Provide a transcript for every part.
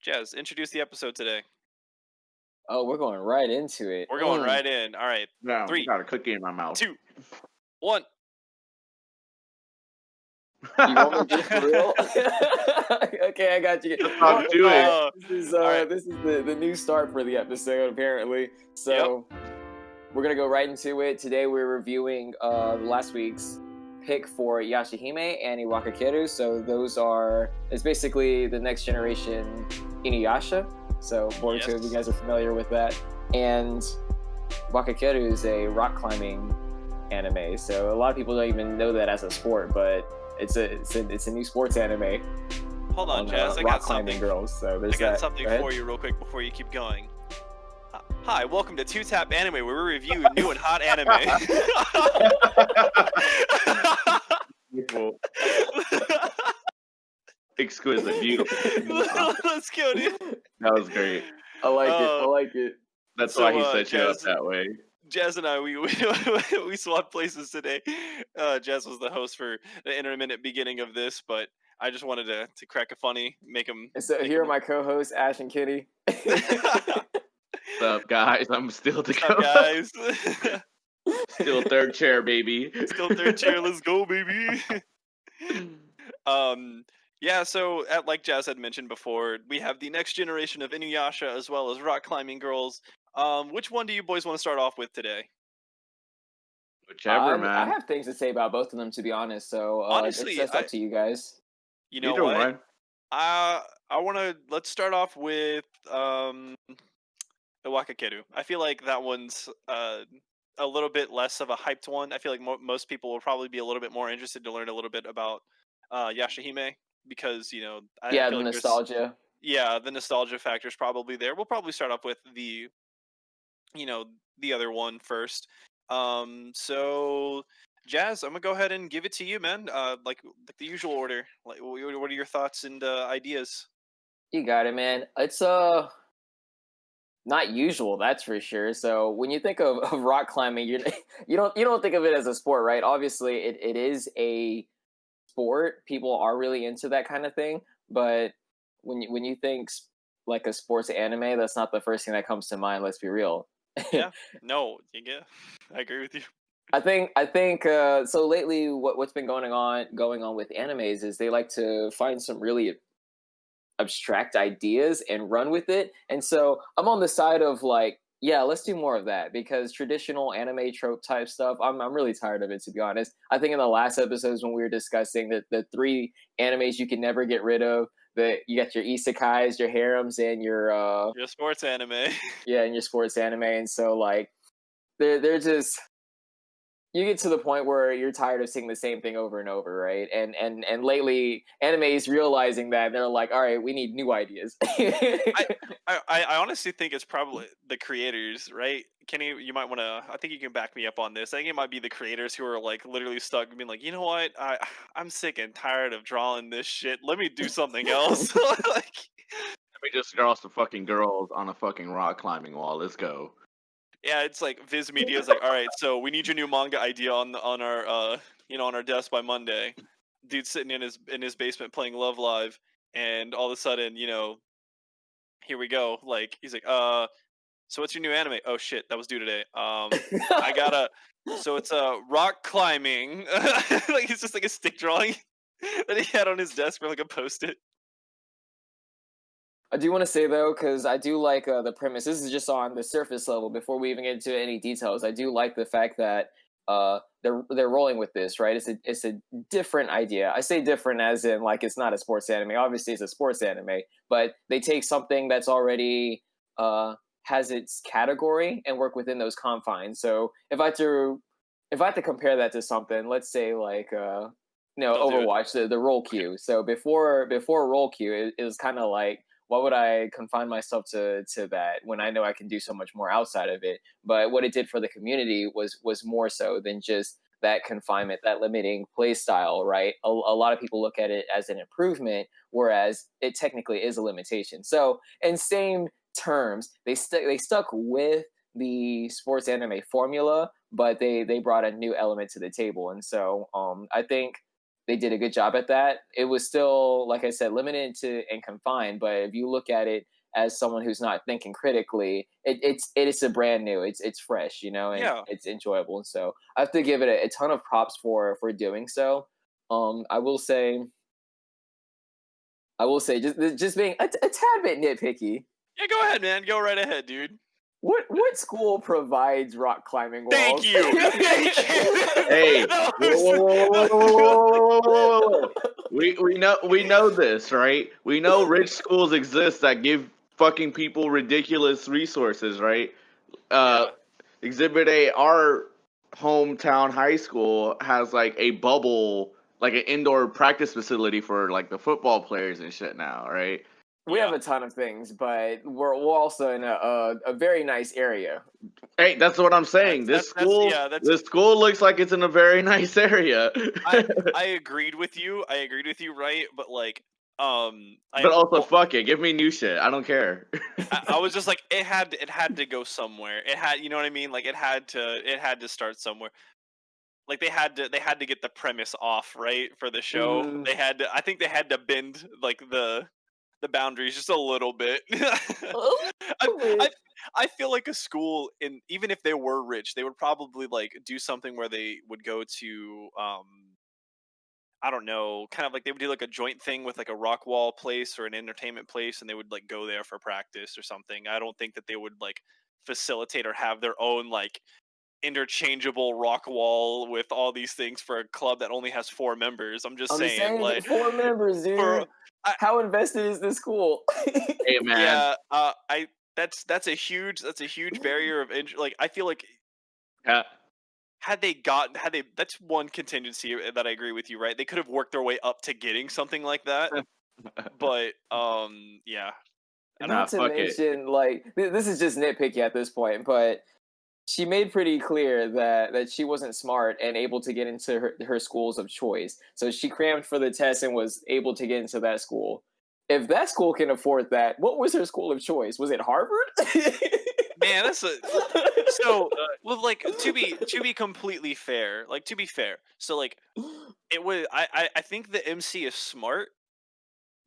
Jaz, introduce the episode today. Oh, we're going right into it. We're going right in. All right. No, I 3, got a cookie in my mouth. 2, 1. You want me to do it for real? Okay, I got you. I'll do it. This is the new start for the episode, apparently. So we're gonna go right into it. Today we're reviewing last week's pick for Yashahime and Iwakakeru. So it's basically the next generation InuYasha. So Boruto, if you guys are familiar with that. And Iwakakeru is a rock climbing anime. So a lot of people don't even know that as a sport, but it's a new sports anime. Hold on, Jaz. I got something. Girls. So I got something for you real quick before you keep going. Hi, welcome to Two Tap Anime, where we review new and hot anime. Beautiful. Exquisite, beautiful. Let's go, dude. That was great. I like it. That's why he set you up that way. Jaz and I, we swapped places today. Jaz was the host for the intermittent beginning of this, but I just wanted to crack a funny, make him. So here are my co-hosts, Ashten and Kenny. What's up, guys? I'm still the guys. Still third chair, baby. Still third chair. Let's go, baby. Yeah, so like Jaz had mentioned before, we have the next generation of InuYasha as well as rock climbing girls. Which one do you boys want to start off with today? Whichever, man. I have things to say about both of them, to be honest. So honestly, it's up to you guys. You know what? Let's start off with Iwakakeru. I feel like that one's a little bit less of a hyped one. I feel like most people will probably be a little bit more interested to learn a little bit about Yashahime, because the nostalgia. The nostalgia factor is probably there. We'll probably start off with the other one first. So Jaz, I'm gonna go ahead and give it to you, man. Like the usual order. Like, what are your thoughts and ideas? You got it, man. It's not usual, that's for sure. So when you think of rock climbing, you don't think of it as a sport, right? Obviously, it is a sport. People are really into that kind of thing, but when you think like a sports anime, that's not the first thing that comes to mind. Let's be real. Yeah, I agree with you. I think so lately what's been going on with animes is they like to find some really abstract ideas and run with it. And so I'm on the side of like, yeah, let's do more of that, because traditional anime trope type stuff, I'm really tired of it, to be honest. I think in the last episodes when we were discussing the 3 animes you can never get rid of, that you got your isekais, your harems, and your sports anime. Yeah, and your sports anime. And so like they're just, you get to the point where you're tired of seeing the same thing over and over, right? And lately, anime is realizing that they're like, all right, we need new ideas. I honestly think it's probably the creators, right? Kenny, you might want to. I think you can back me up on this. I think it might be the creators who are like literally stuck being like, you know what? I'm sick and tired of drawing this shit. Let me do something else. Like, let me just draw some fucking girls on a fucking rock climbing wall. Let's go. Yeah, it's like Viz Media is like, all right, so we need your new manga idea on our on our desk by Monday. Dude's sitting in his basement playing Love Live, and all of a sudden, here we go. Like, he's like, so what's your new anime? Oh shit, that was due today. So it's rock climbing. Like, it's just like a stick drawing that he had on his desk for like a post-it. I do want to say, though, because I do like the premise. This is just on the surface level. Before we even get into any details, I do like the fact that they're rolling with this, right? It's a different idea. I say different as in like it's not a sports anime. Obviously, it's a sports anime, but they take something that's already has its category and work within those confines. So if I had to compare that to something, let's say like Overwatch, the roll queue. So before roll queue, it was kind of like, why would I confine myself to that when I know I can do so much more outside of it? But what it did for the community was more so than just that confinement, that limiting play style, right? A lot of people look at it as an improvement, whereas it technically is a limitation. So in same terms, they stuck with the sports anime formula, but they brought a new element to the table. And so I think they did a good job at that. It was still, like I said, limited to and confined. But if you look at it as someone who's not thinking critically, it is a brand new. It's fresh, you know, and Yeah. it's enjoyable. And so I have to give it a ton of props for doing so. I will say just being a tad bit nitpicky. Yeah, go ahead, man. Go right ahead, dude. What school provides rock climbing walls? Thank you. Thank you. Hey, That whoa. We know this, right? We know rich schools exist that give fucking people ridiculous resources, right? Yeah. Exhibit A, our hometown high school has like a bubble, like an indoor practice facility for like the football players and shit now, right? We have a ton of things, but we're also in a very nice area. Hey, that's what I'm saying. This school looks like it's in a very nice area. I agreed with you. Right? But like, but also, fuck it. Give me new shit. I don't care. I was just like, it had to go somewhere. It had, you know what I mean? Like, it had to start somewhere. Like they had to get the premise off right for the show. Mhm. I think they had to bend like the boundaries just a little bit. I feel like a school, even if they were rich, they would probably like do something where they would go to I don't know, kind of like they would do like a joint thing with like a rock wall place or an entertainment place, and they would like go there for practice or something. I don't think that they would like facilitate or have their own like interchangeable rock wall with all these things for a club that only has 4 members. I'm just saying, like 4 members, dude. How invested is this school? Hey man. Yeah, that's a huge barrier of entry. Like I feel like had they that's one contingency that I agree with you, right? They could have worked their way up to getting something like that. But yeah. Not to mention, like this is just nitpicky at this point, but she made pretty clear that she wasn't smart and able to get into her schools of choice. So she crammed for the test and was able to get into that school. If that school can afford that, what was her school of choice? Was it Harvard? Man, that's so. Well, like to be completely fair, so like it was. I think the MC is smart,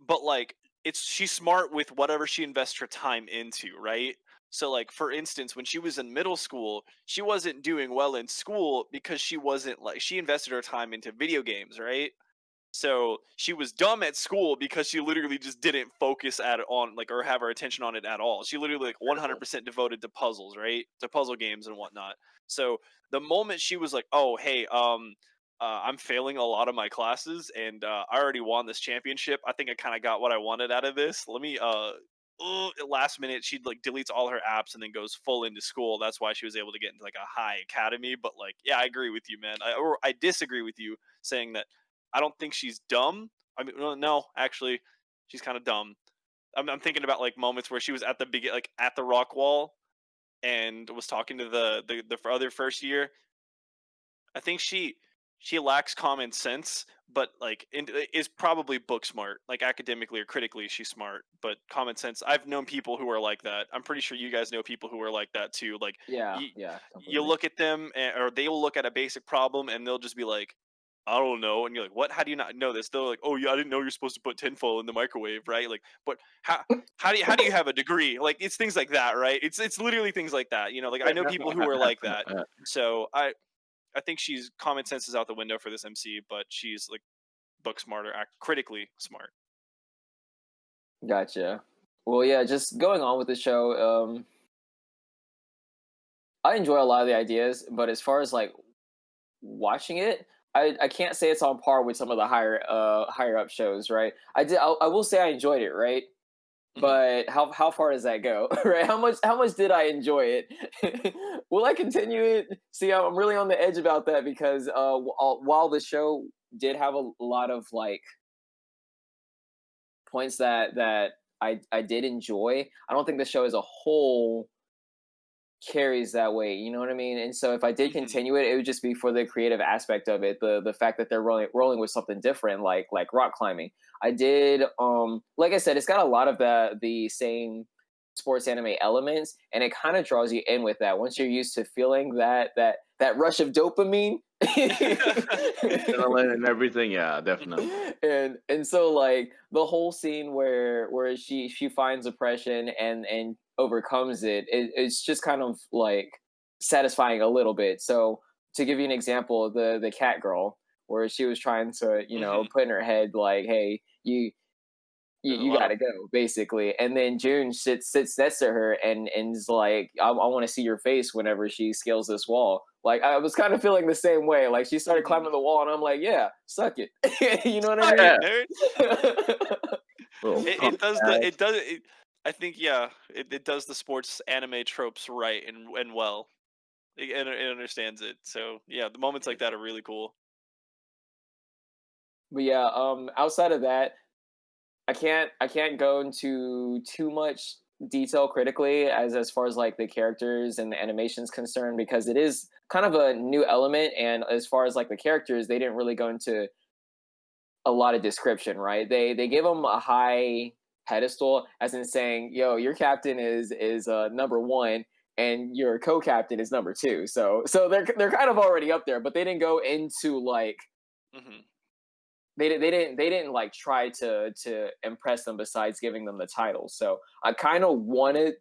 but like she's smart with whatever she invests her time into, right? So like for instance, when she was in middle school, she wasn't doing well in school because she invested her time into video games, right? So she was dumb at school because she literally just didn't focus on like or have her attention on it at all. She literally like 100% devoted to puzzles, right? To puzzle games and whatnot. So the moment she was like, "Oh, hey, I'm failing a lot of my classes, and I already won this championship. I think I kind of got what I wanted out of this. Let me last minute she like deletes all her apps and then goes full into school. That's why she was able to get into like a high academy. But like, yeah, I agree with you, man. I disagree with you saying that. I don't think she's dumb. I mean, no, actually, she's kind of dumb. I'm thinking about like moments where she was at the like at the rock wall and was talking to the other first year. I think she lacks common sense, but like is probably book smart, like academically or critically, she's smart. But common sense, I've known people who are like that. I'm pretty sure you guys know people who are like that too. Like, yeah, you look at them, or they will look at a basic problem and they'll just be like, I don't know, and you're like, what? How do you not know this? They're like, oh yeah, I didn't know you're supposed to put tinfoil in the microwave, right? Like, but how do you have a degree? Like, it's things like that, right? It's literally things like that. You know, like I know people who are like that. So I think she's common sense is out the window for this MC, but she's like book smarter, critically smart. Gotcha. Well, yeah, just going on with the show, I enjoy a lot of the ideas, but as far as like watching it, I can't say it's on par with some of the higher up shows, right? I will say I enjoyed it, right? But how far does that go, right? How much did I enjoy it? Will I continue it? See, I'm really on the edge about that because while the show did have a lot of like points that I did enjoy, I don't think the show as a whole carries that weight, you know what I mean? And so if I did continue it, it would just be for the creative aspect of it, the fact that they're rolling with something different, like rock climbing. I did like I said, it's got a lot of the same sports anime elements, and it kind of draws you in with that. Once you're used to feeling that rush of dopamine, Adrenaline and everything, yeah, definitely. and so like the whole scene where she finds oppression and overcomes it's just kind of like satisfying a little bit. So to give you an example, the cat girl, where she was trying to put in her head like, hey, you gotta go, basically. And then June sits next to her and is like, I want to see your face whenever she scales this wall. Like, I was kind of feeling the same way. Like, she started climbing the wall, and I'm like, yeah, suck it. You know what I mean? mean? I think, yeah, it does the sports anime tropes right and well. It understands it. So, yeah, the moments like that are really cool. But yeah, outside of that, I can't go into too much detail critically as far as like the characters and the animation's concerned, because it is kind of a new element, and as far as like the characters, they didn't really go into a lot of description, right? They gave them a high pedestal, as in saying, yo, your captain is number 1 and your co-captain is number 2. So they're kind of already up there, but they didn't go into like they didn't like try to impress them besides giving them the title. So I kind of want to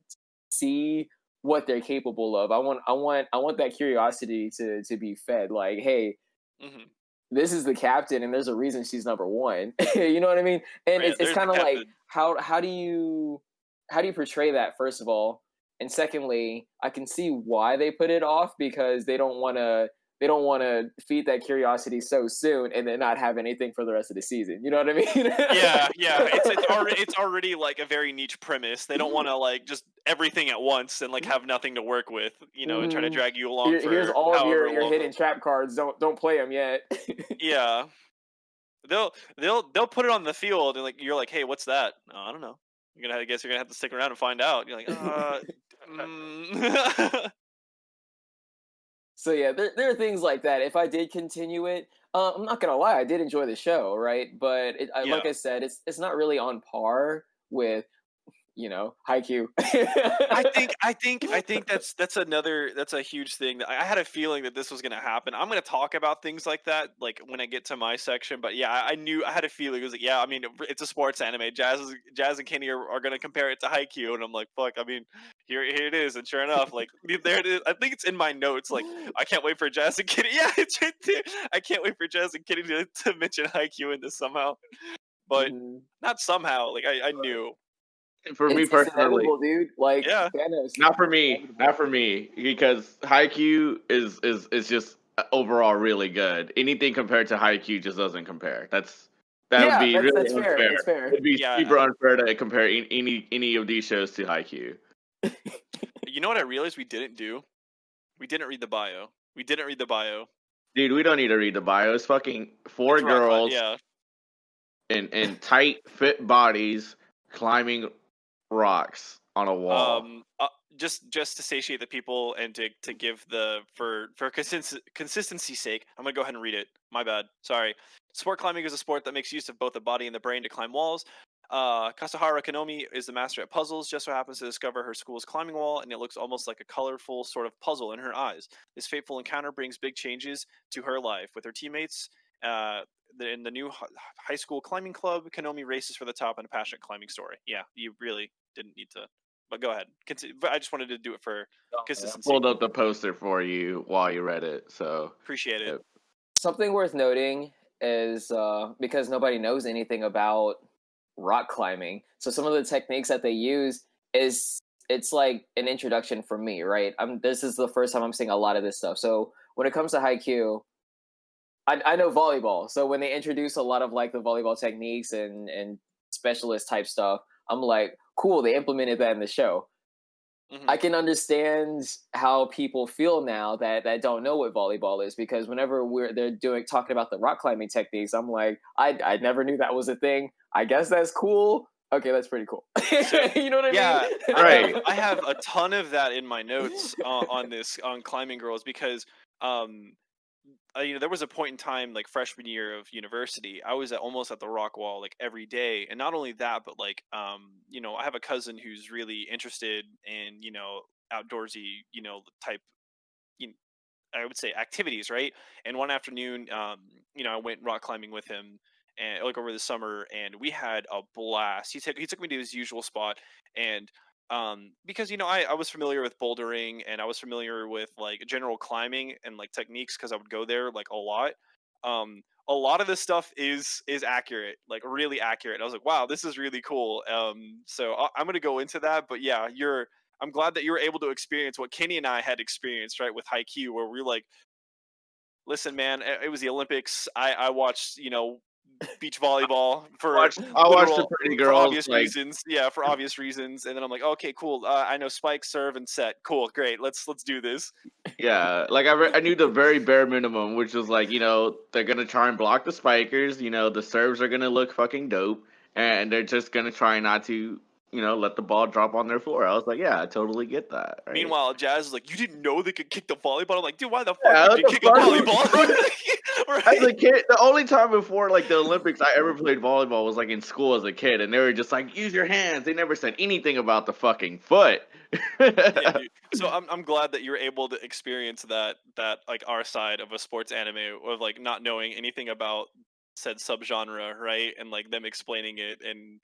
see what they're capable of. I want that curiosity to be fed. Like, hey, this is the captain, and there's a reason she's number 1. You know what I mean? And it's kind of like how do you portray that, first of all, and secondly, I can see why they put it off, because they don't want to feed that curiosity so soon and then not have anything for the rest of the season. You know what I mean? yeah. It's already like a very niche premise. They don't want to like just everything at once and like have nothing to work with, and try to drag you along. Here's all of your hidden trap cards. Don't play them yet. Yeah, they'll put it on the field and like you're like, hey, what's that? Oh, I don't know. I guess you're gonna have to stick around and find out. You're like, So yeah, there are things like that. If I did continue it, I'm not gonna lie, I did enjoy the show, right? But like I said, it's not really on par with Haikyuu. I think that's a huge thing. I had a feeling that this was going to happen. I'm going to talk about things like that like when I get to my section, but yeah, I had a feeling. It was like, yeah, I mean, it's a sports anime. Jaz and Kenny are going to compare it to Haikyuu, and I'm like, fuck, I mean, here it is. And sure enough, like there it is. I think it's in my notes, like, I can't wait for Jaz and Kenny. Yeah, it's right there. I can't wait for Jaz and Kenny to mention Haikyuu in this somehow. But not somehow. Like I knew. For me personally, dude. Like, yeah. Not for me, because Haikyuu is just overall really good. Anything compared to Haikyuu just doesn't compare. That would be really unfair. That's fair. It'd be super unfair to compare any of these shows to Haikyuu. You know what I realized we didn't do? We didn't read the bio. Dude, we don't need to read the bio. It's fucking 4 girls in tight fit bodies climbing rocks on a wall. Just to satiate the people and to give for consistency's sake, I'm gonna go ahead and read it. My bad. Sorry. Sport climbing is a sport that makes use of both the body and the brain to climb walls. Kasuhara Kanomi is the master at puzzles. Just so happens to discover her school's climbing wall, and it looks almost like a colorful sort of puzzle in her eyes. This fateful encounter brings big changes to her life. With her teammates in the new high school climbing club, Kanomi races for the top in a passionate climbing story. Yeah, you really didn't need to, but go ahead. I just wanted to do it for consistency. I pulled up the poster for you while you read it, so appreciate it. Something worth noting is because nobody knows anything about rock climbing, so some of the techniques that they use it's like an introduction for me, right? This is the first time I'm seeing a lot of this stuff. So when it comes to Haikyuu, I know volleyball, so when they introduce a lot of like the volleyball techniques and specialist type stuff, I'm like, cool, they implemented that in the show. I can understand how people feel now that don't know what volleyball is, because whenever they're talking about the rock climbing techniques, I'm like, I never knew that was a thing. I guess that's cool. Okay, that's pretty cool. You know what I mean? Yeah, right. I have a ton of that in my notes on climbing girls, because there was a point in time, like freshman year of university, I was almost at the rock wall like every day, and not only that, but like, I have a cousin who's really interested in, outdoorsy, type, you know, I would say activities, right? And one afternoon, I went rock climbing with him, and like over the summer, and we had a blast. He took me to his usual spot, and because I was familiar with bouldering, and I was familiar with like general climbing and like techniques because I would go there like a lot. A lot of this stuff is accurate, like really accurate. I was like, wow, this is really cool. So I'm gonna go into that, but yeah, I'm glad that you were able to experience what Kenny and I had experienced, right, with Haikyuu, where we're like, listen, man, it was the Olympics. I watched, beach volleyball I watched the pretty for girls obvious reasons. Yeah, for obvious reasons. And then I'm like, okay, cool. I know spike, serve, and set. Cool, great. Let's do this. Yeah, like I knew the very bare minimum, which was like, they're gonna try and block the spikers. The serves are gonna look fucking dope, and they're just gonna try not to, let the ball drop on their floor. I was like, yeah, I totally get that. Right? Meanwhile, Jaz is like, you didn't know they could kick the volleyball? I'm like, dude, why the fuck Yeah, did you kick a volleyball? Right? As a kid, the only time before like the Olympics I ever played volleyball was like in school as a kid, and they were just like, use your hands. They never said anything about the fucking foot. Yeah, dude. So I'm glad that you're able to experience that like our side of a sports anime of like not knowing anything about said subgenre, right? And like them explaining it, and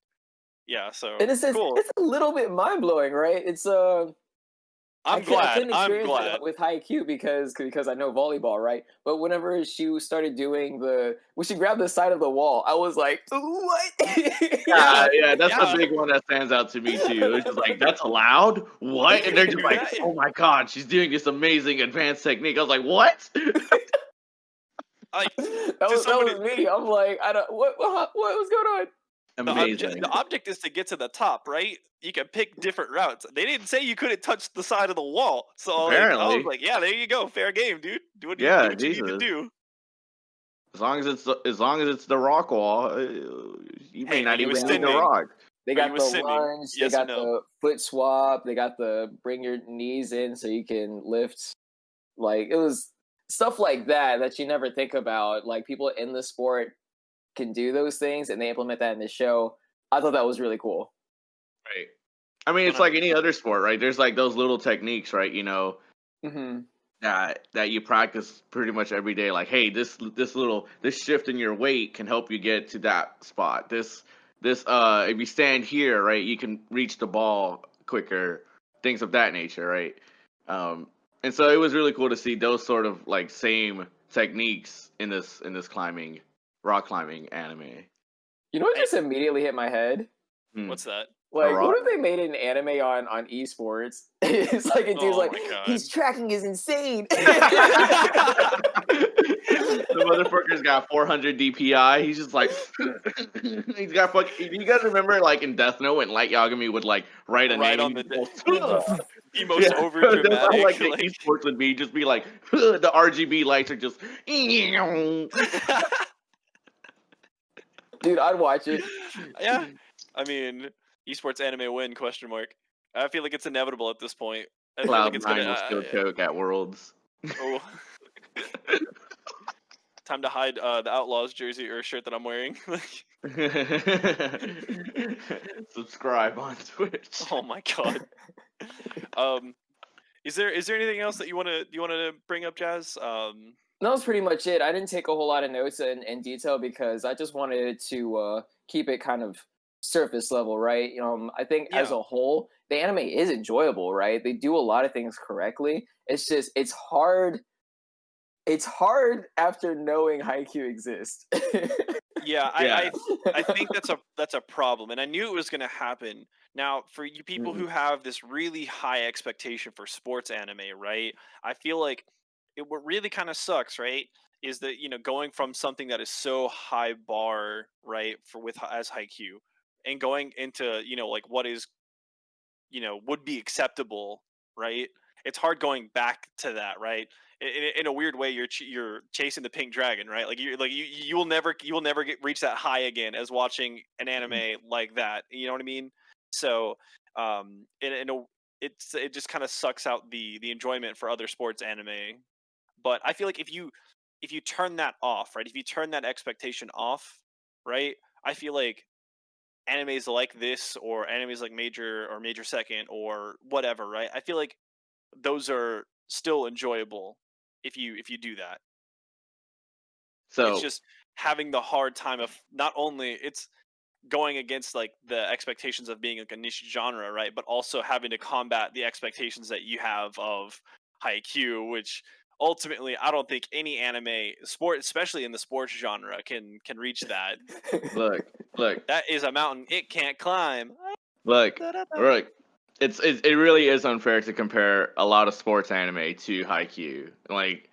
yeah, so in a sense, cool. it's a little bit mind blowing, right? It's I couldn't experience glad. it with Haikyuu because I know volleyball, right? But whenever she started doing when she grabbed the side of the wall, I was like, what? Yeah, that's the big one that stands out to me too. It's just like, that's allowed? What? And they're just like, oh my god, she's doing this amazing advanced technique. I was like, what? Like, that was me. I'm like, what was going on? Amazing. The object is to get to the top, right? You can pick different routes. They didn't say you couldn't touch the side of the wall. So like, I was like, yeah, there you go. Fair game, dude. Do what you need to do. As long as it's the rock wall, you may not even need the rock. They got the lunge, they got the foot swap, they got the bring your knees in so you can lift. Like, it was stuff like that you never think about. Like, people in the sport can do those things, and they implement that in the show. I thought that was really cool. Right. I mean, it's like any other sport, right? There's like those little techniques, right? Mm-hmm. that you practice pretty much every day. Like, hey, this shift in your weight can help you get to that spot. This if you stand here, right, you can reach the ball quicker. Things of that nature, right? And so it was really cool to see those sort of like same techniques in this rock climbing anime. You know what just immediately hit my head? What's that? Like, what if they made an anime on esports? It's like a dude's like, he's tracking is insane. The motherfucker's got 400 DPI. He's just like, he's got fucking. You guys remember, like in Death Note, when Light Yagami would like write a name on the most over dramatic. That's how like the esports would be. Just be like, the RGB lights are just. Dude, I'd watch it. Yeah, I mean, esports anime win ? I feel like it's inevitable at this point. I feel like it's gonna still choke at Worlds. Oh. Time to hide the Outlaws jersey or shirt that I'm wearing. Subscribe on Twitch. Oh my god. Is there anything else that you want to bring up, Jaz? That was pretty much it. I didn't take a whole lot of notes in detail because I just wanted to keep it kind of surface level, right? I think as a whole, the anime is enjoyable, right? They do a lot of things correctly. It's just, it's hard. It's hard after knowing Haikyuu exists. I think that's a problem, and I knew it was going to happen. Now, for you people who have this really high expectation for sports anime, right? I feel like what really kind of sucks, right, is that going from something that is so high bar, right, as Haikyuu, and going into like what is would be acceptable, right? It's hard going back to that, right? In a weird way, you're chasing the pink dragon, right? Like you will never reach that high again as watching an anime like that. You know what I mean? So it just kind of sucks out the enjoyment for other sports anime. But I feel like if you if you turn that off, right? If you turn that expectation off, right? I feel like animes like this or animes like Major or Major Second or whatever, right? I feel like those are still enjoyable if you do that. It's So just having the hard time of not only it's going against like the expectations of being like a niche genre, right? But also having to combat the expectations that you have of Haikyuu, which ultimately I don't think any anime sport, especially in the sports genre, can reach that. look, That is a mountain it can't climb. look. Da-da-da. Look. It really is unfair to compare a lot of sports anime to Haikyuu. Like,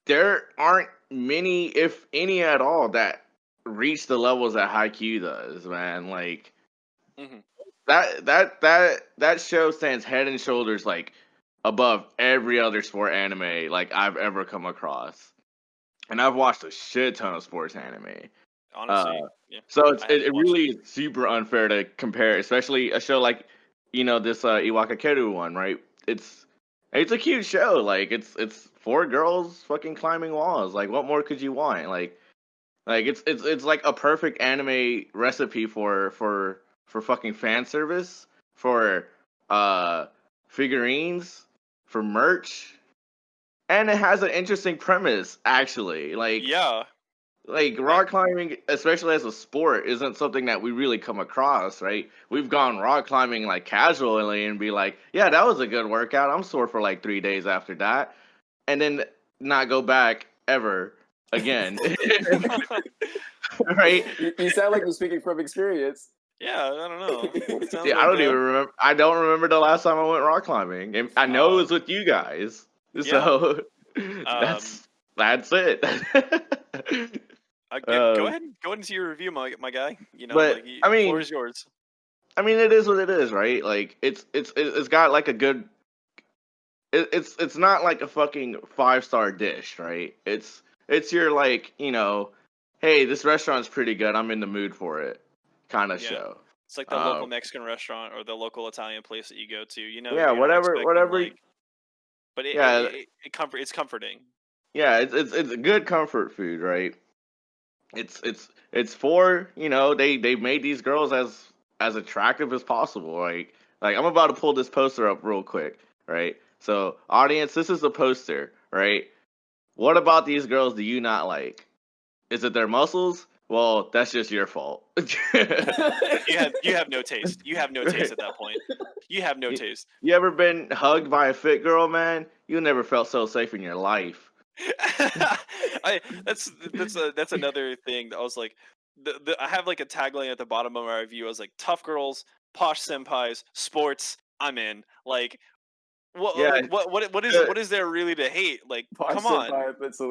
there aren't many, if any at all, that reach the levels that Haikyuu does, man. Like, Mm-hmm. that show stands head and shoulders like above every other sport anime like I've ever come across. And I've watched a shit ton of sports anime. Honestly, yeah. So I haven't it watched really is super unfair to compare, especially a show like, this Iwakakeru one, right? It's a cute show. Like, it's four girls fucking climbing walls. Like, what more could you want? Like it's like a perfect anime recipe for fucking fan service, for figurines, for merch, and it has an interesting premise actually. Yeah. Like rock climbing, especially as a sport, isn't something that we really come across, right? We've gone rock climbing like casually and be like, yeah, that was a good workout. I'm sore for like 3 days after that, and then not go back ever again. Right? You sound like you're speaking from experience. Yeah, I don't know. See, I don't even remember. I don't remember the last time I went rock climbing. And I know it was with you guys. So that's it. Go ahead into your review, my guy. But I mean, floor is yours. I mean, it is what it is, right? Like it's got like a good. It's not like a fucking 5-star dish, right? It's your like, hey, this restaurant's pretty good. I'm in the mood for it, kind of show. It's like the local Mexican restaurant or the local Italian place that you go to. Yeah, you're whatever. like, but it's comforting. Yeah, it's a good comfort food, right? It's for, they made these girls as attractive as possible. Like I'm about to pull this poster up real quick, right? So, audience, this is the poster, right? What about these girls do you not like? Is it their muscles? Well, that's just your fault. You have no taste. You have no taste at that point. You have no taste. You ever been hugged by a fit girl, man? You never felt so safe in your life. That's another thing that I was like, I have like a tagline at the bottom of my review. I was like, tough girls, posh senpais, sports. I'm in. Like, what is there really to hate? Like, posh come on.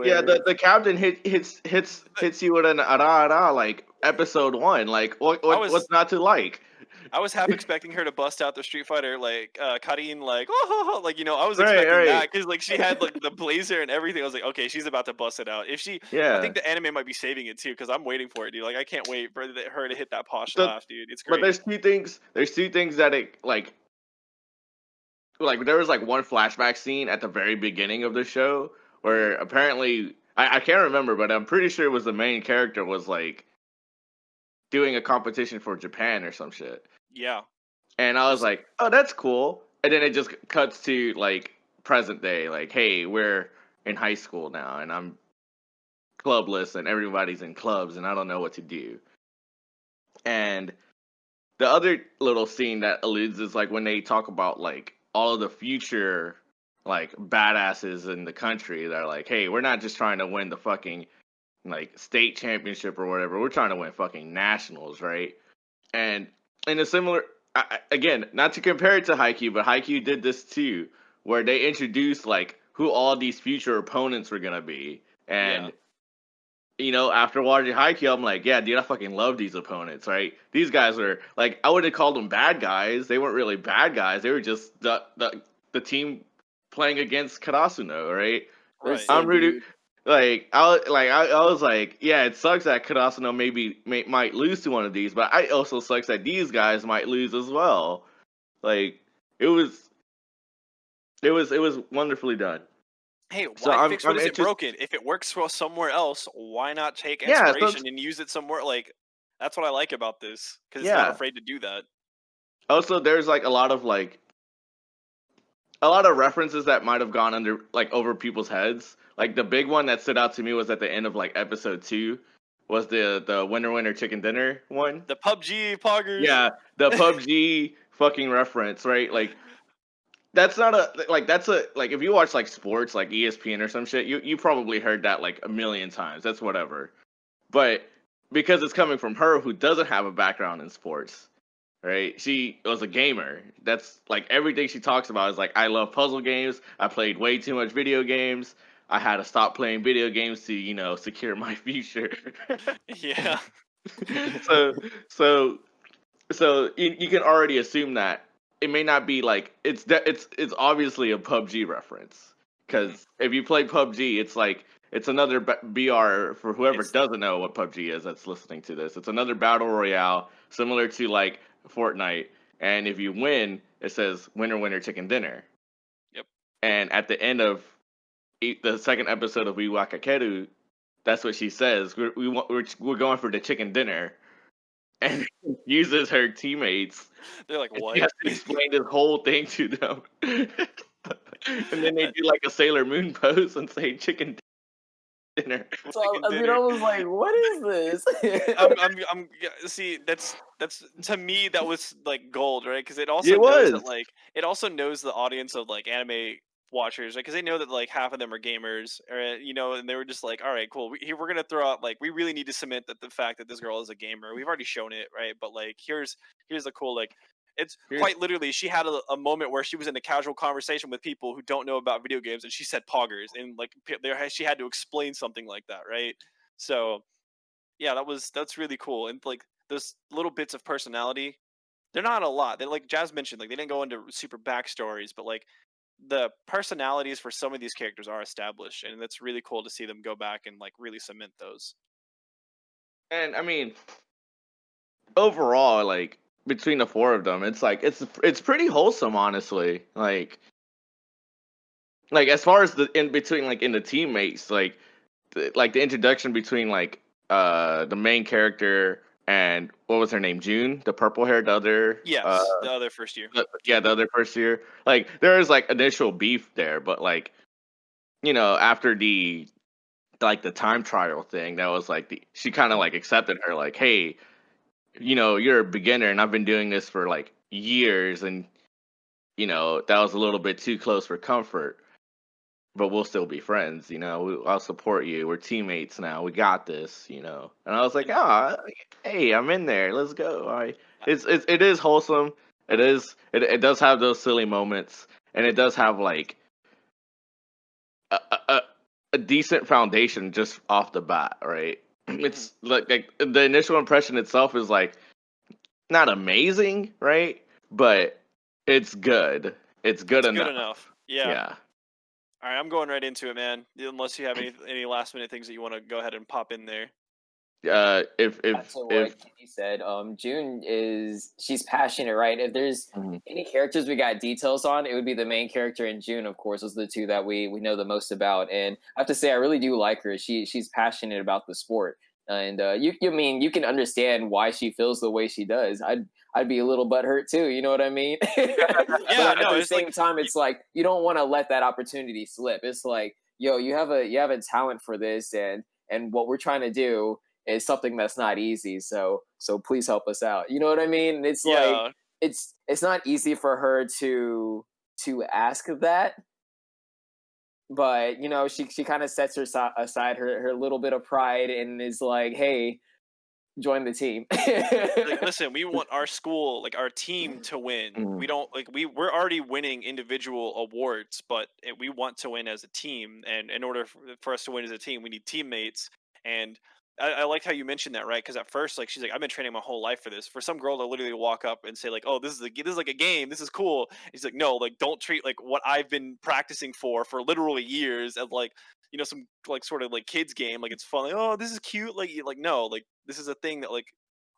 Yeah, the captain hits you with an ara like episode 1. Like, what's not to like? I was half expecting her to bust out the Street Fighter, like Karin, like oh, like I was expecting that because like she had like the blazer and everything. I was like, okay, she's about to bust it out. I think the anime might be saving it too because I'm waiting for it, dude. Like I can't wait for her to hit that posh laugh, dude. It's great. But there's two things. There's two things that it like there was like one flashback scene at the very beginning of the show where apparently I can't remember, but I'm pretty sure it was the main character was like doing a competition for Japan or some shit. Yeah. And I was like, oh, that's cool. And then it just cuts to like present day, like, hey, we're in high school now and I'm clubless and everybody's in clubs and I don't know what to do. And the other little scene that alludes is like when they talk about like all of the future like badasses in the country. They're like, hey, we're not just trying to win the fucking like state championship or whatever. We're trying to win fucking nationals, right? And in a similar, again, not to compare it to Haikyuu, but Haikyuu did this too, where they introduced like who all these future opponents were gonna be, and after watching Haikyuu, I'm like, yeah, dude, I fucking love these opponents, right? These guys were like, I wouldn't have called them bad guys. They weren't really bad guys. They were just the team playing against Karasuno, right? Right. I'm rooting. Like I was like, yeah, it sucks that Karasuno might lose to one of these, but it also sucks that these guys might lose as well. Like it was wonderfully done. Hey, why fix what isn't broken? If it works for somewhere else, why not take inspiration and use it somewhere? Like, that's what I like about this, because it's not afraid to do that. Also, there's like a lot of references that might have gone under over people's heads. Like the big one that stood out to me was at the end of like episode 2 was the winner chicken dinner one. The PUBG poggers. Yeah, the PUBG fucking reference, right? Like that's not that's if you watch like sports like ESPN or some shit, you probably heard that like a million times. That's whatever. But because it's coming from her who doesn't have a background in sports, right? She was a gamer. That's like everything she talks about is like, I love puzzle games. I played way too much video games. I had to stop playing video games to, secure my future. Yeah. So you can already assume that it may not be like it's obviously a PUBG reference, because if you play PUBG, it's like it's another BR for whoever doesn't know what PUBG is that's listening to this. It's another battle royale similar to like Fortnite, and if you win, it says winner chicken dinner. Yep. And at the end of the second episode of InuYasha, that's what she says. We're going for the chicken dinner. And uses her teammates. They're like, what? She has to explain this whole thing to them. And then they do like a Sailor Moon pose and say chicken dinner. So I was like, what is this? I'm see, that's to me that was like gold, right? Because it also knows that like it also knows the audience of like anime watchers, right? Because they know that like half of them are gamers, or and they were just like, all right, cool. We're gonna throw out like we really need to cement that the fact that this girl is a gamer. We've already shown it, right? But like here's the cool like. It's quite literally, she had a moment where she was in a casual conversation with people who don't know about video games, and she said poggers, and like she had to explain something like that, right? So, yeah, that's really cool, and like those little bits of personality, they're not a lot. They like Jazz mentioned, like they didn't go into super backstories, but like the personalities for some of these characters are established, and it's really cool to see them go back and like really cement those. And I mean, overall, like between the four of them, it's like it's pretty wholesome, honestly. Like as far as the in between, like in the teammates, like the introduction between like the main character and what was her name, June, the purple hair, the other the other first year. The other first year. Like there is like initial beef there, but like after the time trial thing, that was like she kind of like accepted her, like, hey, you're a beginner and I've been doing this for like years, and that was a little bit too close for comfort, but we'll still be friends. I'll support you. We're teammates now. We got this. And I was like, hey, I'm in there. Let's go. It is wholesome. It does have those silly moments, and it does have like a decent foundation just off the bat, right? It's like the initial impression itself is like not amazing, right? But it's good. It's good enough. Good enough. Yeah. All right, I'm going right into it, man. Unless you have any last minute things that you want to go ahead and pop in there. If what Kenny said, June she's passionate, right? If there's any characters we got details on, it would be the main character and June, of course, those are the two that we know the most about. And I have to say, I really do like her. She's passionate about the sport, and you can understand why she feels the way she does. I'd be a little butthurt too. You know what I mean? At the same time, it's like you don't want to let that opportunity slip. It's like, yo, you have a talent for this, and what we're trying to do is something that's not easy. So please help us out. You know what I mean? It's like it's not easy for her to ask that, but she kind of sets aside her little bit of pride and is like, hey, join the team. Like, listen, we want our school, like our team, to win. We don't like we're already winning individual awards, but we want to win as a team. And in order for us to win as a team, we need teammates. And I like how you mentioned that, right? Because at first, like, she's like, I've been training my whole life for this. For some girl to literally walk up and say, like, oh, this is like a game. This is cool. He's like, no, like, don't treat like what I've been practicing for literally years as like, some like sort of like kids game. Like, it's fun. Like, oh, this is cute. Like no, like this is a thing that like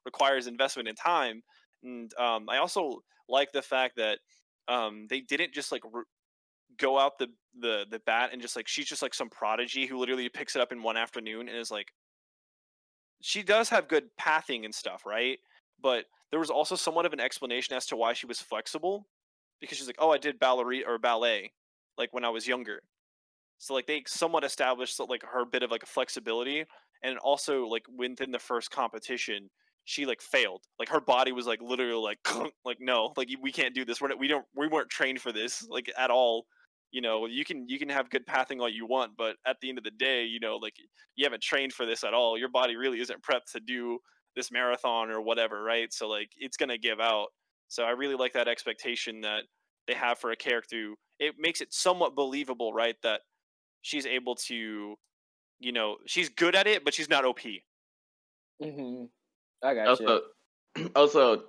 requires investment in time. And I also like the fact that they didn't just like go out the bat and just like she's just like some prodigy who literally picks it up in one afternoon and is like, she does have good pathing and stuff, right? But there was also somewhat of an explanation as to why she was flexible, because she's like, oh, I did ballet like when I was younger. So like they somewhat established like her bit of like a flexibility, and also like within the first competition, she like failed. Like her body was like literally like like no, like we can't do this. We weren't trained for this like at all. You know, you can have good pathing all you want, but at the end of the day, you know, like you haven't trained for this at all. Your body really isn't prepped to do this marathon or whatever, right? So like it's gonna give out. So I really like that expectation that they have for a character. It makes it somewhat believable, right? That she's able to, you know, she's good at it, but she's not OP. Mm-hmm. I got Also, also,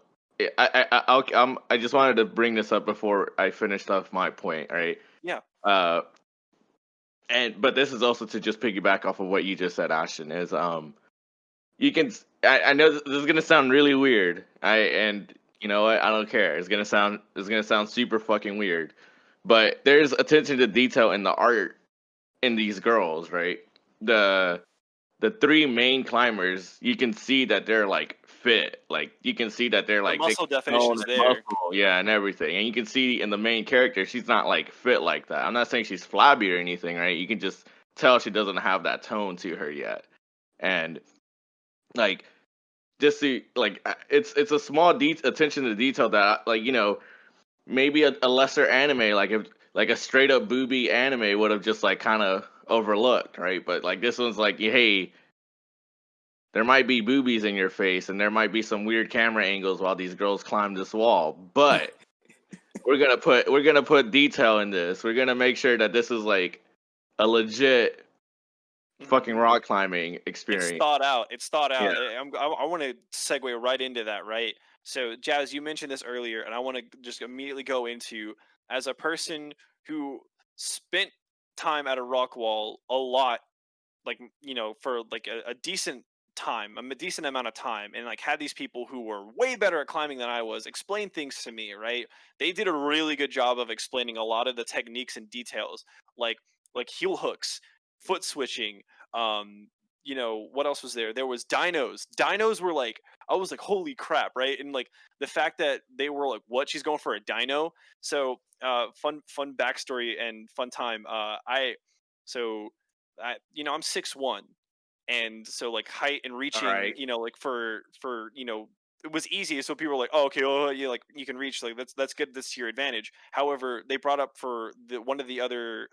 I just wanted to bring this up before I finished off my point, right? Yeah. But this is also to just piggyback off of what you just said, Ashton. Is you can I know this is gonna sound really weird. And you know what? I don't care. It's gonna sound super fucking weird. But there's attention to detail in the art in these girls, right? The three main climbers, you can see that they're like fit. Like you can see that they're like the muscle they definition's there. muscle, yeah, and everything. And you can see in the main character, she's not like fit like that. I'm not saying she's flabby or anything, right? You can just tell she doesn't have that tone to her yet. And like just see like it's a small attention to detail that like, you know, maybe a lesser anime, like if like a straight up booby anime would have just like kind of overlooked, right? But like this one's like, hey, there might be boobies in your face and there might be some weird camera angles while these girls climb this wall, but we're gonna put detail in this. We're gonna make sure that this is like a legit fucking rock climbing experience. It's thought out. Yeah. I want to segue right into that, right? So, Jazz, you mentioned this earlier, and I want to just immediately go into, as a person who spent time at a rock wall a lot, like, you know, for like a decent time, a decent amount of time, and like had these people who were way better at climbing than I was explain things to me, right? They did a really good job of explaining a lot of the techniques and details, like heel hooks, foot switching. um you know, what else was there? There was dinos were like, I was like, holy crap, right? And like the fact that they were like, what, she's going for a dino? So fun backstory and fun time. You know, I'm 6'1", and so like height and reaching, Right. you know, like for you know, it was easy. So people were like, oh, okay, oh, you like you can reach, like that's good. That's to your advantage. However, they brought up for one of the other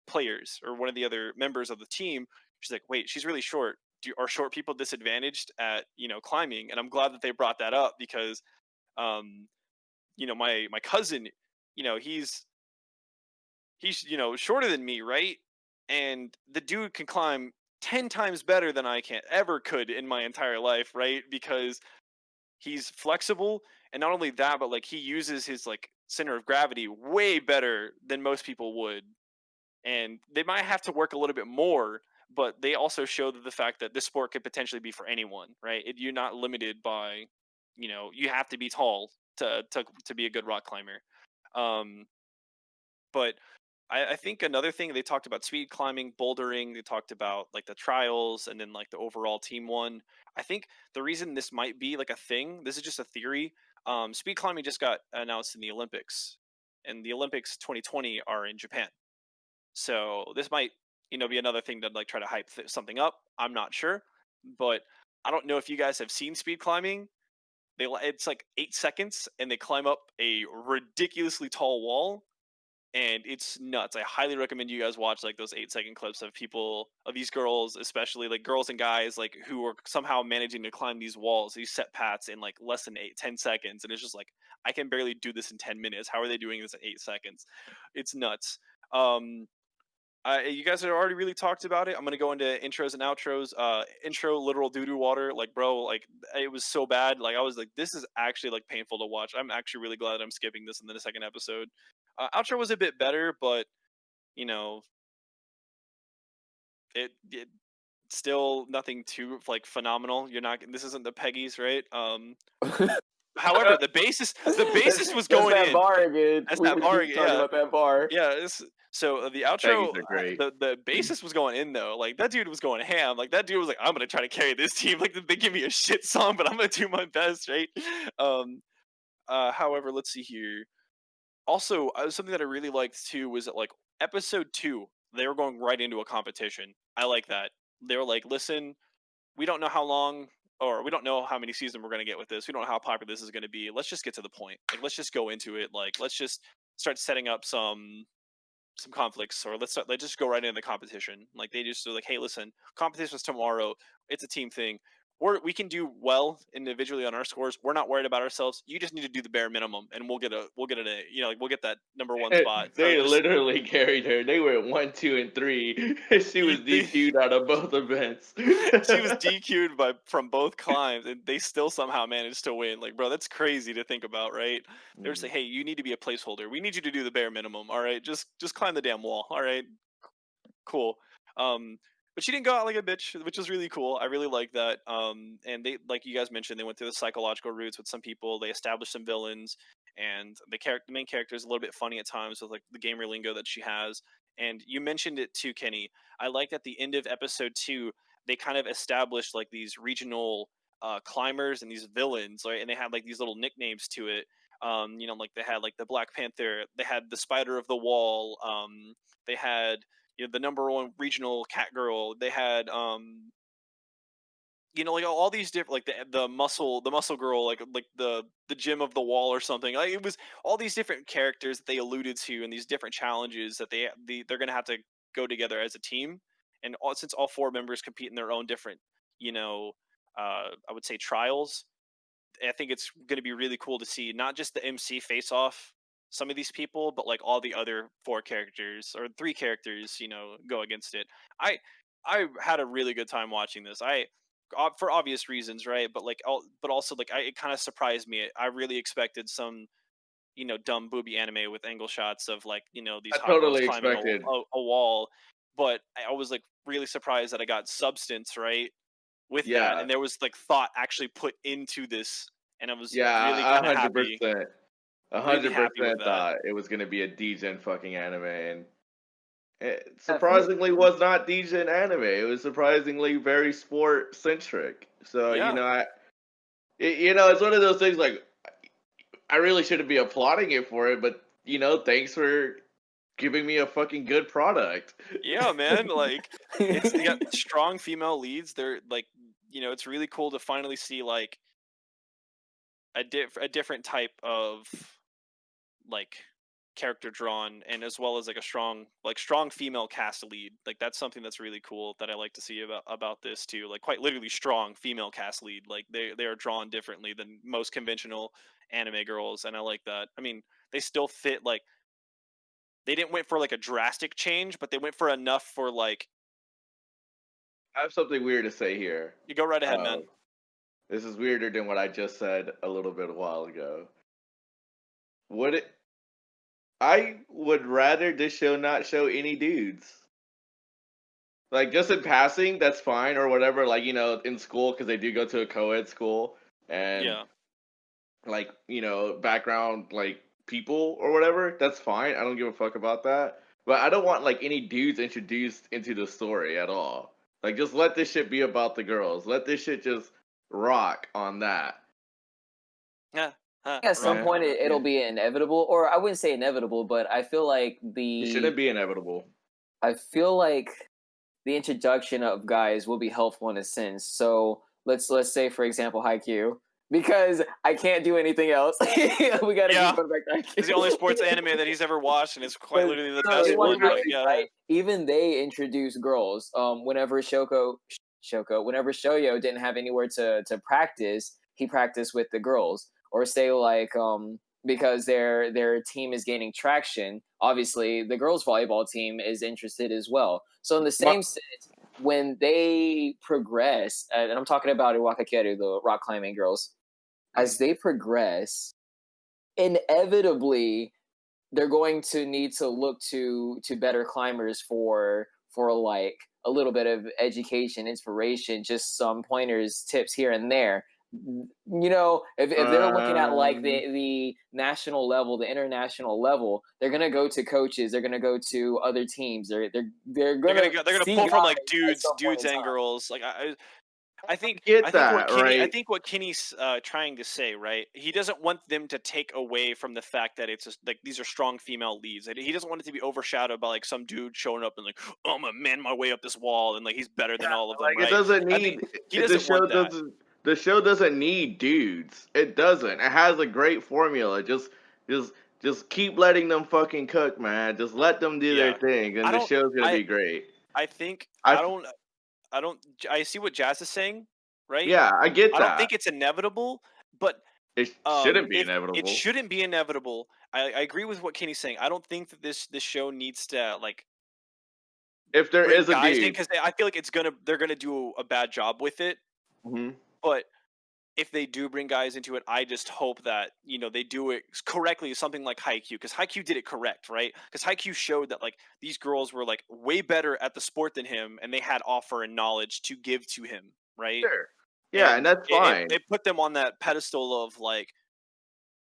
players, or one of the other members of the team. She's like, wait, she's really short. Are short people disadvantaged at, you know, climbing? And I'm glad that they brought that up, because you know, my cousin, you know, he's you know, shorter than me, right? And the dude can climb 10 times better than I can ever could in my entire life, right? Because he's flexible, and not only that, but like he uses his like center of gravity way better than most people would. And they might have to work a little bit more, but they also show that the fact that this sport could potentially be for anyone, right? You're not limited by, you know, you have to be tall to be a good rock climber. But I think another thing, they talked about speed climbing, bouldering. They talked about like the trials, and then like the overall team one. I think the reason this might be like a thing, this is just a theory. Speed climbing just got announced in the Olympics, and the Olympics 2020 are in Japan. So this might, you know, be another thing to like try to hype something up. I'm not sure, but I don't know if you guys have seen speed climbing. It's like 8 seconds, and they climb up a ridiculously tall wall, and it's nuts. I highly recommend you guys watch like those 8-second clips of people, of these girls, especially like girls and guys, like who are somehow managing to climb these walls, these set paths in like less than 8-10 seconds. And it's just like, I can barely do this in 10 minutes. How are they doing this in 8 seconds? It's nuts. You guys have already really talked about it. I'm gonna go into intros and outros. Intro, literal doo-doo water. Like, bro, like it was so bad. Like, I was like, this is actually like painful to watch. I'm actually really glad I'm skipping this in the second episode. Outro was a bit better, but you know, it still nothing too like phenomenal. You're not. This isn't the Peggies, right? However, the basis was going that in. Bar again. That's we that bar. keep talking about that bar. Yeah. So the outro, are great. the basis was going in though. Like that dude was going ham. Like that dude was like, I'm gonna try to carry this team. Like they give me a shit song, but I'm gonna do my best, right? However, let's see here. Also, something that I really liked too was that like episode 2, they were going right into a competition. I like that. They were like, listen, we don't know how long or we don't know how many seasons we're going to get with this. We don't know how popular this is going to be. Let's just get to the point. Like, let's just go into it. Like, let's just start setting up some conflicts, or let's just go right into the competition. Like, they just are like, hey, listen, competition's tomorrow. It's a team thing. We can do well individually on our scores. We're not worried about ourselves. You just need to do the bare minimum, and we'll get we'll get that number 1 spot. They literally carried her. They were 1, 2, and 3. She was DQ'd out of both events. She was DQ'd from both climbs, and they still somehow managed to win. Like, bro, that's crazy to think about, right? They're just like, hey, you need to be a placeholder. We need you to do the bare minimum. All right, just climb the damn wall. All right, cool. But she didn't go out like a bitch, which was really cool. I really like that. And they, like you guys mentioned, they went through the psychological roots with some people. They established some villains, and the main character is a little bit funny at times with like the gamer lingo that she has. And you mentioned it too, Kenny. I like at the end of episode 2, they kind of established like these regional climbers and these villains, right? And they had like these little nicknames to it. Like they had like the Black Panther, they had the Spider of the Wall, they had the number 1 regional cat girl. They had like all these different, like the muscle girl, like the gym of the wall or something. Like it was all these different characters that they alluded to, and these different challenges that they're gonna have to go together as a team. And since all 4 members compete in their own different, I would say trials. I think it's going to be really cool to see not just the MC face off some of these people, but like all the other 4 characters or 3 characters, go against it. I had a really good time watching this. For obvious reasons, right? But but also like it kind of surprised me. I really expected some, dumb booby anime with angle shots of like, these hot girls climbing a wall. But I was like really surprised that I got substance, right? With that, and there was like thought actually put into this, and I was really kind of happy. 100% thought it was going to be a D-Gen fucking anime, and it surprisingly was not D-Gen anime. It was surprisingly very sport centric. So it's one of those things like I really shouldn't be applauding it for it, but thanks for giving me a fucking good product. Yeah, man. Like they got strong female leads. They're like, it's really cool to finally see like a different type of like character drawn, and as well as like a strong female cast lead. Like that's something that's really cool that I like to see about this too. Like quite literally strong female cast lead. Like they are drawn differently than most conventional anime girls, and I like that. I mean, they still fit like. They didn't went for like a drastic change, but they went for enough for like. I have something weird to say here. You go right ahead, man. This is weirder than what I just said a little bit a while ago. I would rather this show not show any dudes. Like, just in passing, that's fine, or whatever, like, in school, because they do go to a co-ed school, and, like, background, like, people or whatever, that's fine. I don't give a fuck about that. But I don't want like any dudes introduced into the story at all. Like just let this shit be about the girls. Let this shit just rock on that. Yeah. At some point it'll be inevitable, or I wouldn't say inevitable, but I feel like it shouldn't be inevitable. I feel like the introduction of guys will be helpful in a sense. So let's say, for example, Haikyuu. Because I can't do anything else. We gotta keep going back to Haikyuu. It's the only sports anime that he's ever watched, and it's quite literally the best one. Right? Even they introduce girls. Whenever Shoyo didn't have anywhere to practice, he practiced with the girls. Or say like because their team is gaining traction, obviously the girls volleyball team is interested as well. So in the same sense, when they progress, and I'm talking about Iwakakeru, the rock climbing girls, as they progress, inevitably they're going to need to look to better climbers for like a little bit of education, inspiration, just some pointers, tips here and there. you know, if they're looking at like the national level, the international level, they're gonna go to coaches, they're gonna go to other teams, they're gonna pull from like dudes and girls. Like I think what Kenny's trying to say, right? He doesn't want them to take away from the fact that it's like these are strong female leads. He doesn't want it to be overshadowed by like some dude showing up and like, oh, I'm gonna man my way up this wall and like he's better than all of them. Right? It doesn't need. He doesn't want that. The show doesn't need dudes. It doesn't. It has a great formula. Just keep letting them fucking cook, man. Just let them do their thing, and the show's gonna be great. I think I see what Jaz is saying, right? Yeah, I get that. I don't think it's inevitable, but it shouldn't be inevitable. It shouldn't be inevitable. I agree with what Kenny's saying. I don't think that this show needs to like. If there is a dude, because I feel like they're gonna do a bad job with it. Mm-hmm. But if they do bring guys into it, I just hope that they do it correctly. Something like Haikyuu, because Haikyuu did it correct, right? Because Haikyuu showed that like these girls were like way better at the sport than him, and they had offer and knowledge to give to him, right? Sure. Yeah, and that's fine. They put them on that pedestal of like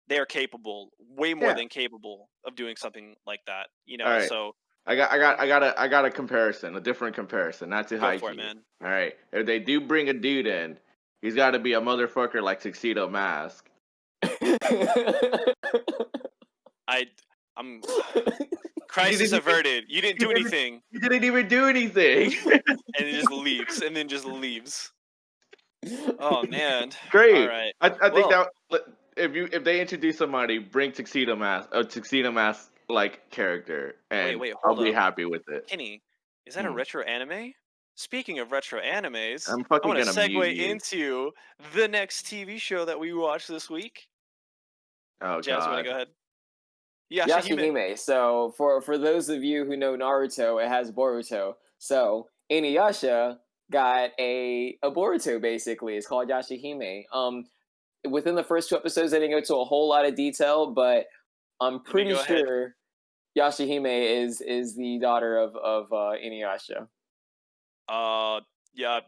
they are capable, way more than capable of doing something like that. Right. So I got a comparison, a different comparison, not to Haikyuu. Go for it, man. All right, if they do bring a dude in, he's got to be a motherfucker like Tuxedo Mask. I'm crisis averted. You didn't do anything. You didn't even do anything. And it just leaves. Oh man. Great. All right. I think that if they introduce somebody, bring Tuxedo Mask like character, and I'll be happy with it. Kenny, is that a retro anime? Speaking of retro animes, I'm going to segue into the next TV show that we watched this week. Oh, Jaz, you want to go ahead? Yashahime. So for those of you who know Naruto, it has Boruto. So InuYasha got a Boruto basically. It's called Yashahime. Within the first 2 episodes, I didn't go into a whole lot of detail, but I'm pretty sure Yashahime is the daughter of InuYasha. Yeah.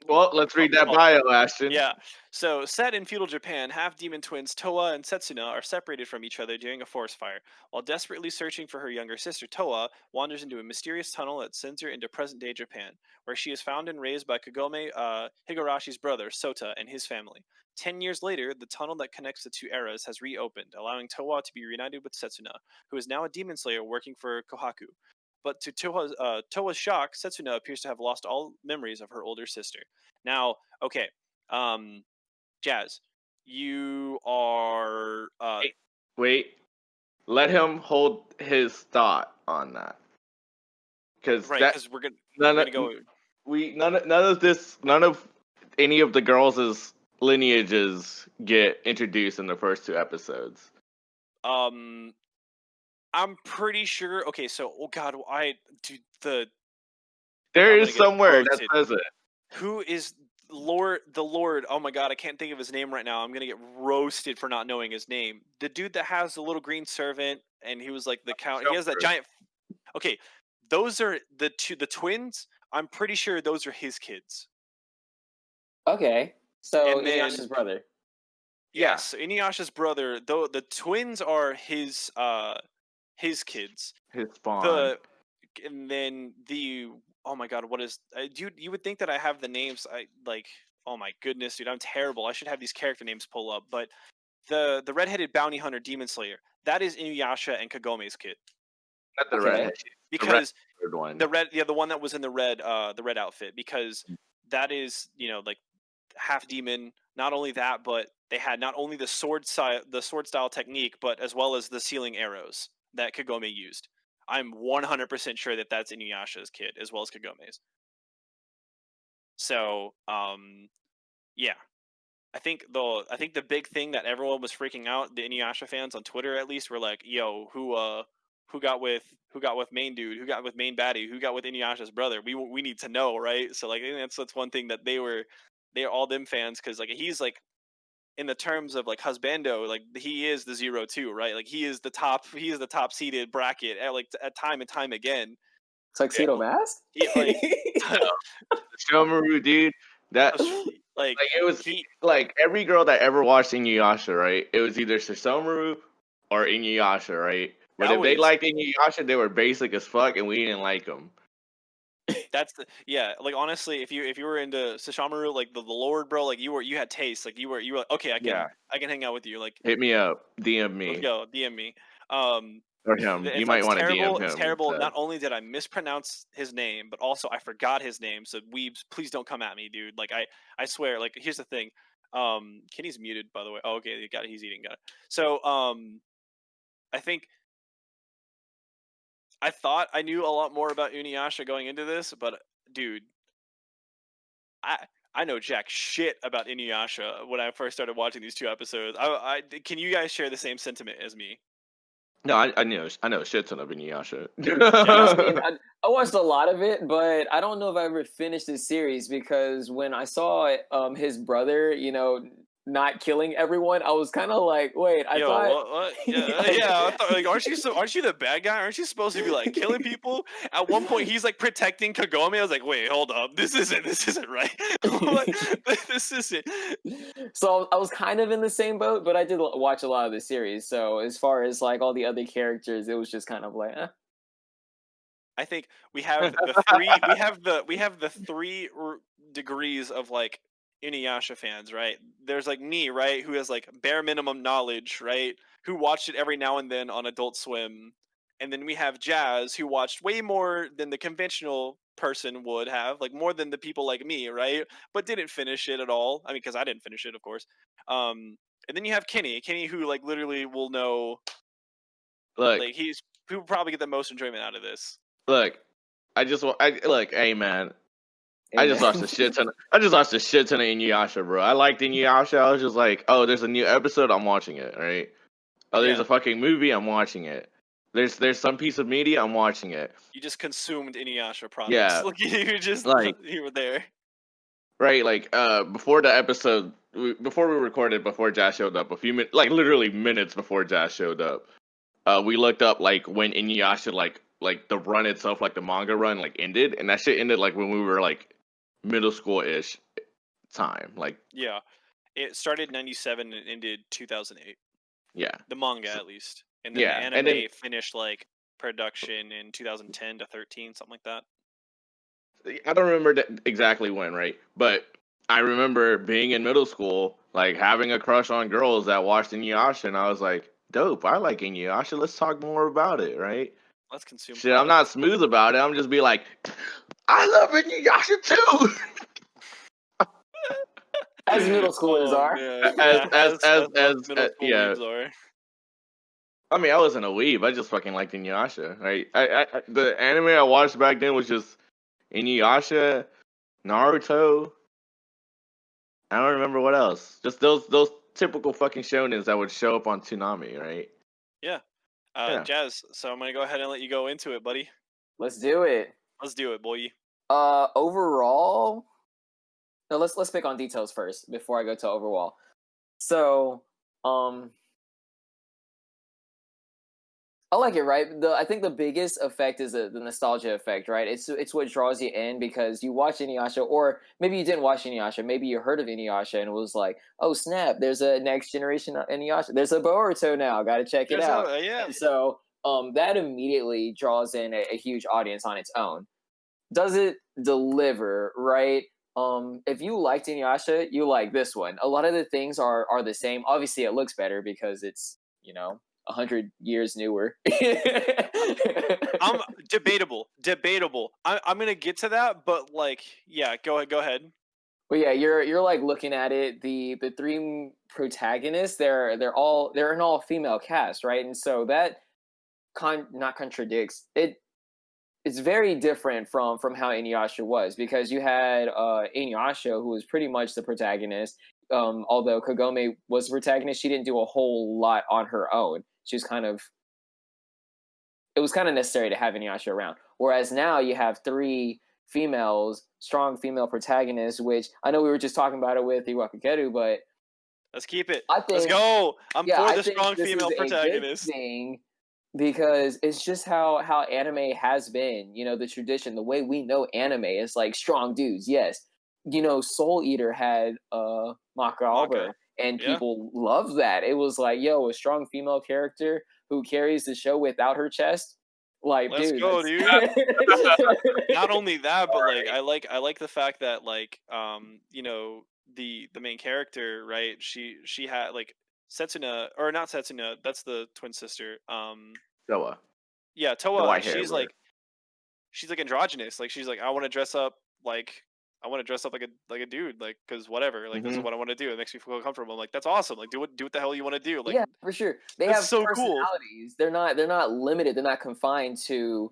Well, let's read that bio, Ashten. Yeah. So, set in feudal Japan, half-demon twins Towa and Setsuna are separated from each other during a forest fire. While desperately searching for her younger sister, Towa wanders into a mysterious tunnel that sends her into present-day Japan, where she is found and raised by Kagome Higarashi's brother, Sota, and his family. 10 years later, the tunnel that connects the 2 eras has reopened, allowing Towa to be reunited with Setsuna, who is now a demon slayer working for Kohaku. But to Towa's shock, Setsuna appears to have lost all memories of her older sister. Now, okay, Jaz, you are... Wait. Let him hold his thought on that. Because we're gonna go... None of any of the girls' lineages get introduced in the first 2 episodes. I'm pretty sure. Okay, so there is somewhere that says it. Who is Lord? The Lord. Oh my god, I can't think of his name right now. I'm gonna get roasted for not knowing his name. The dude that has the little green servant, and he was like the count. He has that giant. Okay, those are the twins. I'm pretty sure those are his kids. Okay, so InuYasha's brother. Yes, InuYasha's brother. Though the twins are his kids. His spawn. And then oh my god, what is dude? You would think that I have the names. Oh my goodness, dude, I'm terrible. I should have these character names pull up. But the redheaded bounty hunter demon slayer, that is InuYasha and Kagome's kid. Not the redhead. Because the one. The one that was in the red outfit. Because that is like half demon. Not only that, but they had not only the sword style technique, but as well as the sealing arrows that Kagome used. I'm 100% sure that that's InuYasha's kid as well as Kagome's. So, yeah, I think the big thing that everyone was freaking out, the InuYasha fans on Twitter at least, were like, "Yo, who got with main dude? Who got with main baddie? Who got with InuYasha's brother? We need to know, right?" So like, that's one thing that they're all them fans, because like he's like, in the terms of like husbando, like he is the 0-2, right? Like he is the top seeded bracket at time and time again. Tuxedo Mask? Shomaru, dude. That Like it was like every girl that ever watched InuYasha, right? It was either Sesshomaru or InuYasha, right? But if they liked InuYasha, they were basic as fuck, and we didn't like them. That's like honestly, if you were into Sesshomaru, like the Lord, bro, like you had taste, like you were like, okay, I can hang out with you, like hit me up, DM me, let's go, DM me, or him. You might want to DM him. It's terrible. Not only did I mispronounce his name, but also I forgot his name. So weebs, please don't come at me, dude. Like I swear. Like here's the thing. Kenny's muted, by the way. Oh, okay, got it. He's eating. Got it. So I think I thought I knew a lot more about InuYasha going into this, but dude, I know jack shit about InuYasha when I first started watching these 2 episodes. Can you guys share the same sentiment as me? No, I know a shit ton of InuYasha. I watched a lot of it, but I don't know if I ever finished the series because when I saw his brother, not killing everyone, I was kind of like, wait, I thought, what? Yeah, I thought, like, aren't you the bad guy? Aren't you supposed to be like killing people? At one point, he's like protecting Kagome. I was like, wait, hold up, this isn't right. This isn't. So I was kind of in the same boat, but I did watch a lot of the series. So as far as like all the other characters, it was just kind of like, I think we have the three. We have the 3 degrees of like InuYasha fans, right? There's like me, right, who has like bare minimum knowledge, right, who watched it every now and then on Adult Swim, and then we have Jaz, who watched way more than the conventional person would have, like more than the people like me, right, but didn't finish it at all. I mean, because I didn't finish it, of course. And then you have Kenny, who like literally will know. Look, like who will probably get the most enjoyment out of this. Look, look, hey man. I just watched a shit ton. I just watched a shit ton of InuYasha, bro. I liked InuYasha. I was just like, oh, there's a new episode. I'm watching it, right? Oh, there's a fucking movie. I'm watching it. There's some piece of media. I'm watching it. You just consumed InuYasha products. Yeah, like you just like you were there, right? Like before the episode, before we recorded, before Jaz showed up, like literally minutes before Jaz showed up, we looked up like when InuYasha like the run itself, like the manga run, like ended, and that shit ended like when we were like middle school-ish time. Like yeah, it started 97 and ended 2008. Yeah, the manga at least, and then the anime finished like production in 2010 to 13, something like that. I don't remember exactly when, right? But I remember being in middle school, like having a crush on girls that watched InuYasha, and I was like, dope, I like InuYasha. Let's talk more about it, right? Let's consume. Shit, I'm not smooth about it. I'm just be like, I love InuYasha too. As middle schoolers are. As yeah. Are. I mean, I wasn't a weeb. I just fucking liked InuYasha, right? I the anime I watched back then was just InuYasha, Naruto. I don't remember what else. Just those typical fucking shonens that would show up on Toonami, right? Yeah. Jaz, so I'm gonna go ahead and let you go into it, buddy. Let's do it. Let's do it, boy. Overall, no, let's pick on details first before I go to overall. So, I like it, right? I think the biggest effect is the nostalgia effect, right? It's what draws you in because you watch InuYasha, or maybe you didn't watch InuYasha, maybe you heard of InuYasha and it was like, oh snap, there's a next generation of InuYasha, there's a Boruto now, gotta check it out. Yeah. And so that immediately draws in a huge audience on its own. Does it deliver, right? If you liked InuYasha, you like this one. A lot of the things are the same. Obviously, it looks better because it's 100 years newer. Debatable. I'm gonna get to that, but like, yeah, go ahead. Well, yeah, you're like looking at it. The 3 protagonists, they're an all female cast, right? And so that not contradicts it. It's very different from how InuYasha was, because you had InuYasha, who was pretty much the protagonist. Although Kagome was the protagonist, she didn't do a whole lot on her own. She was it was kind of necessary to have InuYasha around. Whereas now you have 3 females, strong female protagonists, which I know we were just talking about it with Iwakakeru, but let's keep it. Let's go. I'm for the strong female protagonist. Because it's just how anime has been, the tradition, the way we know anime is like strong dudes, yes. Soul Eater had Maka Albert, and people loved that. It was like, yo, a strong female character who carries the show without her chest. Like, let's go, dude. Not only that, but like I like the fact that like the main character, right? She had like Setsuna, or not Setsuna, that's the twin sister. Toa. Yeah, Toa. She's like androgynous. Like she's like, I want to dress up like a dude, like, because whatever, like this is what I want to do. It makes me feel comfortable. I'm like, that's awesome. Like do what the hell you want to do. Like, yeah, for sure. They have so personalities. Cool. They're not limited. They're not confined to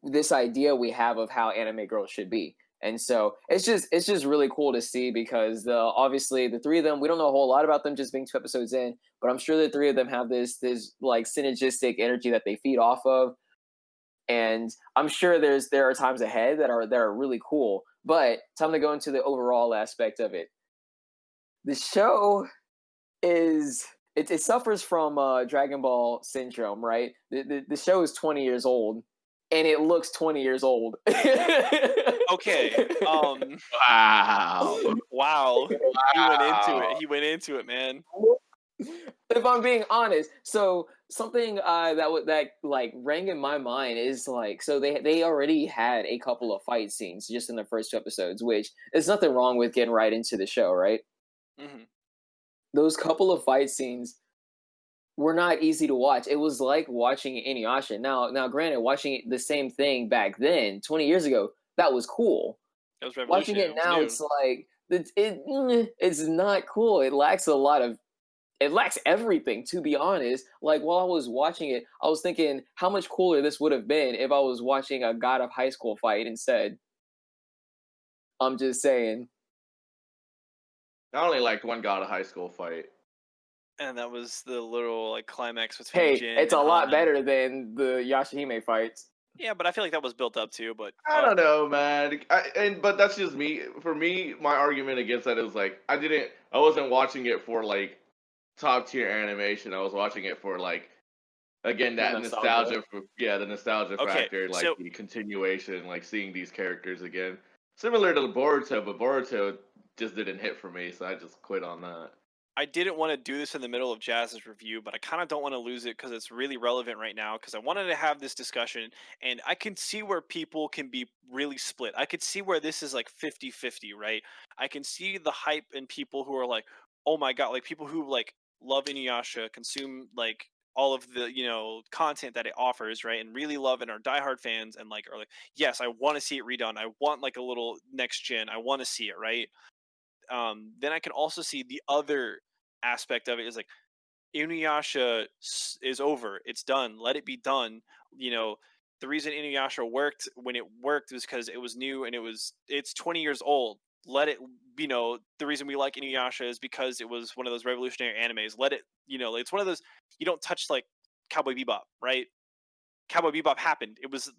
this idea we have of how anime girls should be. And so it's just really cool to see, because obviously the three of them, we don't know a whole lot about them just being 2 episodes in, but I'm sure the three of them have this like synergistic energy that they feed off of. And I'm sure there are times ahead that are really cool. But time to go into the overall aspect of it. The show it suffers from Dragon Ball syndrome, right? The show is 20 years old, and it looks 20 years old. Okay. Wow. He went into it, man. If I'm being honest, so something that like rang in my mind is like, so they already had a couple of fight scenes just in the first 2 episodes, which there's nothing wrong with getting right into the show, right? Mm-hmm. Those couple of fight scenes were not easy to watch. It was like watching InuYasha. Now, granted, watching the same thing back then, 20 years ago, that was cool. That was watching it now, it's like it's not cool. It lacks everything, to be honest. Like, while I was watching it, I was thinking how much cooler this would have been if I was watching a God of High School fight instead. I'm just saying. I only liked one God of High School fight. And that was the little like climax between Jin it's a lot better than the Yashahime fights. Yeah, but I feel like that was built up too. But I don't know, man. But that's just me. For me, my argument against that is like I wasn't watching it for like top tier animation. I was watching it for like, again, that nostalgia the nostalgia factor, like the continuation, like seeing these characters again. Similar to Boruto, but Boruto just didn't hit for me, so I just quit on that. I didn't want to do this in the middle of Jazz's review, but I kind of don't want to lose it because it's really relevant right now, because I wanted to have this discussion, and I can see where people can be really split. I could see where this is like 50-50, right? I can see the hype in people who are like, oh my god, like people who like love InuYasha, consume like all of the content that it offers, right, and really love and are diehard fans, and like are like, yes, I want to see it redone. I want like a little next gen. I want to see it, right? Then I can also see the other aspect of it is like, InuYasha is over. It's done. Let it be done. The reason InuYasha worked when it worked was because it was new and it's 20 years old. Let it, the reason we like InuYasha is because it was one of those revolutionary animes. Let it, it's one of those, you don't touch like Cowboy Bebop, right? Cowboy Bebop happened. It was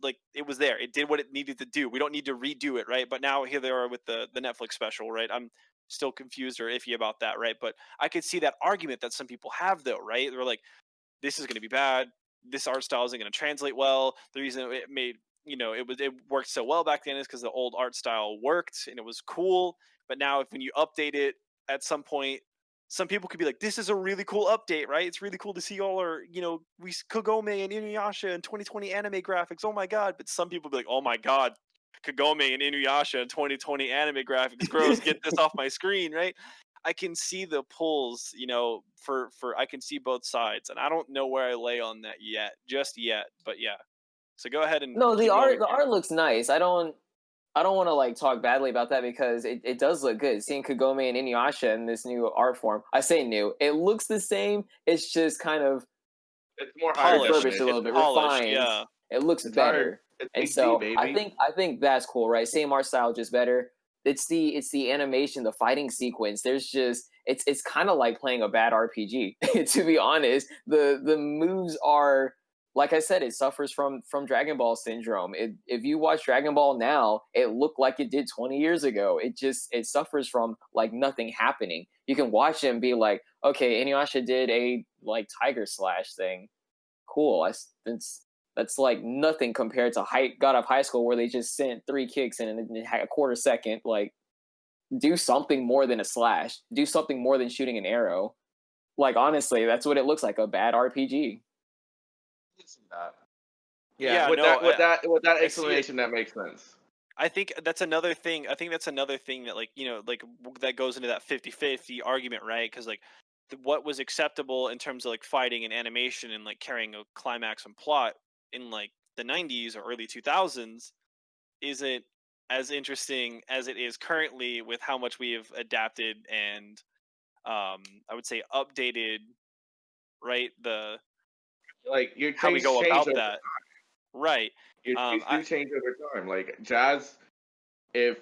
there. It did what it needed to do. We don't need to redo it, right? But now here they are with the Netflix special, right? I'm still confused or iffy about that, right? But I could see that argument that some people have, though, right? They're like, this is going to be bad. This art style isn't going to translate well. The reason it made, it worked so well back then is because the old art style worked and it was cool. But now when you update it at some point, some people could be like, this is a really cool update, right? It's really cool to see all our, we Kagome and InuYasha and 2020 anime graphics. Oh my god. But some people be like, oh my god, Kagome and InuYasha and 2020 anime graphics. Gross, get this off my screen, right? I can see the pulls, for I can see both sides, and I don't know where I lay on that just yet. But yeah. So go ahead and the art looks nice. I don't want to like talk badly about that because it does look good. Seeing Kagome and InuYasha in this new art form. I say new. It looks the same. It's just kind of more refurbished a little bit, refined. Yeah. It looks better. And so I think that's cool, right? Same art style, just better. It's the animation, the fighting sequence. There's just it's kind of like playing a bad RPG. To be honest, the moves are, like I said, it suffers from Dragon Ball syndrome. If you watch Dragon Ball now, it looked like it did 20 years ago. It suffers from like nothing happening. You can watch it and be like, okay, InuYasha did a like tiger slash thing. Cool. That's like nothing compared to God of High School, where they just sent 3 kicks in a quarter second. Like, do something more than a slash. Do something more than shooting an arrow. Like, honestly, that's what it looks like, a bad RPG. Yeah, with that explanation, that makes sense. I think that's another thing. I think that's another thing that, like, like that goes into that 50-50 argument, right? Because like, what was acceptable in terms of like fighting and animation and like carrying a climax and plot in like the 90s or early 2000s isn't as interesting as it is currently, with how much we have adapted and I would say updated, right? Like, your how we go about that, time. Right? Your tastes do change over time. Like, Jazz, if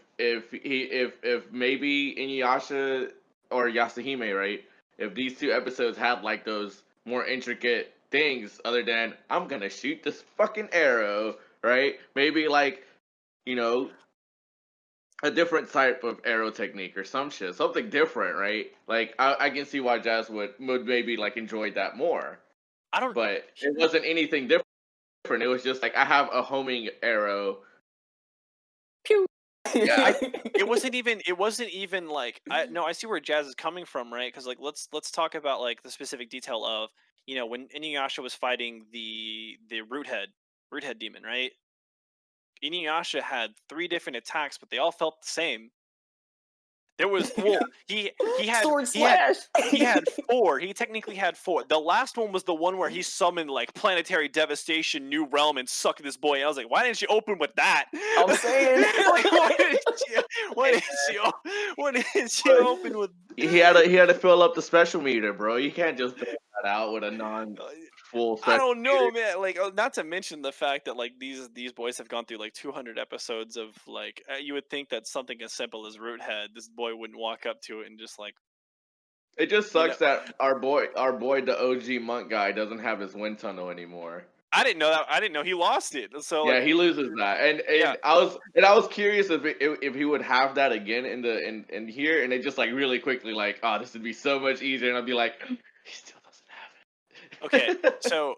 maybe InuYasha or Yashahime, right? If these 2 episodes had like those more intricate things, other than I'm gonna shoot this fucking arrow, right? Maybe like, a different type of arrow technique or some shit, something different, right? Like, I can see why Jazz would maybe like enjoy that more. But it wasn't anything different. It was just like, I have a homing arrow. Pew. Yeah, it wasn't even like, I see where Jazz is coming from, right? Because like, let's talk about like the specific detail of, when InuYasha was fighting the root head demon, right? InuYasha had 3 different attacks, but they all felt the same. There was he had sword slash. He had 4. He technically had 4. The last one was the one where he summoned like planetary devastation, new realm, and sucked this boy. And I was like, why didn't you open with that? I'm saying, like, why didn't you open with? He had to fill up the special meter, bro. You can't just throw that out with a non-full. I don't know, man. Like, not to mention the fact that like these boys have gone through like 200 episodes of like, you would think that something as simple as root head, this boy wouldn't walk up to it and just like. It just sucks that our boy, the OG monk guy, doesn't have his wind tunnel anymore. I didn't know that. I didn't know he lost it. So yeah, like, he loses that, and I was curious if he would have that again in here, and it just like really quickly like, oh, this would be so much easier, and I'd be like, he still doesn't have it. Okay, so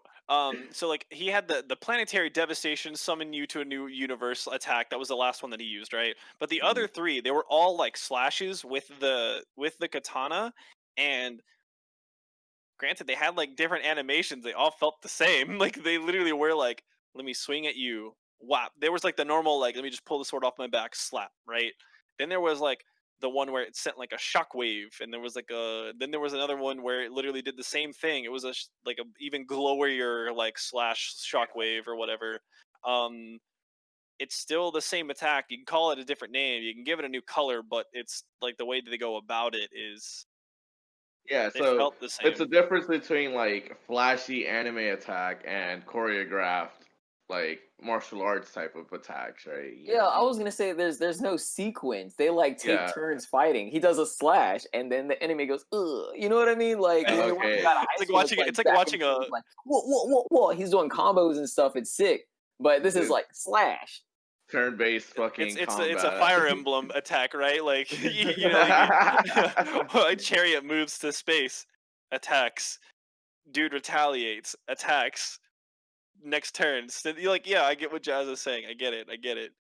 like he had the planetary devastation, summon you to a new universe attack. That was the last one that he used, right? But the other 3, they were all like slashes with the katana, and granted, they had like different animations. They all felt the same. Like, they literally were like, let me swing at you. Wow. There was like the normal, like, let me just pull the sword off my back, slap, right? Then there was like the one where it sent like a shockwave, and there was like then there was another one where it literally did the same thing. It was like a even glowier like slash shockwave or whatever. It's still the same attack. You can call it a different name. You can give it a new color, but it's like the way that they go about it is. Yeah, so it's a difference between like flashy anime attack and choreographed like martial arts type of attacks, right? Yeah, I was gonna say there's no sequence. They like take turns fighting. He does a slash, and then the enemy goes, ugh. You know what I mean? Like, it's like watching a like, whoa. He's doing combos and stuff. It's sick. But this is like slash. Turn-based fucking combat. It's a Fire Emblem attack, right? Like, a chariot moves to space, attacks, dude retaliates, attacks, next turn. So you're like, yeah, I get what Jazz is saying. I get it.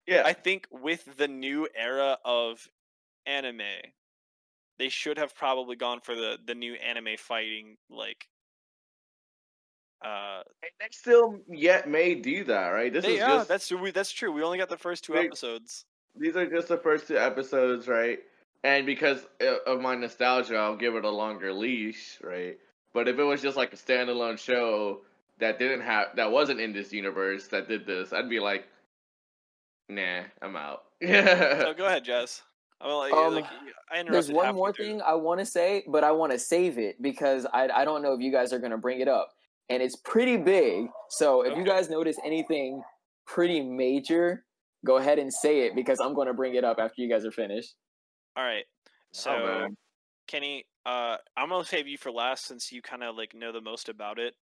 Yeah, I think with the new era of anime, they should have probably gone for the new anime fighting, like. They still yet may do that, right? That's true. We only got the first 2 episodes. These are just the first 2 episodes, right? And because of my nostalgia, I'll give it a longer leash, right? But if it was just like a standalone show that wasn't in this universe that did this, I'd be like, nah, I'm out. So go ahead, Jazz. There's one more thing I want to say, but I want to save it because I don't know if you guys are going to bring it up. And it's pretty big. So if you guys notice anything pretty major, go ahead and say it because I'm going to bring it up after you guys are finished. All right. So, Kenny, I'm going to save you for last since you kind of like know the most about it.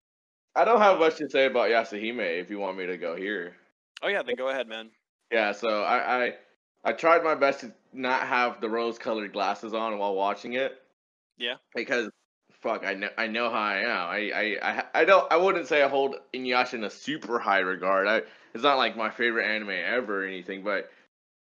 I don't have much to say about Yashahime if you want me to go here. Oh, yeah, then go ahead, man. Yeah, so I tried my best to not have the rose-colored glasses on while watching it. Yeah. Because fuck, I know how I am. I wouldn't say I hold InuYasha in a super high regard. It's not like my favorite anime ever or anything, but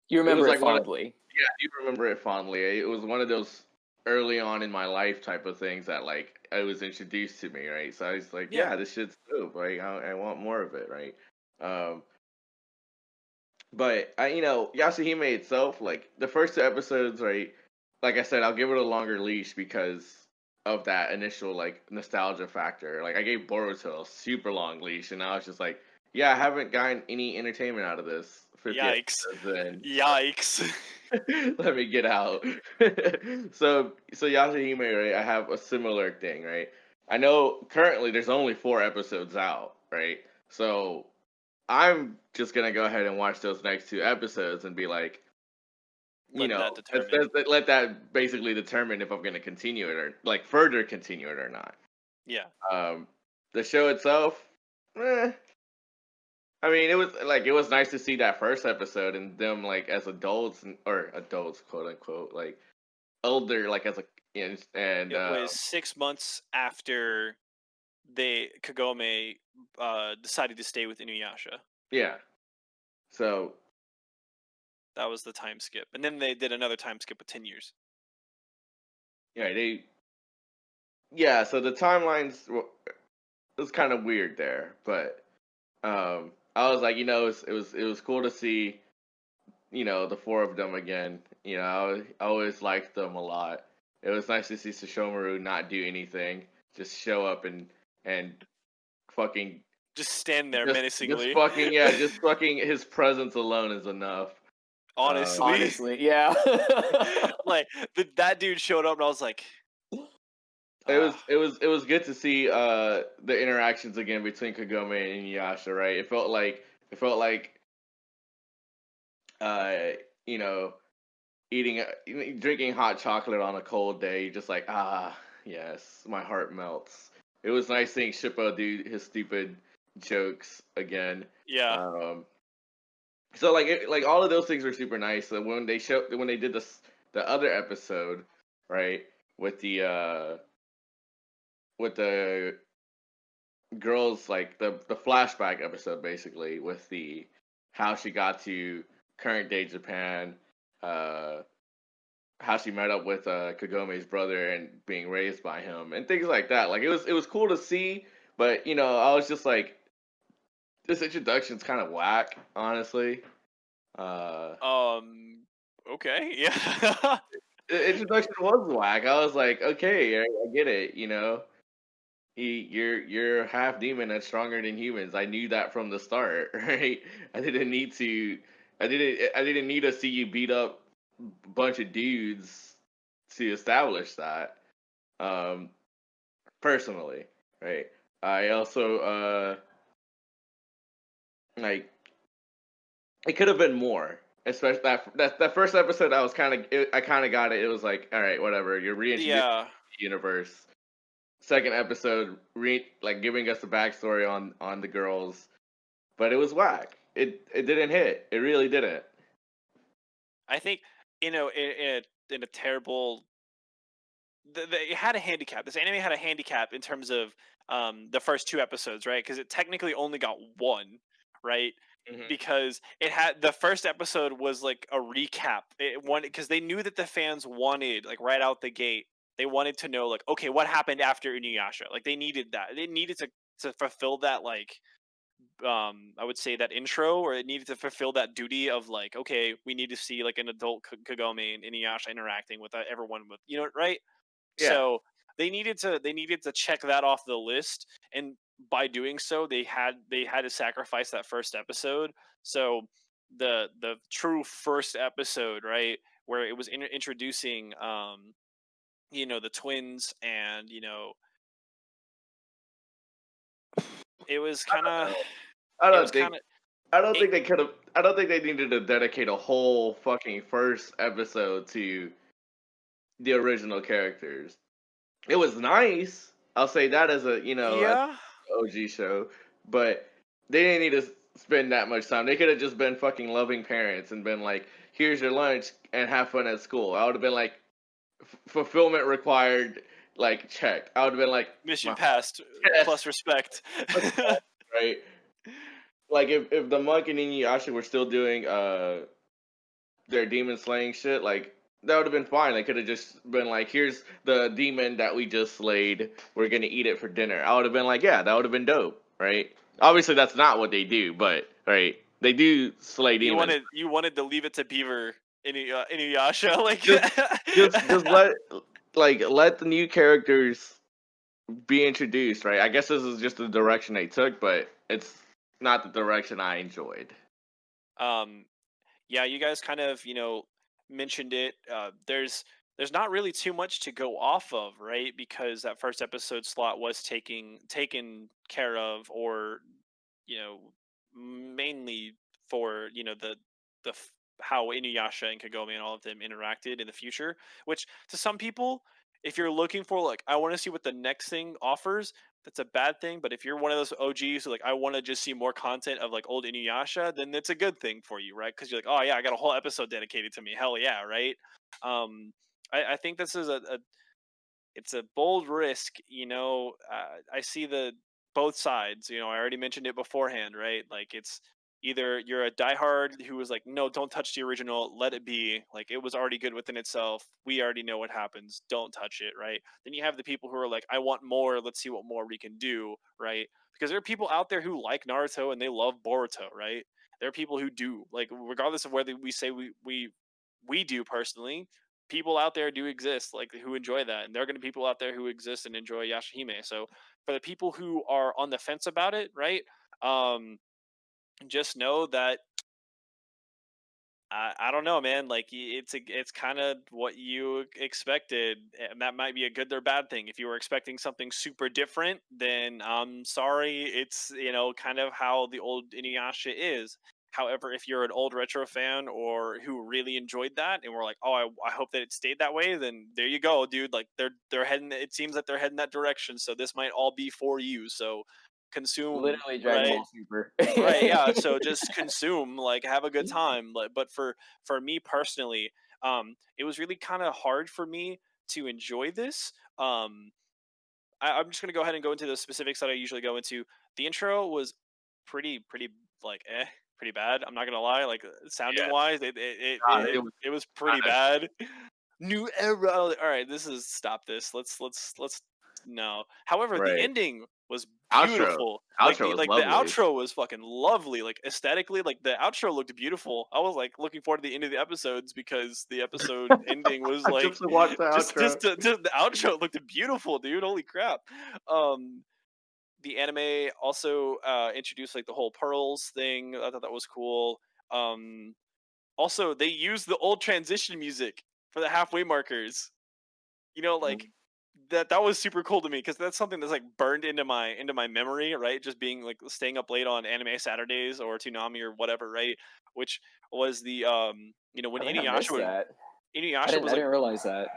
you remember it it fondly. Yeah, I do remember it fondly. It was one of those early on in my life type of things that like it was introduced to me, right? So I was like, yeah, this shit's dope. Like I want more of it, right? But Yashahime itself, like the first 2 episodes, right? Like I said, I'll give it a longer leash because of that initial like nostalgia factor. Like I gave Boruto a super long leash, and I was just like, yeah, I haven't gotten any entertainment out of this. Yikes! Then Yikes! let me get out. so Yashahime, right? I have a similar thing, right? I know currently there's only 4 episodes out, right? So I'm just gonna go ahead and watch those next 2 episodes and be like, let that basically determine if I'm gonna continue it or like further continue it or not. Yeah. The show itself, I mean, it was nice to see that first episode and them like as adults or adults, quote unquote, like older, like as a and it was 6 months after Kagome decided to stay with InuYasha. Yeah. So that was the time skip, and then they did another time skip of 10 years. Yeah, Yeah, so the timelines was kind of weird there, but I was like, it was cool to see, the 4 of them again. I always liked them a lot. It was nice to see Sesshomaru not do anything, just show up and fucking just stand there menacingly. Just fucking his presence alone is enough. Honestly, yeah. Like that dude showed up, and I was like, it was good to see the interactions again between Kagome and InuYasha, right? It felt like drinking hot chocolate on a cold day, just like, yes, my heart melts. It was nice seeing Shippo do his stupid jokes again. Yeah. So like all of those things were super nice. So when they did the other episode, right, with the girls, like the flashback episode, basically with the how she got to current day Japan, how she met up with Kagome's brother and being raised by him and things like that. Like it was cool to see, but I was just like, this introduction's kind of whack, honestly. Okay, yeah. The introduction was whack. I was like, okay, I get it. You're half demon that's stronger than humans. I knew that from the start, right? I didn't need to see you beat up a bunch of dudes to establish that. Personally, right? I also like it could have been more. Especially that first episode, I kind of got it. It was like, all right, whatever. You're reintroducing the universe. Second episode, giving us the backstory on the girls, but it was whack. It didn't hit. It really didn't. I think in a terrible. It had a handicap. This anime had a handicap in terms of the first 2 episodes, right? Because it technically only got 1, right? Mm-hmm. Because it had the first episode was like a recap. Because they knew that the fans wanted, like right out the gate, they wanted to know, like, okay, what happened after InuYasha? Like they needed that. They needed to fulfill that, like, I would say that intro, or it needed to fulfill that duty of like, okay, we need to see like an adult Kagome and InuYasha interacting with everyone, with right. Yeah. So they needed to check that off the list, and by doing so, they had to sacrifice that first episode. So the true first episode, right, where it was introducing the twins, and it was kind of. I don't think they could have. I don't think they needed to dedicate a whole fucking first episode to the original characters. It was nice. I'll say that as a OG show, but they didn't need to spend that much time. They could have just been fucking loving parents and been like, "Here's your lunch and have fun at school." I would have been like, fulfillment required. like, check. I would have been like, mission passed, plus respect. Right? Like, if the monk and InuYasha were still doing their demon slaying shit, like, that would have been fine. They could have just been like, here's the demon that we just slayed. We're going to eat it for dinner. I would have been like, yeah, that would have been dope, right? Obviously, that's not what they do, but, right? They do slay demons. You wanted to leave it to Beaver InuYasha, like just let the new characters be introduced, right? I guess this is just the direction they took, but it's not the direction I enjoyed. Yeah, you guys kind of, mentioned it. There's not really too much to go off of, right? Because that first episode slot was taken care of, or mainly for how InuYasha and Kagome and all of them interacted in the future. Which to some people, if you're looking for like, I want to see what the next thing offers, that's a bad thing. But if you're one of those OGs who like, I want to just see more content of like old InuYasha, then it's a good thing for you, right? Because you're like, oh yeah, I got a whole episode dedicated to me. Hell yeah, right? I think this is it's a bold risk. I see the both sides. I already mentioned it beforehand, right? Like it's either you're a diehard who was like, no, don't touch the original, let it be. Like it was already good within itself. We already know what happens. Don't touch it, right? Then you have the people who are like, I want more. Let's see what more we can do, right? Because there are people out there who like Naruto and they love Boruto, right? There are people who do, like, regardless of whether we say we do personally, people out there do exist, like, who enjoy that, and there are going to be people out there who exist and enjoy Yashahime. So for the people who are on the fence about it, right, just know that I don't know, man. Like it's kind of what you expected, and that might be a good or bad thing. If you were expecting something super different, then I'm sorry. It's kind of how the old InuYasha is. However, if you're an old retro fan or who really enjoyed that and we're like, oh, I hope that it stayed that way, then there you go, dude. Like they're heading. It seems like they're heading that direction. So this might all be for you. So consume, literally Dragon right? Ball Super. Right, yeah, so just consume, like, have a good time. But for me personally, it was really kind of hard for me to enjoy this. I'm just gonna go ahead and go into the specifics that I usually go into. The intro was pretty like pretty bad. I'm not gonna lie, like sounding wise, it was pretty bad. New era. All right, stop this. Let's no. However, the Right. ending was Outro. beautiful. Outro was the lovely. outro was fucking lovely. Like aesthetically, like the outro looked beautiful. I was like looking forward to the end of the episodes because the episode ending was like just to watch the outro. Just the outro looked beautiful, dude. Holy crap. The anime also introduced like the whole pearls thing. I thought that was cool. Also, they used the old transition music for the halfway markers. Like that was super cool to me because that's something that's like burned into my memory, right? Just being like staying up late on anime Saturdays or Toonami or whatever, right? Which was the when InuYasha I didn't realize that.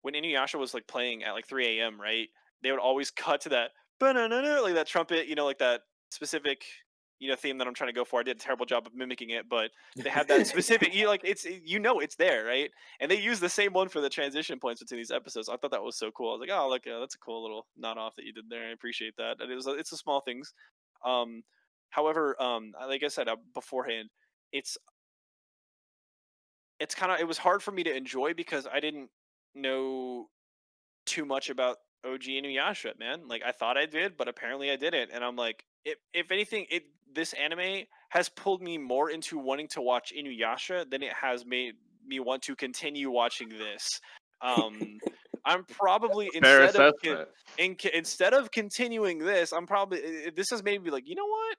When InuYasha was like playing at like 3 a.m., right? They would always cut to that like that trumpet, like that specific theme that I'm trying to go for. I did a terrible job of mimicking it, but they had that specific it's there, right? And they use the same one for the transition points between these episodes. I thought that was so cool. I was like, oh, look, that's a cool little nod off that you did there. I appreciate that. And it's the small things. However, like I said beforehand, it was hard for me to enjoy because I didn't know too much about OG InuYasha, man. Like I thought I did, but apparently I didn't. And I'm like, if anything, this anime has pulled me more into wanting to watch InuYasha than it has made me want to continue watching this. I'm probably instead of continuing this, I'm probably this has made me like, you know what?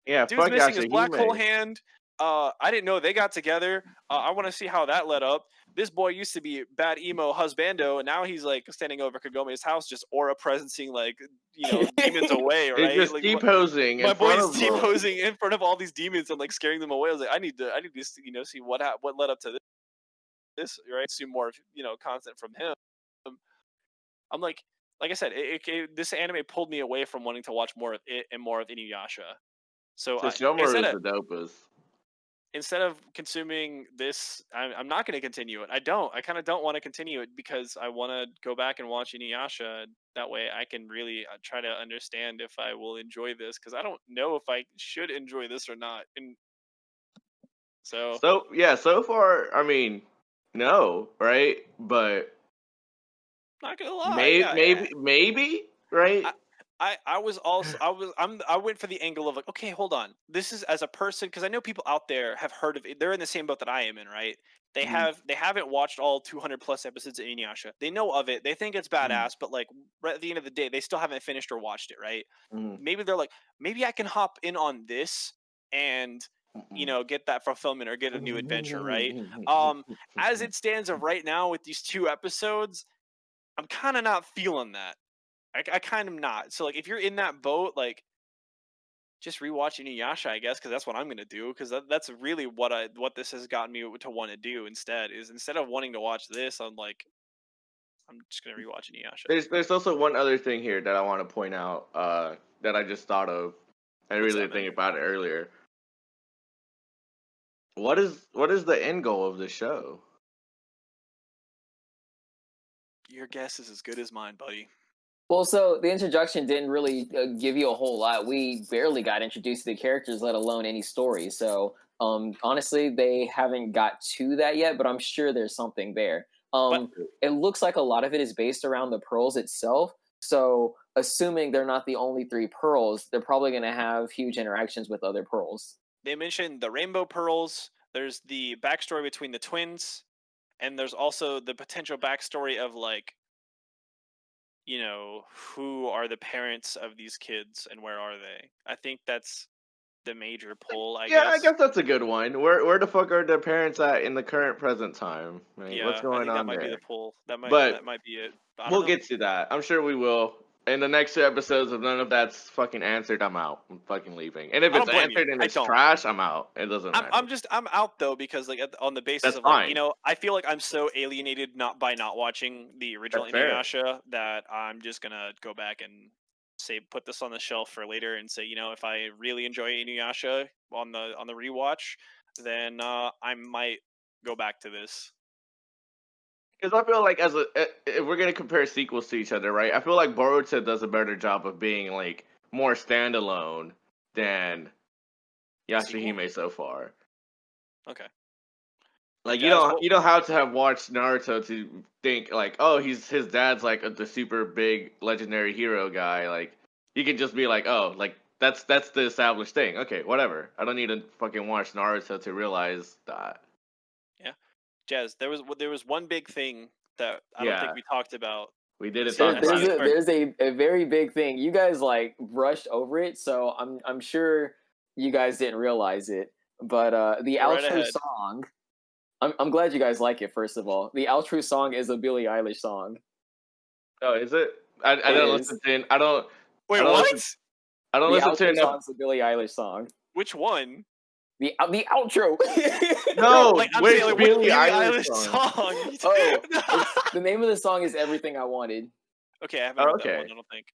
Yeah, dude's missing his black hole hand. I didn't know they got together. I want to see how that led up. This boy used to be bad emo husbando, and now he's like standing over Kagome's house, just aura presencing like demons away, right? He's just like, T-posing. My boy's T-posing in front of all these demons and like scaring them away. I was like, I need to see what led up to this, right? See more content from him. I'm like I said, this anime pulled me away from wanting to watch more of it and more of InuYasha. So Shomaru is the dopest. instead of consuming this, I'm not going to continue it. I kind of don't want to continue it because I want to go back and watch InuYasha. That way I can really try to understand if I will enjoy this, because I don't know if I should enjoy this or not. And so yeah, so far, I mean, no, right? But not gonna lie, maybe, right? I was also I went for the angle of like, okay, hold on, this is as a person, because I know people out there have heard of it. They're in the same boat that I am in, right? They haven't watched all 200 plus episodes of InuYasha. They know of it, they think it's badass, but like right at the end of the day, they still haven't finished or watched it, right? Maybe they're like, maybe I can hop in on this and get that fulfillment or get a new adventure, right? As it stands of right now with these 2 episodes, I'm kind of not feeling that. I kind of not. So like, if you're in that boat, like, just rewatch InuYasha, I guess, because that's what I'm gonna do. Because that's really what this has gotten me to want to do instead. Is instead of wanting to watch this, I'm just gonna rewatch InuYasha. There's also one other thing here that I want to point out that I just thought of. I really didn't think about it earlier. What is the end goal of the show? Your guess is as good as mine, buddy. Well, so the introduction didn't really give you a whole lot. We barely got introduced to the characters, let alone any story. So, honestly, they haven't got to that yet, but I'm sure there's something there. It looks like a lot of it is based around the pearls itself. So, assuming they're not the only 3 pearls, they're probably going to have huge interactions with other pearls. They mentioned the rainbow pearls. There's the backstory between the twins, and there's also the potential backstory of like, who are the parents of these kids and where are they? I think that's the major pull, I guess. Yeah, I guess that's a good one. Where the fuck are the parents at in the current present time? Like, what's going I think on that might there? be the pull. That might be it. We'll get to that. I'm sure we will. In the next 2 episodes, if none of that's fucking answered, I'm out. I'm fucking leaving. And if it's answered and it's trash, I'm out. It doesn't matter. I'm out though, because like on the basis that's of fine. like, I feel like I'm so alienated by not watching the original InuYasha that I'm just gonna go back and put this on the shelf for later and say, if I really enjoy InuYasha on the rewatch, then I might go back to this. Because I feel like if we're gonna compare sequels to each other, right? I feel like Boruto does a better job of being like more standalone than Yashahime so far. Okay. Like you don't have to have watched Naruto to think like, oh, his dad's like the super big legendary hero guy. Like you can just be like, oh, like that's the established thing. Okay, whatever. I don't need to fucking watch Naruto to realize that. Yeah. Jaz, there was one big thing that I don't think we talked about. We did it. There's a very big thing. You guys like rushed over it, so I'm sure you guys didn't realize it. But the outro song, I'm glad you guys like it. First of all, the outro song is a Billie Eilish song. Oh, is it? I don't listen to it. I don't. Wait, what? I don't listen to enough. The outro song's a Billie Eilish song. Which one? The outro. No, like, which Billie Eilish song? The name of the song is "Everything I Wanted." Okay, I haven't heard that one, I don't think.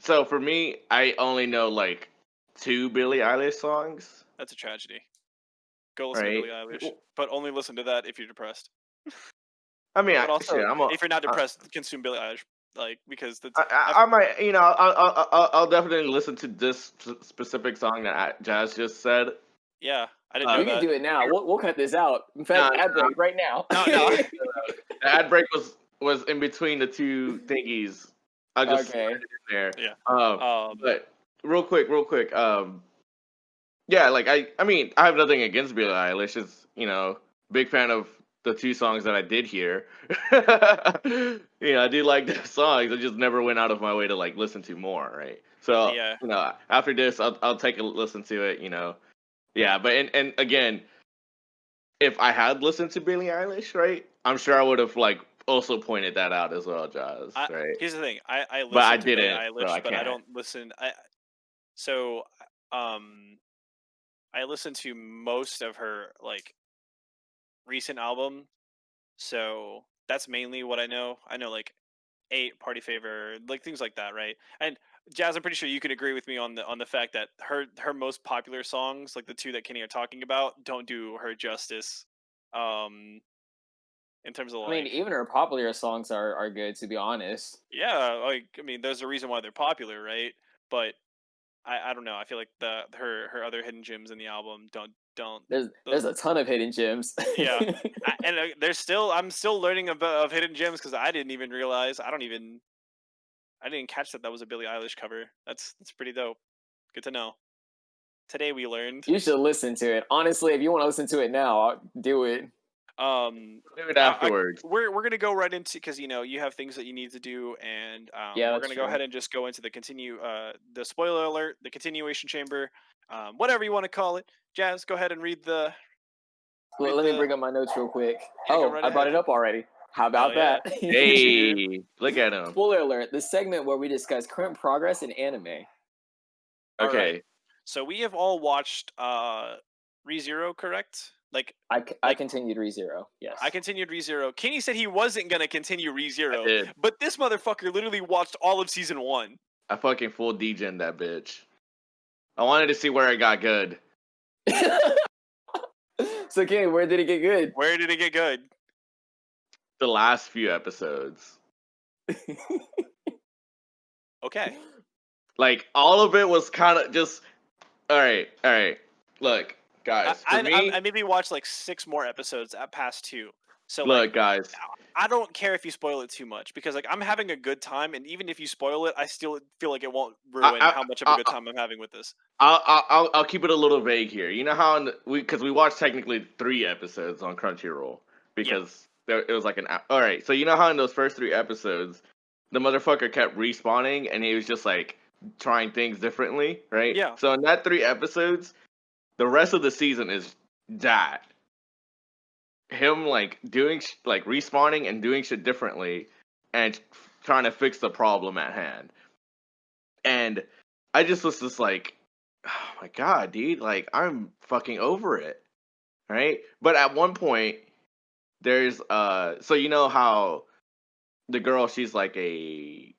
So for me, I only know like 2 Billie Eilish songs. That's a tragedy. Go listen to Billie Eilish, but only listen to that if you're depressed. I mean, if you're not depressed, consume Billie Eilish, like, because that's. I might, I'll definitely listen to this specific song that Jaz just said. Yeah, I didn't know that. We can do it now. We'll cut this out. In fact, ad break right now. No. The ad break was in between the 2 thingies. I'll just put it in there. Yeah. But real quick. Yeah, like I mean, I have nothing against Billie Eilish. It's big fan of the 2 songs that I did hear. I do like the songs. I just never went out of my way to like listen to more, right? So after this, I'll take a listen to it. Yeah, but and again, if I had listened to Billie Eilish, right, I'm sure I would have like also pointed that out as well, Jaz. Right? Here's the thing, I listen to Billie Eilish, but I don't listen. I listen to most of her like recent album, so that's mainly what I know. I know like 8, Party Favor, like things like that, right? And Jaz, I'm pretty sure you can agree with me on the fact that her most popular songs, like the two that Kenny are talking about, don't do her justice. In terms of I mean, even her popular songs are good, to be honest. Yeah, like I mean, there's a reason why they're popular, right? But I don't know. I feel like her other hidden gems in the album don't. There's a ton of hidden gems. Yeah, and I'm still learning of hidden gems because I didn't even realize. I didn't catch that was a Billie Eilish cover. That's pretty dope. Good to know. Today we learned. You should listen to it. Honestly, if you want to listen to it now, do it. Do it afterwards. We're gonna go right into, because you have things that you need to do, and we're gonna go ahead and just go into the spoiler alert, the continuation chamber, whatever you want to call it. Jaz, go ahead and read the. Let me bring up my notes real quick. Yeah, right I brought it up already. How about that? Hey, look at him. Spoiler alert: the segment where we discuss current progress in anime. Okay. Right. So we have all watched ReZero, correct? I continued ReZero. Yes. I continued ReZero. Kenny said he wasn't gonna continue ReZero, but this motherfucker literally watched all of season 1. I fucking full DJ'd that bitch. I wanted to see where it got good. So Kenny, where did it get good? Where did it get good? The last few episodes. Okay. Like, all of it was kind of just... Alright. Look, guys, for me... I maybe watched like 6 more episodes at past 2. So look, guys, I don't care if you spoil it too much, because like I'm having a good time, and even if you spoil it, I still feel like it won't ruin how much of a good time I'm having with this. I'll keep it a little vague here. You know how because we watched technically 3 episodes on Crunchyroll because it was like an hour. All right, so you know how in those first 3 episodes the motherfucker kept respawning and he was just like trying things differently, right? Yeah. So in that 3 episodes, the rest of the season is that. Him like doing like respawning and doing shit differently and trying to fix the problem at hand. And I just was just like, oh my god, dude, like I'm fucking over it. Right? But at one point there's so you know how the girl, she's like a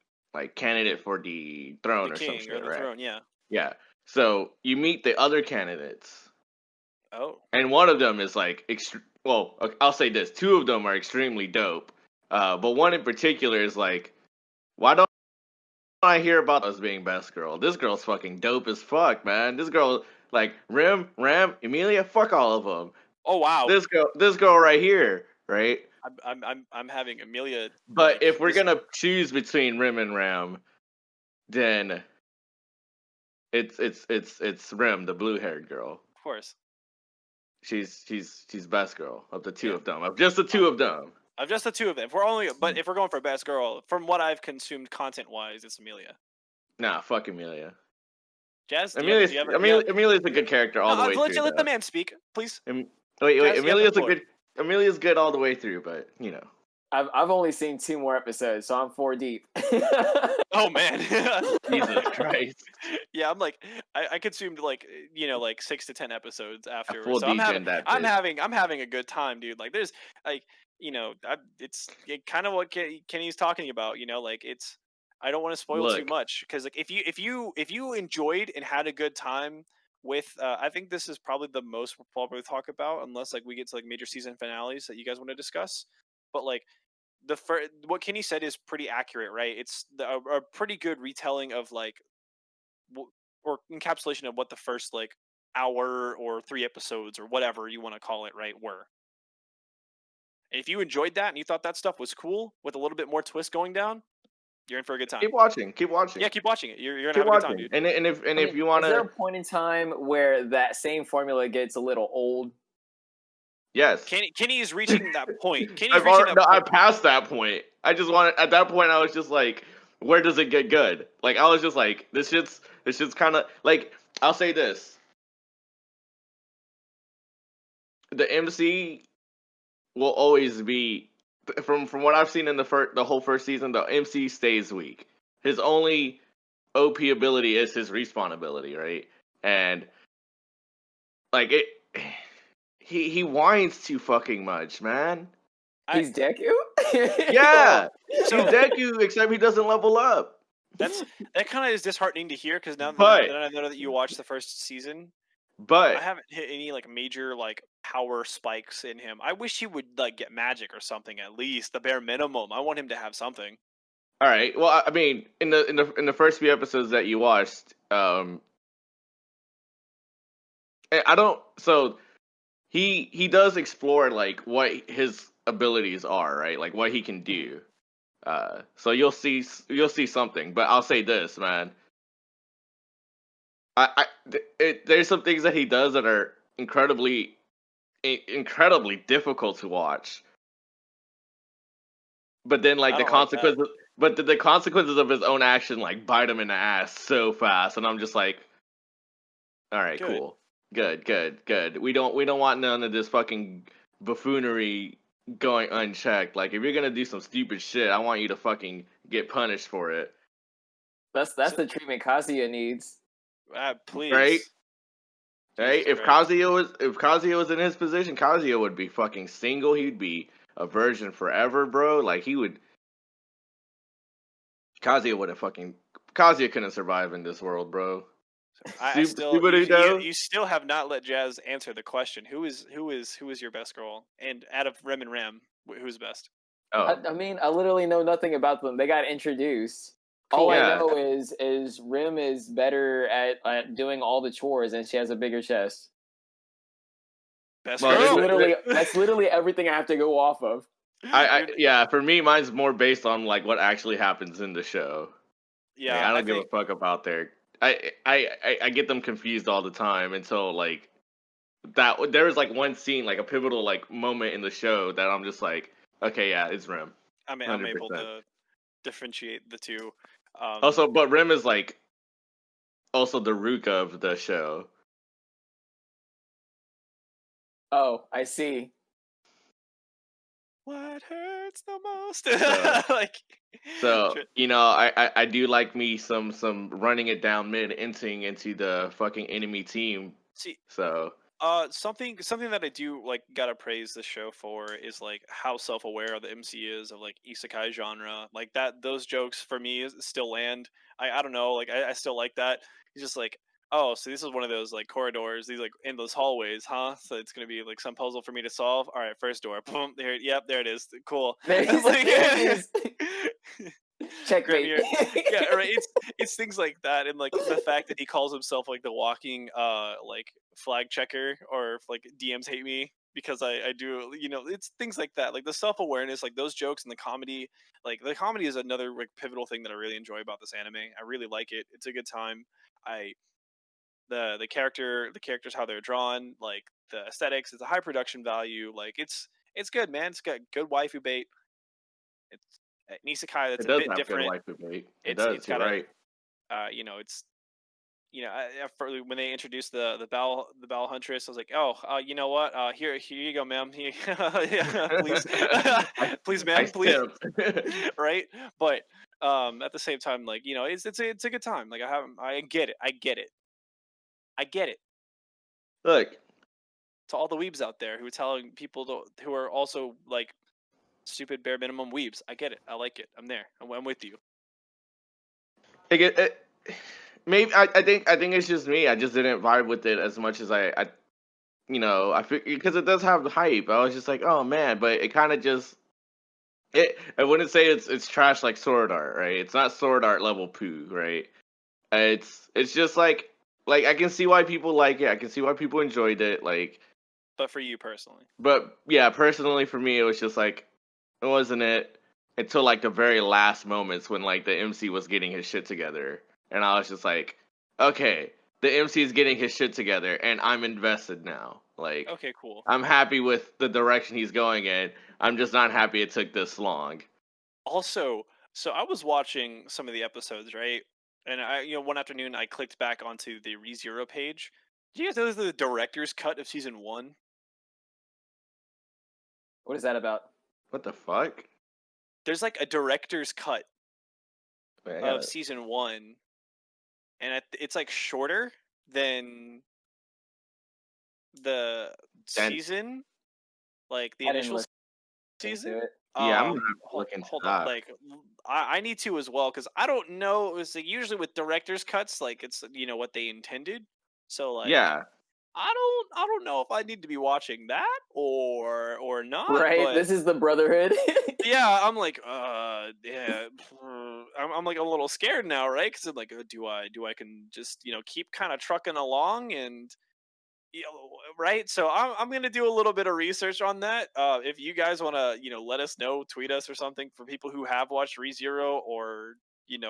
candidate for the throne the or king, some shit, or the right? throne, yeah. Yeah. So you meet the other candidates. Oh. And one of them is like, well, I'll say this: 2 of them are extremely dope. But one in particular is like, why don't I hear about us being best girl? This girl's fucking dope as fuck, man. This girl, like Ram, Emilia, fuck all of them. Oh wow. This girl right here, right? I'm having Emilia. But like, if we're gonna choose between Rim and Ram, then it's Rim, the blue-haired girl. Of course. She's best girl of the 2 of them. Of just the 2 of them. Of just the 2 of them. If we're going for best girl, from what I've consumed content-wise, it's Emilia. Nah, fuck Emilia. Jaz, Emilia's a good character all the way through. Let the man speak, please. Wait. Emilia's good all the way through, but you know. I've only seen 2 more episodes, so I'm 4 deep. Oh man. Jesus Christ. Yeah, I'm like I consumed like 6 to 10 episodes after. So I'm having a good time, dude. Like there's like it's kind of what Kenny's talking about, like it's I don't want to spoil too much, because like if you enjoyed and had a good time with I think this is probably the most we'll probably talk about, unless like we get to like major season finales that you guys want to discuss. But like what Kenny said is pretty accurate, right? It's a pretty good retelling of like or encapsulation of what the first like hour or 3 episodes or whatever you want to call it, right, were. And if you enjoyed that and you thought that stuff was cool with a little bit more twist going down, you're in for a good time. Keep watching. Yeah, keep watching it. You're gonna have a good time, dude. And if you want to, is there a point in time where that same formula gets a little old? Yes. Kenny is reaching that point. I passed that point. I just wanted, at that point I was just like, where does it get good? Like I was just like, this shit's kind of like, I'll say this. The MC will always be, from what I've seen in the whole first season, the MC stays weak. His only OP ability is his respawn ability, right? And like he whines too fucking much, man. He's Deku? Yeah. So he's Deku, except he doesn't level up. that kind of is disheartening to hear because now that I know that you watched the first season, but I haven't hit any like major like power spikes in him. I wish he would like get magic or something at least, the bare minimum. I want him to have something. All right. Well, I mean, in the first few episodes that you watched, I don't. So he does explore like what his abilities are, right? Like what he can do. So you'll see something. But I'll say this, man. There's some things that he does that are incredibly difficult to watch. But then like the consequences, the consequences of his own action like bite him in the ass so fast, and I'm just like, all right, cool, good. We don't want none of this fucking buffoonery going unchecked. Like if you're gonna do some stupid shit, I want you to fucking get punished for it. That's the treatment Kazuya needs. Please, right? Right? If Kazuya was in his position, Kazuya would be fucking single. He'd be a virgin forever, bro. Like he would. Kazuya couldn't survive in this world, bro. You still have not let Jazz answer the question. Who is your best girl? And out of Rem and Rem, who's best? Oh. I mean, I literally know nothing about them. They got introduced. Cool. All I know is Rim is better at doing all the chores, and she has a bigger chest. Best girl. That's literally everything I have to go off of. For me, mine's more based on like what actually happens in the show. Yeah, like, I don't give a fuck about their. I get them confused all the time until like that. There was like one scene, like a pivotal like moment in the show that I'm just like, okay, yeah, it's Rim. I'm able to differentiate the two. Also, but Rim is like also the Ruka of the show. Oh, I see. What hurts the most? So you know, I do like me some running it down mid entering into the fucking enemy team. See, so something that I do like gotta praise this show for is like how self-aware the MC is of like isekai genre. Like those jokes for me still land. I don't know, like I still like that. He's just like, oh, so this is one of those like corridors, these like endless hallways, huh? So it's gonna be like some puzzle for me to solve. All right, first door. Boom, there it is. Cool. Checkmate. Yeah, right. It's things like that, and like the fact that he calls himself like the walking like flag checker, or like DMs hate me because I do, you know, it's things like that, like the self-awareness, like those jokes and the comedy. Like the comedy is another like pivotal thing that I really enjoy about this anime. I really like it. It's a good time. The characters, how they're drawn, like the aesthetics, it's a high production value. Like it's good, man. It's got good waifu bait. It's an isekai that's a bit different. It's got right. You know, it's, you know, when they introduced the bowel huntress, I was like, oh, you know what? Here you go, ma'am. Please, please, ma'am, please. Right, but at the same time, like, you know, it's a good time. Like I get it. Look, to all the weebs out there who are telling people who are also like stupid bare minimum weebs, I get it. I like it. I'm there. I'm with you. Maybe I think it's just me. I just didn't vibe with it as much as I you know, I feel, because it does have the hype. I was just like, oh man, but it kind of just I wouldn't say it's trash like Sword Art, right? It's not Sword Art level poo, right? It's just like I can see why people like it. I can see why people enjoyed it. Like, but for you personally. But yeah, personally for me, it was just like it wasn't it until like the very last moments when like the MC was getting his shit together, and I was just like, okay, the MC is getting his shit together, and I'm invested now. Like, okay, cool. I'm happy with the direction he's going in. I'm just not happy it took this long. Also, so I was watching some of the episodes, right? And one afternoon I clicked back onto the ReZero page. Did you guys know this is the director's cut of season 1? What is that about? What the fuck? There's like a director's cut of season 1, and it's like shorter than the season, like the initial season. Yeah, I'm gonna look into hold that. on. Like, I need to as well because I don't know. It's like usually with director's cuts, like it's what they intended. So like, Yeah. I don't know if I need to be watching that or not. Right, But this is the Brotherhood. yeah, I'm like, yeah, I'm like a little scared now, right? Because I'm like, do I can just keep kind of trucking along and right? So I'm gonna do a little bit of research on that. If you guys want to let us know, tweet us or something for people who have watched ReZero or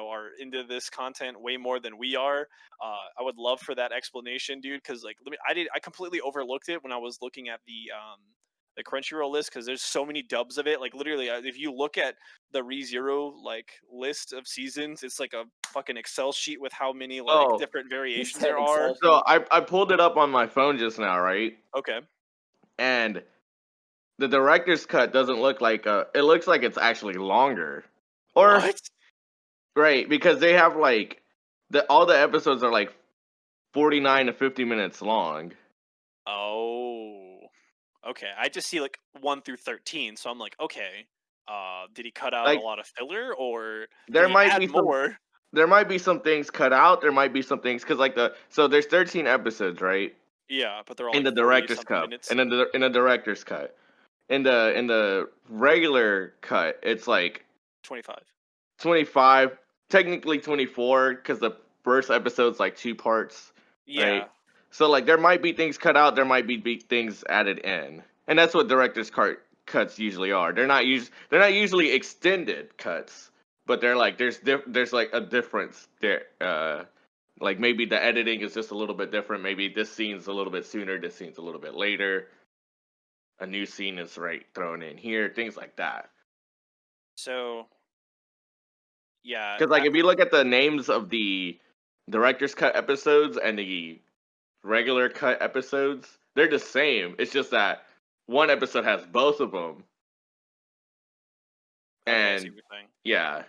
are into this content way more than we are. I would love for that explanation, dude. Because like, I completely overlooked it when I was looking at the Crunchyroll list because there's so many dubs of it. Like literally, if you look at the ReZero like list of seasons, it's like a fucking Excel sheet with how many like different variations there are. So I pulled it up on my phone just now, right? Okay. And the director's cut doesn't look like it looks like it's actually longer. Or what? Right, because they have like all the episodes are like 49 to 50 minutes long. Oh. Okay. I just see like 1 through 13, so I'm like, okay. Did he cut out a lot of filler or there did he might add be more? There might be some things cut out. There might be some things because like so there's 13 episodes, right? Yeah, but they're all in like the director's cut, minutes. and in the director's cut, in the regular cut, it's like 25, technically 24, because the first episode's like 2 parts. Yeah. Right? So like there might be things cut out, there might be things added in, and that's what director's cuts usually are. They're not usually extended cuts, but they're like there's like a difference there. Like maybe the editing is just a little bit different. Maybe this scene's a little bit sooner, this scene's a little bit later. A new scene is thrown in here, things like that. So, yeah. Because like if you look at the names of the director's cut episodes and the regular cut episodes, they're the same. It's just that one episode has both of them. Okay, And I see what you're saying. Yeah.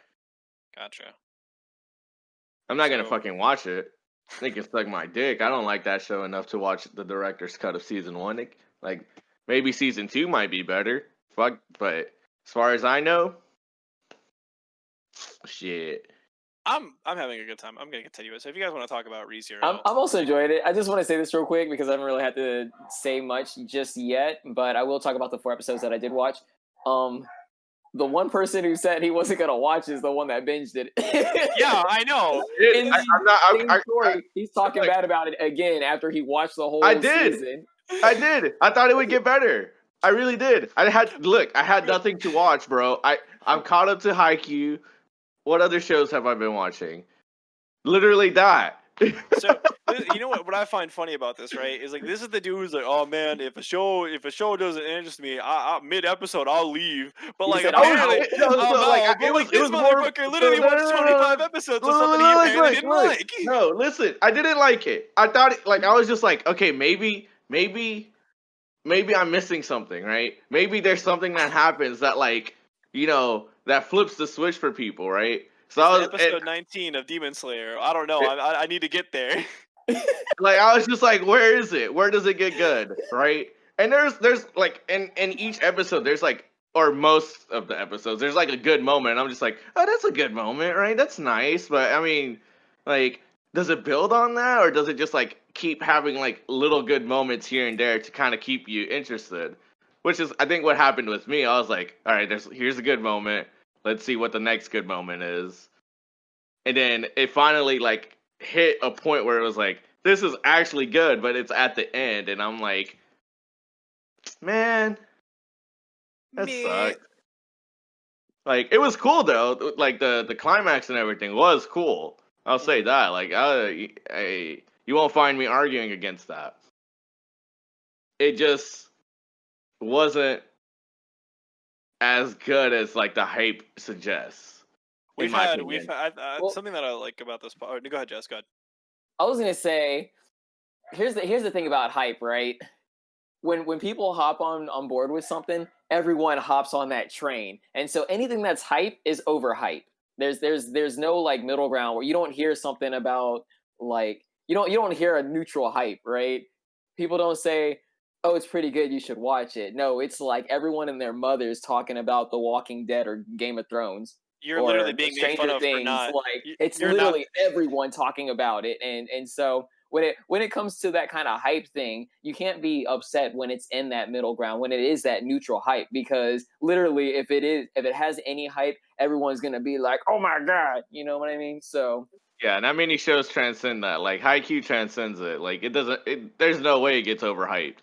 Gotcha. I'm not gonna fucking watch it. They can suck my dick. I don't like that show enough to watch the director's cut of season 1. Like maybe season 2 might be better. Fuck, but as far as I know, shit. I'm having a good time. I'm gonna continue it. So if you guys want to talk about ReZero, I'm also enjoying it. I just want to say this real quick because I haven't really had to say much just yet, but I will talk about the 4 episodes that I did watch. The one person who said he wasn't gonna watch is the one that binged it. Yeah, I know. He's talking bad about it again after he watched the whole season. I did. I thought it would get better. I really did. I had nothing to watch, bro. I'm caught up to Haikyuu. What other shows have I been watching? Literally that. So you know what I find funny about this, right? Is like this is the dude who's like, oh man, if a show doesn't interest me, mid episode I'll leave. But like, apparently, this motherfucker literally watched 25 episodes of something he apparently didn't like. No, listen, I didn't like it. I thought I was just like, okay, maybe I'm missing something, right? Maybe there's something that happens that that flips the switch for people, right? So episode 19 of Demon Slayer. I don't know. I need to get there. I was just like, where is it? Where does it get good, right? And there's like in each episode, there's like, or most of the episodes, there's like a good moment. And I'm just like, oh, that's a good moment, right? That's nice. But I mean, like, does it build on that, or does it just like keep having like little good moments here and there to kind of keep you interested? Which is, I think, what happened with me. I was like, all right, here's a good moment. Let's see what the next good moment is. And then it finally like hit a point where it was like, this is actually good, but it's at the end, and I'm like, man, that sucked. Like, it was cool though. Like the climax and everything was cool. I'll say that. Like, you won't find me arguing against that. It just wasn't as good as like the hype suggests. We've had something that I like about this. Go ahead, Jess. Go ahead. I was gonna say, here's the thing about hype, right? When people hop on board with something, everyone hops on that train, and so anything that's hype is overhype. There's no like middle ground where you don't hear something about like you don't hear a neutral hype, right? People don't say, oh, it's pretty good, you should watch it. No, it's like everyone and their mothers talking about The Walking Dead or Game of Thrones. You're or literally being made fun Stranger of for Things. not. Like it's You're not. literally everyone talking about it, and so when it comes to that kind of hype thing, you can't be upset when it's in that middle ground, when it is that neutral hype, because literally if it has any hype, everyone's gonna be like, oh my god, you know what I mean? So yeah, not many shows transcend that. Like Haikyuu transcends it. Like it doesn't. There's no way it gets overhyped.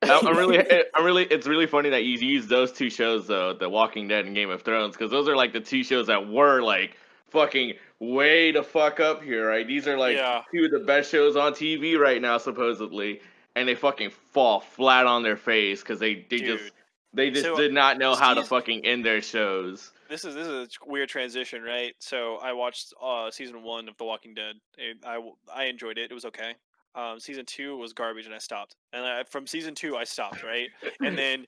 It's really funny that you use those two shows though, The Walking Dead and Game of Thrones, because those are like the two shows that were like fucking way to fuck up here, right? These are like two of the best shows on TV right now, supposedly, and they fucking fall flat on their face because they just did not know how to fucking end their shows. This is a weird transition, right? So I watched season 1 of The Walking Dead. I enjoyed it. It was okay. Season 2 was garbage, and I stopped. And from season 2, I stopped, right? And then,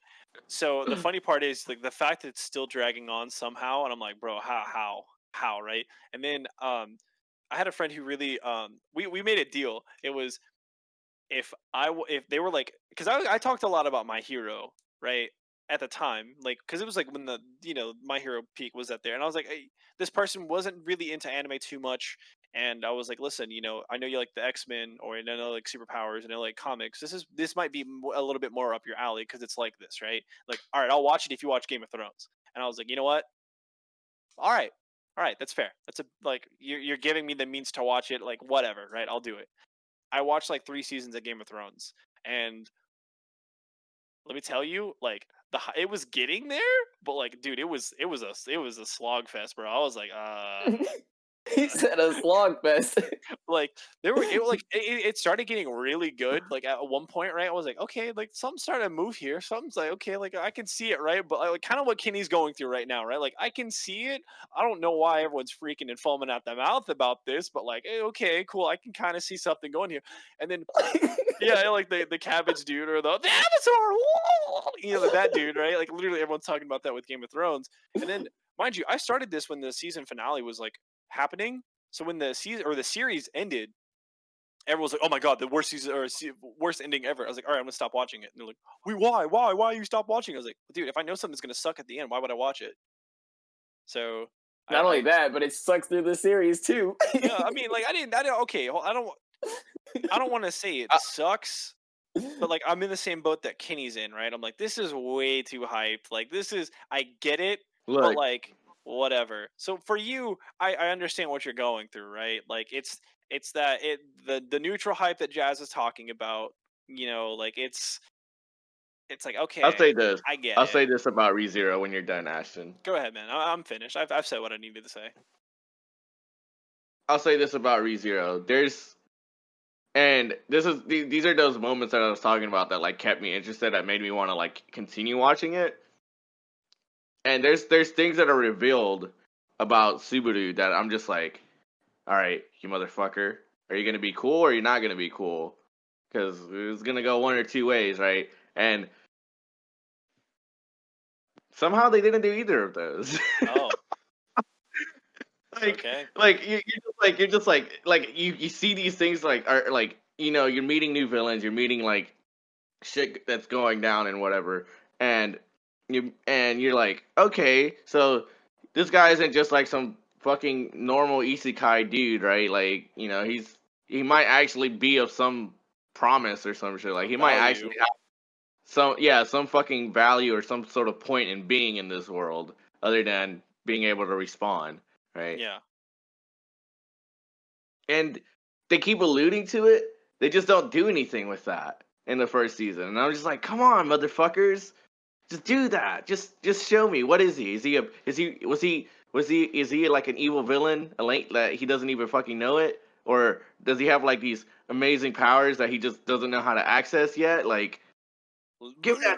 so the funny part is like the fact that it's still dragging on somehow, and I'm like, bro, how, right? And then I had a friend who really we made a deal. It was if they were like, because I talked a lot about My Hero, right? At the time, like, because it was like when the My Hero peak was at there, and I was like, hey, this person wasn't really into anime too much, and I was like, listen, I know you like the X-Men, or I know like superpowers, and I like comics. This might be a little bit more up your alley because it's like this, right? Like, all right, I'll watch it if you watch Game of Thrones. And I was like, you know what? All right, that's fair. That's like you're giving me the means to watch it, like whatever, right? I'll do it. I watched like 3 seasons of Game of Thrones, and let me tell you, like it was getting there, but like, dude, it was a slog fest, bro. I was like, he said a slog fest. like it started getting really good. Like at one point, right, I was like, okay, like something started to move here. Something's like, okay, like I can see it, right? But like kind of what Kenny's going through right now, right? Like I can see it. I don't know why everyone's freaking and foaming at the mouth about this, but like, okay, cool. I can kind of see something going here. And then yeah, like the cabbage dude or the Avatar, that dude, right? Like literally everyone's talking about that with Game of Thrones. And then, mind you, I started this when the season finale was like happening. So when the season or the series ended, everyone was like, "Oh my god, the worst season or worst ending ever." I was like, "All right, I'm gonna stop watching it." And they're like, Why you stop watching?" I was like, "Dude, if I know something's gonna suck at the end, why would I watch it?" So not only that, but it sucks through the series too. Yeah, I mean, like I didn't. Okay, I don't want to say it sucks, but like I'm in the same boat that Kenny's in, right? I'm like, this is way too hyped. Like I get it, but like whatever. So for you, I understand what you're going through, right? Like it's the neutral hype that Jazz is talking about. Like it's like, okay, I'll say this. I get I'll it. say this about ReZero when you're done, Ashton. Go ahead, man. I'm finished. I've said what I needed to say. I'll say this about ReZero. These are those moments that I was talking about that like kept me interested, that made me want to like continue watching it. And there's things that are revealed about Subaru that I'm just like, all right, you motherfucker, are you gonna be cool or are you not gonna be cool? Because it's gonna go one or two ways, right? And somehow they didn't do either of those. Oh. Okay. Like you're just like you see these things like are like you're meeting new villains, you're meeting like shit that's going down and whatever, and you're like, okay, so this guy isn't just like some fucking normal isekai dude, right? Like he might actually be of some promise or some shit. Like he might actually have some fucking value or some sort of point in being in this world other than being able to respawn. Right. Yeah. And they keep alluding to it. They just don't do anything with that in the first season. And I'm just like, come on, motherfuckers, just do that. Just show me. What is he? Is he like an evil villain? That he doesn't even fucking know it, or does he have like these amazing powers that he just doesn't know how to access yet? Like,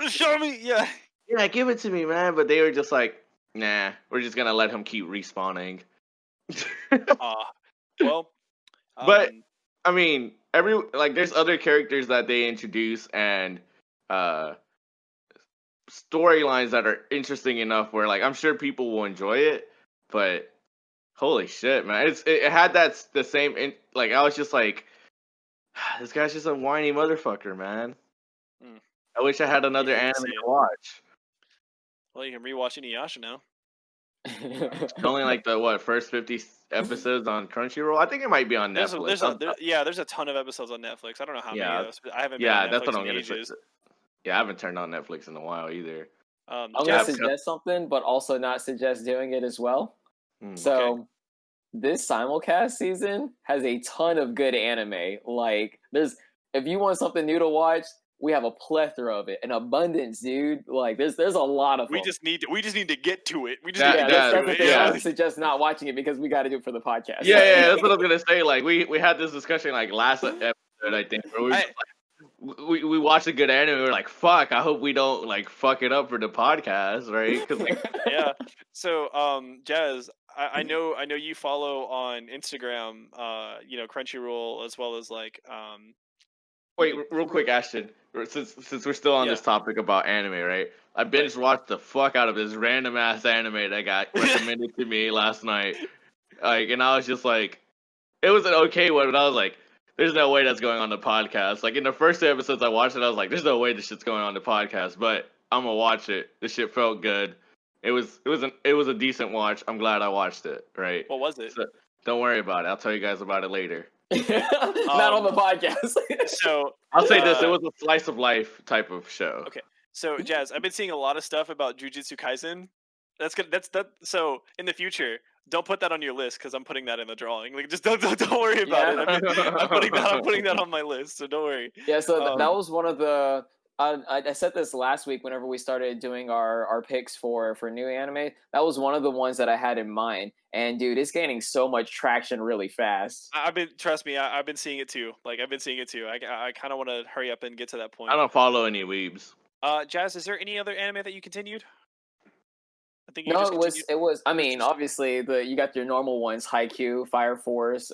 show me. Yeah. Yeah, give it to me, man. But they were just like, nah, we're just gonna let him keep respawning. Well, but I mean, there's other characters that they introduce and storylines that are interesting enough where like I'm sure people will enjoy it. But holy shit, man, it had the same like I was just like, this guy's just a whiny motherfucker, man. I wish I had another anime to watch. Well, you can rewatch InuYasha now. Only like the first 50 episodes on Crunchyroll. I think it might be on Netflix. There's a ton of episodes on Netflix. I don't know how many. I haven't been on Netflix that's what I'm in gonna ages. say. Yeah, I haven't turned on Netflix in a while either. I'm gonna suggest something, but also not suggest doing it as well. So this simulcast season has a ton of good anime. Like, if you want something new to watch, we have a plethora of it, an abundance, dude. Like, there's a lot of them. We just need to get to it. We just that's the thing. I would suggest not watching it because we got to do it for the podcast. Yeah, that's what I was gonna say. Like, we had this discussion like last episode, I think, where we watched a good anime. We were like, "Fuck! I hope we don't like fuck it up for the podcast, right?" Yeah. So, Jaz, I know you follow on Instagram, Crunchyroll, as well as like. Wait, real quick, Ashton. Since we're still on this topic about anime, right? I binge watched the fuck out of this random ass anime that got recommended to me last night. Like, and I was just like, it was an okay one, but I was like, there's no way that's going on the podcast. Like, in the first 2 episodes I watched it, I was like, there's no way this shit's going on the podcast. But I'm gonna watch it. This shit felt good. It was a decent watch. I'm glad I watched it. Right? What was it? So, don't worry about it. I'll tell you guys about it later. Not on the podcast. So I'll say this: it was a slice of life type of show. Okay, so Jaz, I've been seeing a lot of stuff about Jujutsu Kaisen. That's good. So in the future, don't put that on your list because I'm putting that in the drawing. Like, just don't worry about it. I'm putting that on my list. So don't worry. Yeah. So that was one of the. I said this last week whenever we started doing our picks for new anime. That was one of the ones that I had in mind. And dude, it's gaining so much traction really fast. Trust me, I've been seeing it too. Like, I've been seeing it too. I kind of want to hurry up and get to that point. I don't follow any weebs. Jaz, is there any other anime that you continued? I think it was. I mean, obviously you got your normal ones: Haikyuu, Fire Force.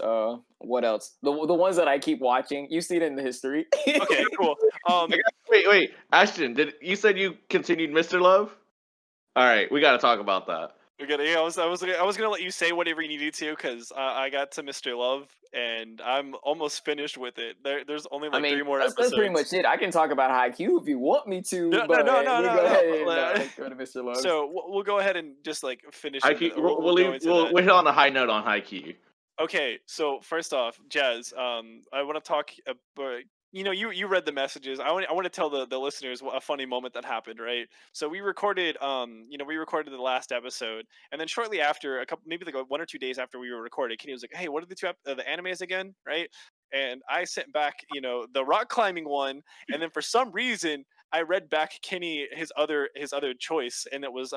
What else? The ones that I keep watching. You see it in the history. Okay, cool. Wait, Ashton, you said you continued Mr. Love? All right, we got to talk about that. I was gonna let you say whatever you needed to because I got to Mr. Love and I'm almost finished with it. There's only 3 more episodes. That's pretty much it. I can talk about Haikyuu if you want me to. No. Go to Mr. Love. So we'll go ahead and just like finish. We'll hit on a high note on Haikyuu. Okay, so first off, Jaz, I want to talk about. You read the messages. I want to tell the listeners a funny moment that happened, right? So we recorded, the last episode, and then shortly after, maybe 1 or 2 days after we were recorded, Kenny was like, "Hey, what are the animes again?" Right? And I sent back, the rock climbing one, and then for some reason, I read back Kenny his other choice, and it was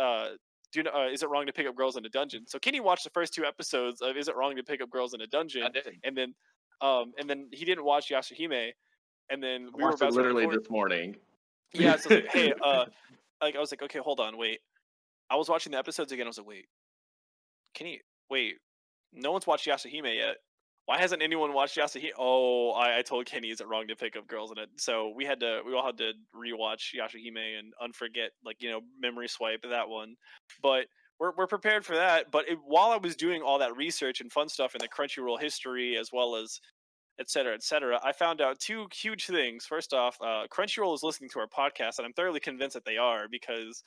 is it wrong to pick up girls in a dungeon? So Kenny watched the first 2 episodes of Is It Wrong to Pick Up Girls in a Dungeon? I did. And then he didn't watch Yashahime. And then we were about literally this morning. Yeah, so I was like, hey, I was like, okay, hold on, wait. I was watching the episodes again. I was like, wait, no one's watched Yashahime yet. Why hasn't anyone watched Yashahime? Oh, I told Kenny, is it wrong to pick up girls in it? So we all had to rewatch Yashahime and unforget, memory swipe that one. But we're prepared for that. But while I was doing all that research and fun stuff in the Crunchyroll history, as well as et cetera, I found out 2 huge things. First off, Crunchyroll is listening to our podcast, and I'm thoroughly convinced that they are because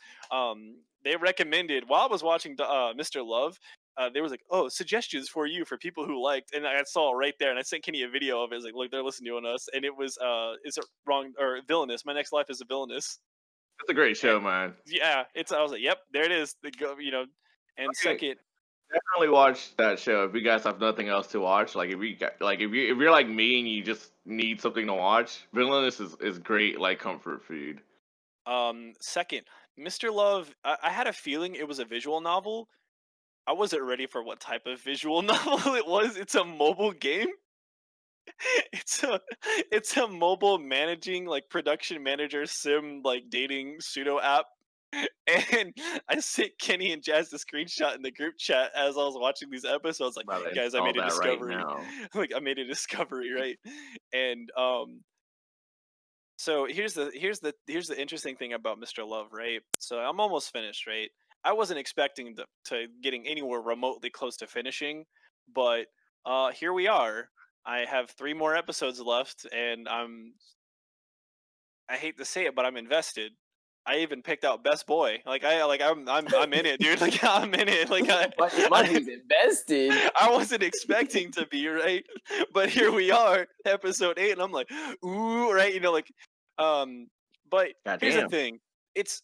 they recommended, while I was watching Mr. Love, they was like, "Oh, suggestions for you for people who liked," and I saw it right there, and I sent Kenny a video of it. It's like, look, they're listening to us, and it was, Is It Wrong or Villainous? My Next Life is a Villainous. That's a great show, man. Yeah, I was like, yep, there it is. And second. Definitely watch that show if you guys have nothing else to watch. Like if you're like me and you just need something to watch, Villainous is great like comfort food. Second, Mr. Love, I had a feeling it was a visual novel. I wasn't ready for what type of visual novel it was. It's a mobile game. It's a mobile managing production manager sim dating pseudo app. And I sent Kenny and Jaz the screenshot in the group chat as I was watching these episodes. Like, guys, I made a discovery. Right I made a discovery, right? And so here's the interesting thing about Mr. Love, right? So I'm almost finished, right? I wasn't expecting to getting anywhere remotely close to finishing, but here we are. I have 3 more episodes left, and I hate to say it, but I'm invested. I even picked out best boy. I'm in it, dude. Like I'm in it. Like Money's invested. I wasn't expecting to be, right, but here we are, episode 8, and I'm like, ooh, right, but here's the thing, it's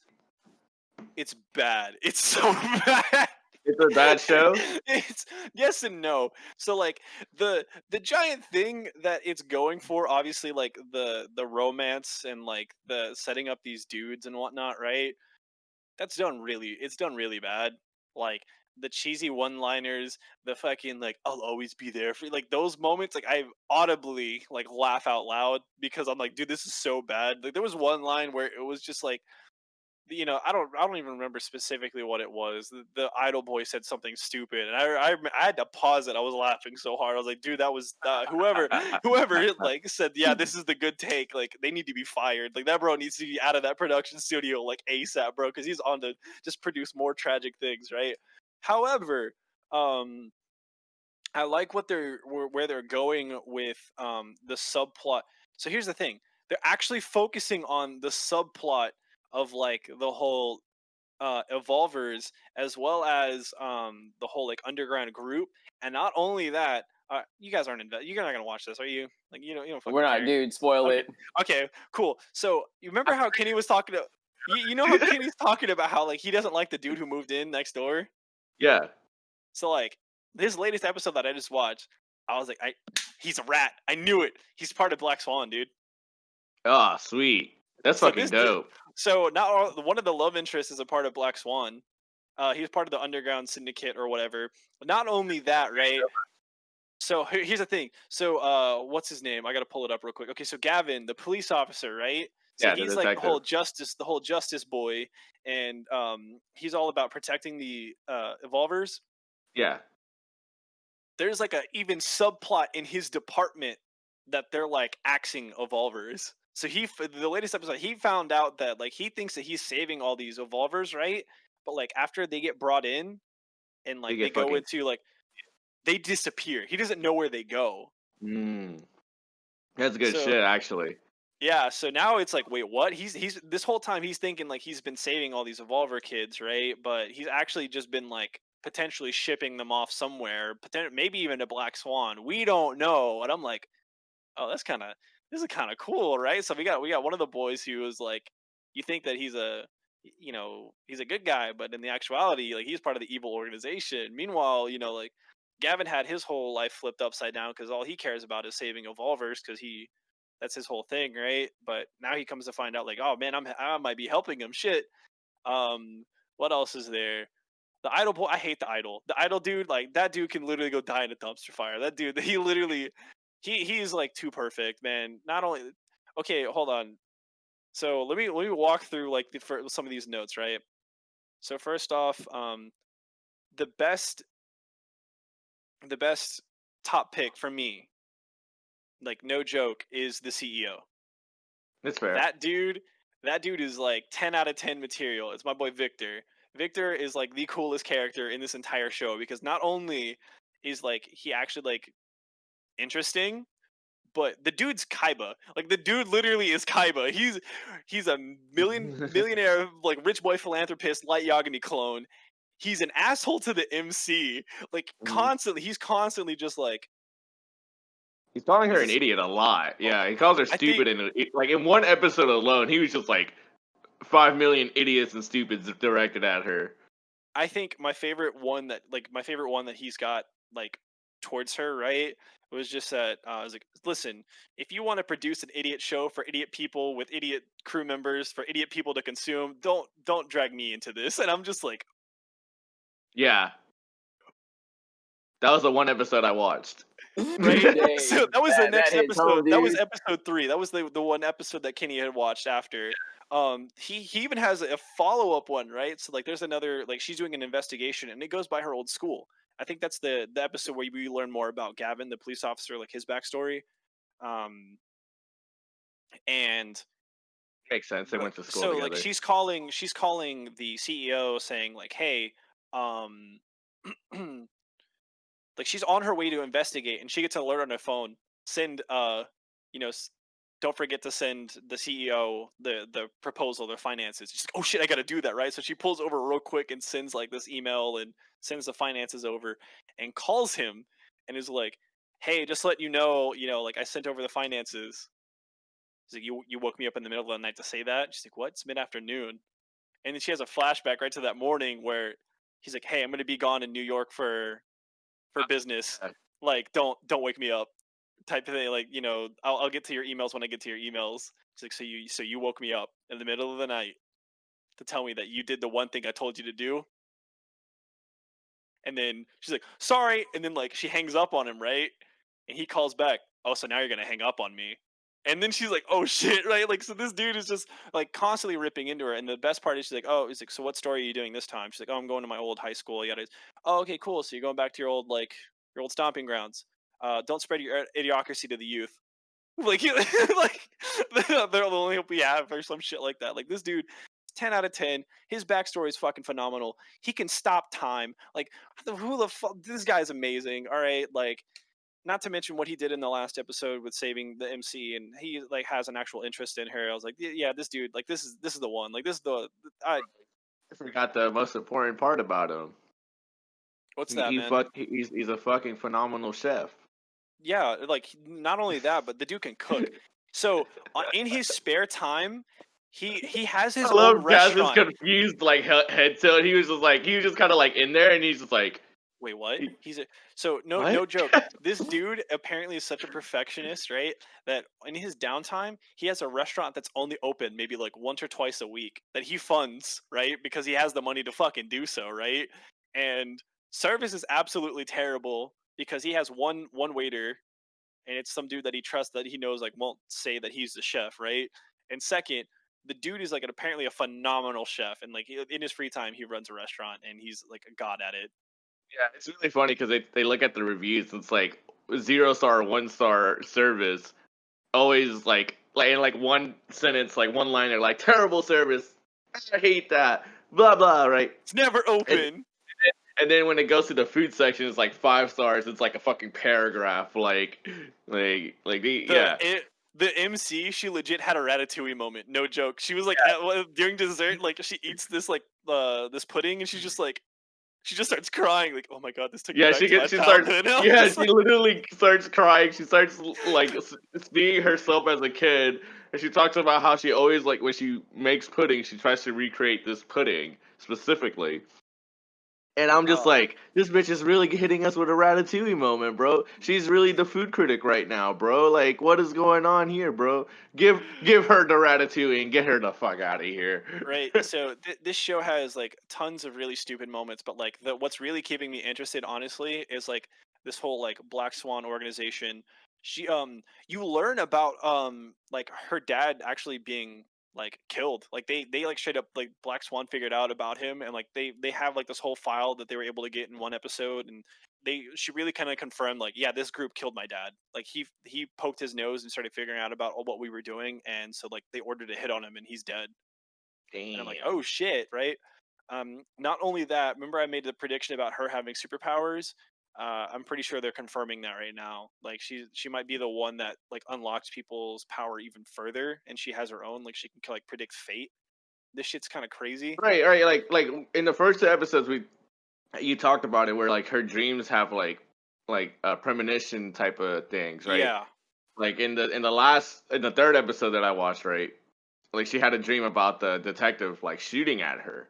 bad. It's so bad. It's a bad show. It's yes and no. So like the giant thing that it's going for, obviously, like the romance and like the setting up these dudes and whatnot, right? It's done really bad. Like the cheesy one-liners, the fucking like I'll always be there for you, like those moments. Like I audibly like laugh out loud because I'm like, dude, this is so bad. Like there was one line where it was just like, I don't even remember specifically what it was. The idol boy said something stupid, and I had to pause it. I was laughing so hard. I was like, dude, that was whoever like said, yeah, this is the good take. Like they need to be fired. Like that bro needs to be out of that production studio like ASAP, bro, because he's on to just produce more tragic things, right? However, I like where they're going with the subplot. So here's the thing: they're actually focusing on the subplot of like the whole evolvers, as well as the whole like underground group. And not only that, you guys aren't you're not gonna watch this, are you? Like you don't fucking We're not, care. dude. Spoil Okay. it. Okay, cool. So you remember how Kenny was talking to you know how Kenny's talking about how like he doesn't like the dude who moved in next door? Yeah. So like this latest episode that I just watched, I was like, he's a rat. I knew it. He's part of Black Swan, dude. Oh, sweet. That's So fucking dope. So not one of the love interests is a part of Black Swan. He's part of the underground syndicate or whatever. Not only that, right? So here's the thing. So what's his name? I gotta pull it up real quick. Okay, so Gavin, the police officer, right? So Yeah, he's like the whole justice boy, and he's all about protecting the evolvers. Yeah. There's like a even subplot in his department that they're like axing evolvers. So the latest episode, he found out that like he thinks that he's saving all these evolvers, right? But like after they get brought in and like they go into like they disappear. He doesn't know where they go. That's good shit, actually. Yeah, so now it's like, wait, what? He's this whole time he's thinking like he's been saving all these evolver kids, right? But he's actually just been like potentially shipping them off somewhere, maybe even to Black Swan. We don't know. And I'm like, oh, this is kind of cool, right? So we got one of the boys who was like, you think that he's a good guy, but in the actuality, like he's part of the evil organization. Meanwhile, like Gavin had his whole life flipped upside down because all he cares about is saving evolvers because that's his whole thing, right? But now he comes to find out like, oh man, I might be helping him. Shit. What else is there? The idol boy, I hate the idol. The idol dude, like that dude can literally go die in a dumpster fire. That dude, he literally, he's like too perfect, man. Not only, okay, hold on. So let me walk through like some of these notes, right? So first off, the best top pick for me, like no joke, is the CEO. That's fair. That dude is like 10 out of 10 material. It's my boy Victor. Victor is like the coolest character in this entire show because not only is like he actually like interesting, but the dude's Kaiba. Like the dude literally is Kaiba. He's a millionaire like rich boy philanthropist, light Yagami clone. He's an asshole to the MC. Like constantly, he's constantly just like he's calling her an idiot a lot. Yeah, he calls her stupid, and like in one episode alone, he was just like 5 million idiots and stupids directed at her. I think my favorite one that he's got like towards her, right, was just that I was like, listen, if you want to produce an idiot show for idiot people with idiot crew members for idiot people to consume, don't drag me into this. And I'm just like, yeah, that was the one episode I watched. Right. So that was the next episode. That was episode 3. That was the one episode that Kenny had watched after. He even has a follow-up one, right? So like there's another, like she's doing an investigation and it goes by her old school. I think that's the episode where we learn more about Gavin, the police officer, like his backstory. And makes sense. They went to school so together. like she's calling the CEO saying like, hey, like she's on her way to investigate and she gets an alert on her phone, send don't forget to send the CEO the proposal, the finances. She's like, oh shit, I gotta do that, right? So she pulls over real quick and sends like this email and sends the finances over and calls him and is like, hey, just let you know, like I sent over the finances. He's like, you woke me up in the middle of the night to say that? She's like, what? It's mid-afternoon. And then she has a flashback right to that morning where he's like, hey, I'm gonna be gone in New York for business. Like, don't wake me up. Type of thing, like, I'll get to your emails when I get to your emails. It's like, so you woke me up in the middle of the night to tell me that you did the one thing I told you to do. And then she's like, sorry. And then like she hangs up on him, right? And he calls back, oh, so now you're gonna hang up on me. And then she's like, oh shit, right? Like, so this dude is just like constantly ripping into her. And the best part is she's like, oh, he's like, so what story are you doing this time? She's like, oh, I'm going to my old high school. Yada. Oh, okay, cool. So you're going back to your old stomping grounds. Don't spread your idiocracy to the youth. Like, like they're the only hope we have or some shit like that. Like, this dude, 10 out of 10. His backstory is fucking phenomenal. He can stop time. Like, who the fuck? This guy is amazing. All right, like, not to mention what he did in the last episode with saving the MC, and he like has an actual interest in her. I was like, yeah, this dude, like, this is the one. Like, this is I forgot the most important part about him. What's that, man? He's a fucking phenomenal chef. Yeah, like, not only that, but the dude can cook. So in his spare time, he has his own restaurant. Jasmine's confused, like head tilt. He was just kind of like in there, and he's just like, wait, what? No joke. This dude apparently is such a perfectionist, right? That in his downtime, he has a restaurant that's only open maybe like once or twice a week that he funds, right? Because he has the money to fucking do so, right? And service is absolutely terrible because he has one waiter, and it's some dude that he trusts that he knows like won't say that he's the chef, right? And second, the dude is like apparently a phenomenal chef, and like in his free time he runs a restaurant and he's like a god at it. Yeah, it's really funny because they look at the reviews. It's like 0-star, 1-star service. Always like in like one sentence, like one liner, like terrible service. I hate that. Blah blah. Right? It's never open. And then when it goes to the food section, it's like 5 stars. It's like a fucking paragraph. The MC, she legit had a Ratatouille moment. No joke. She was like during dessert, like she eats this like this pudding, and she's just like. She just starts crying, like, "Oh my god, this took me back to my childhood." She literally starts crying. She starts like seeing herself as a kid, and she talks about how she always like when she makes pudding, she tries to recreate this pudding specifically. And I'm just like, this bitch is really hitting us with a Ratatouille moment, bro. She's really the food critic right now, bro. Like, what is going on here, bro? Give her the Ratatouille and get her the fuck out of here. Right. So this show has like tons of really stupid moments, but like what's really keeping me interested, honestly, is like this whole like Black Swan organization. She you learn about like her dad actually being like killed. Like they like straight up like Black Swan figured out about him, and like they have like this whole file that they were able to get in one episode, and she really kind of confirmed like, yeah, this group killed my dad. Like he poked his nose and started figuring out about what we were doing, and so like they ordered a hit on him and he's dead. Damn. And I'm like, oh shit, right? Not only that, remember I made the prediction about her having superpowers. I'm pretty sure they're confirming that right now. Like she might be the one that like unlocks people's power even further, and she has her own. Like she can like predict fate. This shit's kind of crazy. Right. Like in the first 2 episodes, you talked about it where like her dreams have like premonition type of things, right? Yeah. Like in the 3rd episode that I watched, right? Like she had a dream about the detective like shooting at her.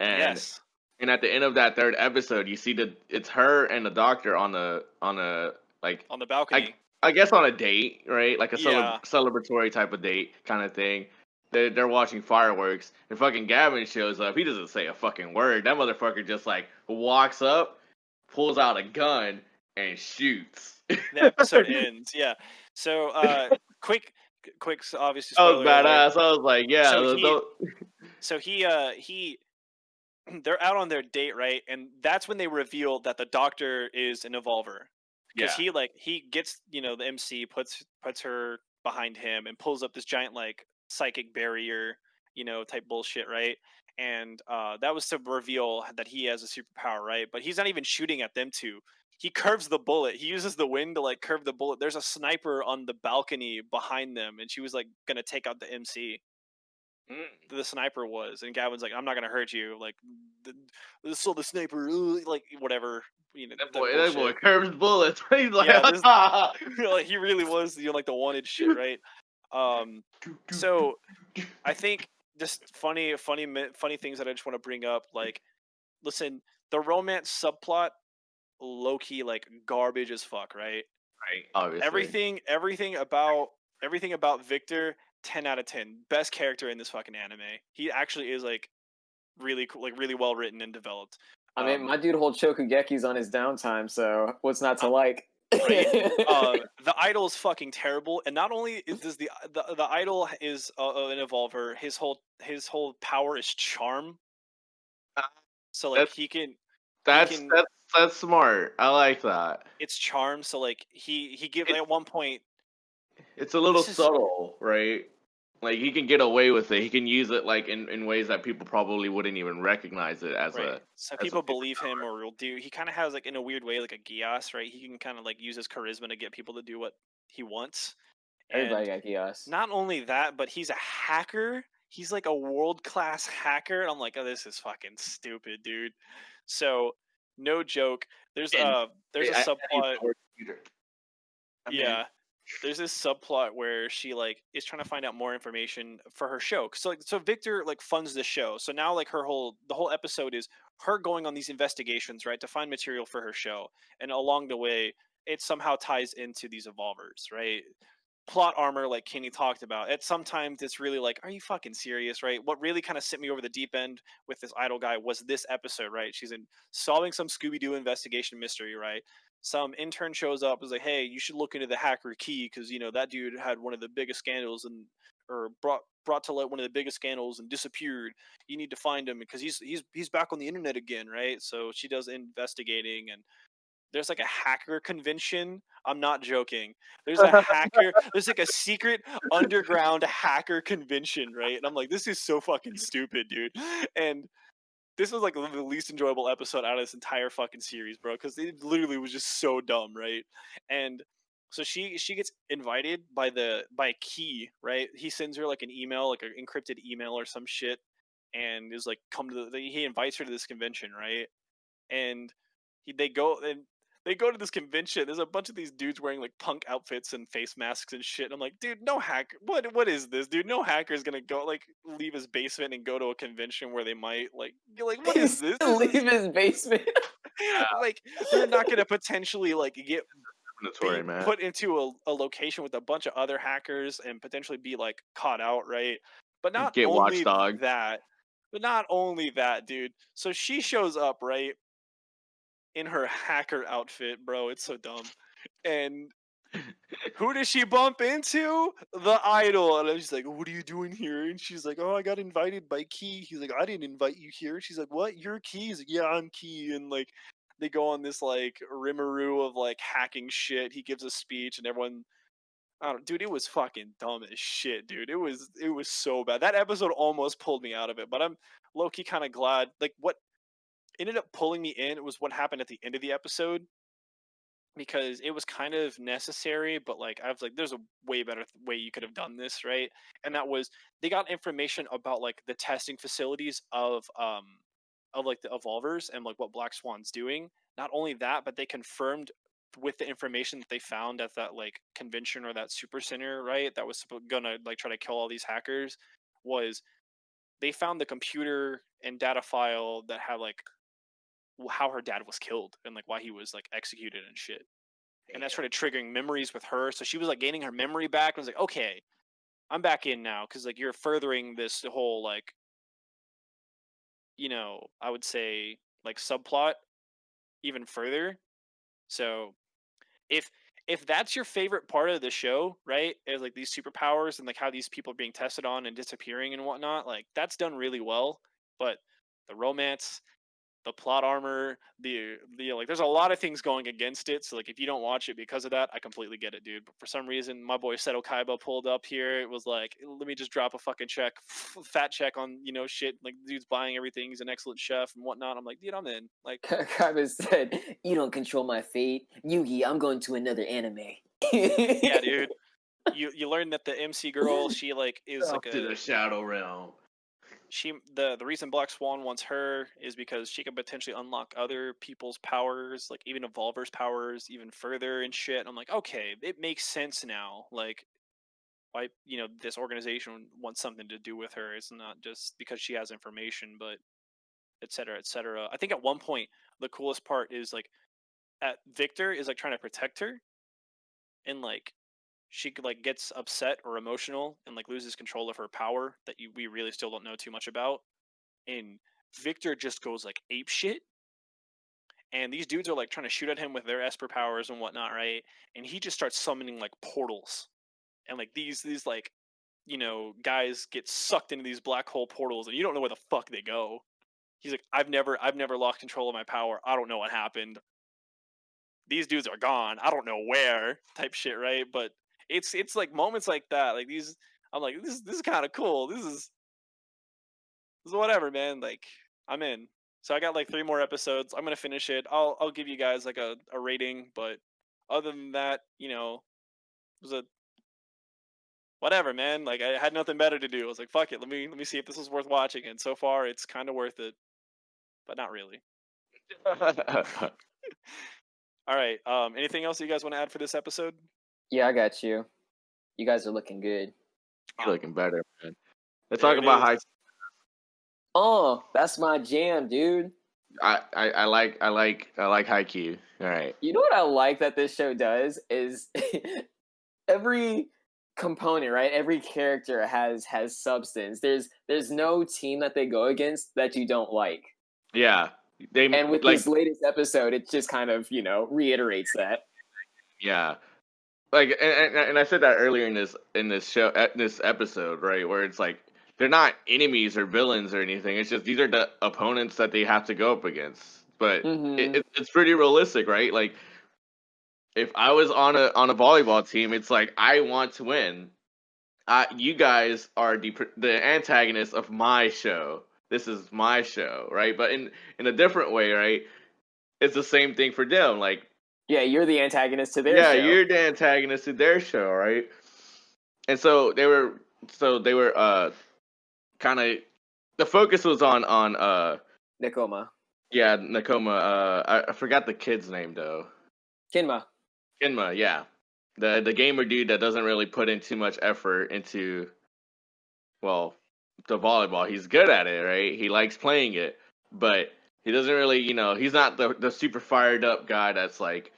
And yes. And at the end of that 3rd episode, you see it's her and the doctor on the balcony. I guess on a date, right? Like a celebratory type of date kind of thing. They're watching fireworks, and fucking Gavin shows up. He doesn't say a fucking word. That motherfucker just like walks up, pulls out a gun, and shoots. The episode ends. Yeah. So quick, obviously. That was badass. I was like, yeah. So he they're out on their date, right? And that's when they reveal that the doctor is an evolver. Because he gets, the MC, puts her behind him and pulls up this giant like psychic barrier, type bullshit, right? And that was to reveal that he has a superpower, right? But he's not even shooting at them two. he curves the bullet. He uses the wind to like curve the bullet. There's a sniper on the balcony behind them, and she was like gonna take out the MC. The sniper was, and Gavin's like, "I'm not gonna hurt you." Like, so the sniper, like whatever. That boy curves bullets. He's like, yeah, like, he really was, like the wanted shit, right? So I think just funny things that I just want to bring up. Like, listen, the romance subplot, low key, like garbage as fuck, right? Right, obviously. Everything about Victor, 10 out of 10. Best character in this fucking anime. He actually is like really cool, like really well written and developed. I mean, my dude holds Shokugekis on his downtime, so what's not to like? Right? The idol is fucking terrible, and not only is this the idol is an evolver. His whole power is charm. So like that's smart. I like that. It's charm. So like he gives at one point. It's a little subtle, right? Like he can get away with it. He can use it like in ways that people probably wouldn't even recognize it as a. So people believe him or will do. He kind of has like in a weird way like a Gias, right? He can kind of like use his charisma to get people to do what he wants. Everybody got Gias. Not only that, but he's a hacker. He's like a world-class hacker. And I'm like, oh, this is fucking stupid, dude. So no joke. There's a subplot. Yeah. There's this subplot where she like is trying to find out more information for her show. So Victor like funds the show. So now like the whole episode is her going on these investigations, right, to find material for her show. And along the way, it somehow ties into these evolvers, right? Plot armor, like Kenny talked about. Sometimes it's really like, are you fucking serious, right? What really kind of sent me over the deep end with this idol guy was this episode, right? She's solving some Scooby-Doo investigation mystery, right? Some intern shows up, is like, hey, you should look into the hacker key because that dude had one of the biggest scandals or brought to light one of the biggest scandals and disappeared. You need to find him because he's back on the internet again, right? So she does investigating, and there's like a hacker convention. I'm not joking. There's a hacker. There's like a secret underground hacker convention, right? And I'm like, this is so fucking stupid, dude. And this was like the least enjoyable episode out of this entire fucking series, bro, because it literally was just so dumb, right? And so she gets invited by Key, right? He sends her like an email, like an encrypted email or some shit, and is like, he invites her to this convention, right? And they go to this convention. There's a bunch of these dudes wearing like punk outfits and face masks and shit. I'm like, dude, no hacker. What is this, dude? No hacker is gonna go like leave his basement and go to a convention where they might like. You're like, what is this? Leave his basement. Like they're not gonna potentially like get put into a location with a bunch of other hackers and potentially be like caught out, right? But not get only watchdog. that. But not only that, dude. So she shows up, right? In her hacker outfit, bro. It's so dumb. And who does she bump into? The idol. And I'm just like, what are you doing here? And she's like, oh, I got invited by Key. He's like, I didn't invite you here. She's like, what? You're Key? He's like, yeah, I'm Key. And like, they go on this like rimmaroo of like hacking shit. He gives a speech and everyone, dude, it was fucking dumb as shit, dude. It was so bad. That episode almost pulled me out of it, but I'm low-key kind of glad. Like, what ended up pulling me in was what happened at the end of the episode, because it was kind of necessary, but like I was like, there's a way better way you could have done this, right? And that was, they got information about like the testing facilities of like the evolvers and like what Black Swan's doing. Not only that, but they confirmed with the information that they found at that like convention or that super center, right, that was gonna like try to kill all these hackers, was they found the computer and data file that had like how her dad was killed and like why he was like executed and shit. And that started triggering memories with her. So she was like gaining her memory back. I was like, okay, I'm back in now, because like you're furthering this whole like, I would say like subplot even further. So if that's your favorite part of the show, right, is like these superpowers and like how these people are being tested on and disappearing and whatnot, like that's done really well. But the romance, the plot armor, the like, there's a lot of things going against it. So like, if you don't watch it because of that, I completely get it, dude. But for some reason, my boy Seto Kaiba pulled up here. It was like, let me just drop a fucking check, fat check on shit. Like, the dude's buying everything. He's an excellent chef and whatnot. I'm like, dude, I'm in. Like, Kaiba said, "You don't control my fate, Yugi. I'm going to another anime." Yeah, dude. You learn that the MC girl, she like is like to the Shadow Realm. The reason Black Swan wants her is because she can potentially unlock other people's powers, like even Evolver's powers, even further and shit. I'm like, okay, it makes sense now. Like, why this organization wants something to do with her. It's not just because she has information, but et cetera, et cetera. I think at one point the coolest part is like, Victor is like trying to protect her, and like, she like gets upset or emotional and like loses control of her power that we really still don't know too much about, and Victor just goes like ape shit, and these dudes are like trying to shoot at him with their Esper powers and whatnot, right? And he just starts summoning like portals, and like these like guys get sucked into these black hole portals, and you don't know where the fuck they go. He's like, I've never lost control of my power. I don't know what happened. These dudes are gone. I don't know where, type shit, right? But it's like moments like that, like these. I'm like, this is kind of cool. This is whatever, man. Like, I'm in. So I got like 3 more episodes. I'm gonna finish it. I'll give you guys like a rating, but other than that, it was a whatever, man. Like, I had nothing better to do. I was like, fuck it. Let me see if this was worth watching. And so far, it's kind of worth it, but not really. All right. Anything else you guys want to add for this episode? Yeah, I got you. You guys are looking good. You're looking better, man. Let's talk about high. Oh, that's my jam, dude. I like Haikyuu. All right. You know what I like that this show does is every component, right? Every character has substance. There's no team that they go against that you don't like. Yeah. And with this latest episode, it just kind of, reiterates that. Yeah. Like, and I said that earlier in this episode, right? Where it's like, they're not enemies or villains or anything. It's just, these are the opponents that they have to go up against. But it's pretty realistic, right? Like, if I was on a volleyball team, it's like, I want to win. You guys are the antagonists of my show. This is my show, right? But in a different way, right? It's the same thing for them. Like, yeah, you're the antagonist to their show. Yeah, you're the antagonist to their show, right? And so they were kind of, the focus was on Nekoma. Yeah, Nekoma. I forgot the kid's name though. Kinma, yeah. The gamer dude that doesn't really put in too much effort into, well, the volleyball. He's good at it, right? He likes playing it, but he doesn't really, he's not the super fired up guy that's like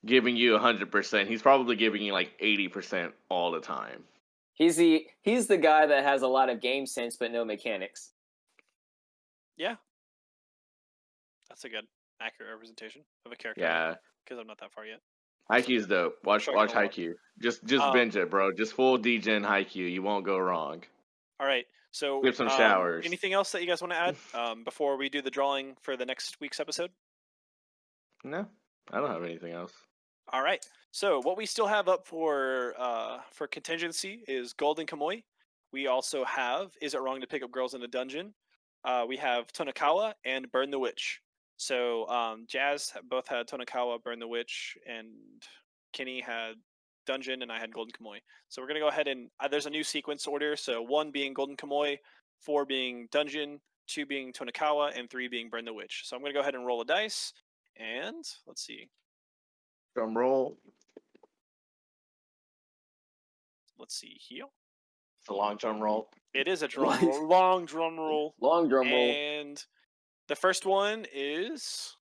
giving you 100%. He's probably giving you like 80% all the time. He's the guy that has a lot of game sense but no mechanics. Yeah, that's a good, accurate representation of a character. Yeah, because I'm not that far yet. Haikyuu's dope. Watch Haikyuu. Just binge it, bro. Just full DJ Haikyuu. You won't go wrong. All right. So we have some showers. Anything else that you guys want to add before we do the drawing for the next week's episode? No, I don't have anything else. All right. So what we still have up for contingency is Golden Kamuy. We also have Is It Wrong to Pick Up Girls in a Dungeon? We have Tonakawa and Burn the Witch. So Jaz both had Tonakawa, Burn the Witch, and Kenny had Dungeon, and I had Golden Kamuy. So we're going to go ahead and there's a new sequence order. So 1 being Golden Kamuy, 4 being Dungeon, 2 being Tonakawa, and 3 being Burn the Witch. So I'm going to go ahead and roll a dice, and let's see. Drum roll. Let's see here. It's a long drum roll. It is a drum roll. Long drum roll. Long drum roll. And the first one is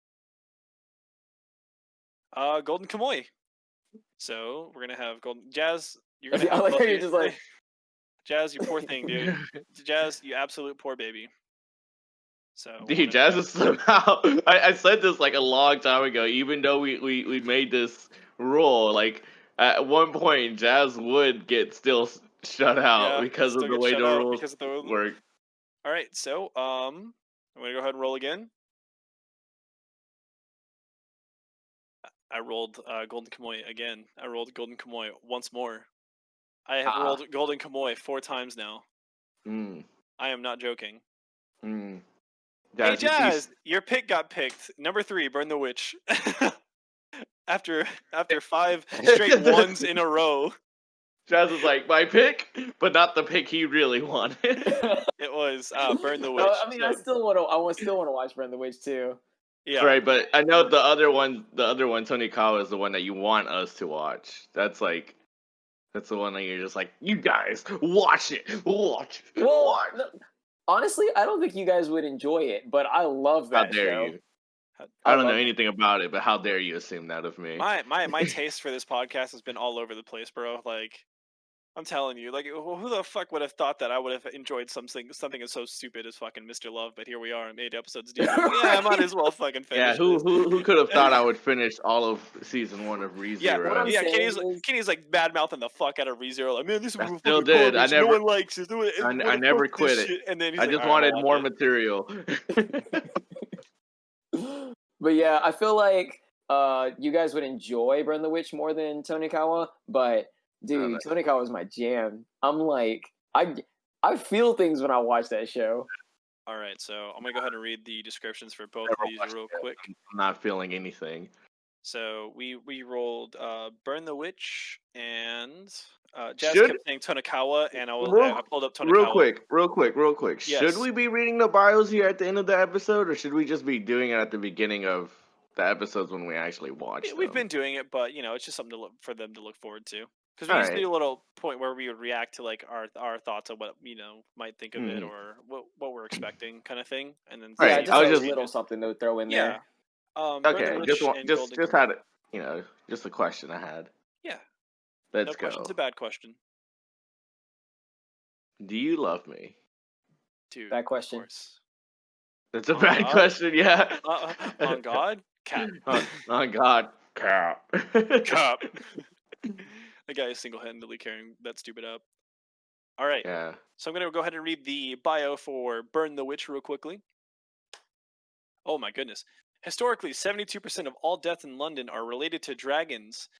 Golden Kamuy. So we're gonna have Golden Jaz. You're gonna have you're just like Jaz, you poor thing, dude. Jaz, you absolute poor baby. So dude, Jaz is somehow. I said this like a long time ago. Even though we made this rule, like at one point, Jaz would get still shut out because of the way the rules work. All right, so I'm gonna go ahead and roll again. I rolled Golden Kamuy again. I rolled Golden Kamuy once more. I have rolled Golden Kamuy 4 times now. I am not joking. Jaz, hey Jaz, your pick got picked. Number 3, Burn the Witch. after 5 straight ones in a row. Jaz was like, my pick, but not the pick he really wanted. It was Burn the Witch. I mean, I still want to watch Burn the Witch too. Yeah. Right, but I know the other one, Tonikawa, is the one that you want us to watch. That's the one that you're just like, you guys, watch it. Well, no, honestly, I don't think you guys would enjoy it, but I love that show. How dare you? I don't know anything about it, but how dare you assume that of me? My taste for this podcast has been all over the place, bro. Like, I'm telling you, like, who the fuck would have thought that I would have enjoyed something as so stupid as fucking Mr. Love? But here we are, 8 episodes deep. Yeah, I might as well fucking finish. Yeah, who could have thought I would finish all of season 1 of ReZero? Yeah, Kenny's like bad mouthing the fuck out of ReZero. Like, man, this is I still did. No one likes it. I never quit it. And then he's I like, just wanted more material. But yeah, I feel like you guys would enjoy Burn the Witch more than Tonikawa, but dude, Tonikawa is my jam. I'm like, I feel things when I watch that show. All right, so I'm gonna go ahead and read the descriptions for both of these real quick. I'm not feeling anything. So we rolled Burn the Witch and Jazz kept saying Tonikawa, and I pulled up Tonikawa. Real quick. Yes. Should we be reading the bios here at the end of the episode, or should we just be doing it at the beginning of the episodes when we actually watch them? We've been doing it, but it's just something for them to look forward to. Because we used to do a little point where we would react to like our thoughts of what might think of it or what we're expecting, kind of thing, and then just a little something to throw in there. Okay, just had it. Just a question I had. Yeah. Let's go. Question's a bad question. Do you love me? Dude. Bad question. Of course. It's a bad question, yeah. On God? Cap. On God. Cap. Cap. The guy is single-handedly carrying that stupid up. All right. Yeah. So I'm going to go ahead and read the bio for Burn the Witch real quickly. Oh my goodness. Historically, 72% of all deaths in London are related to dragons,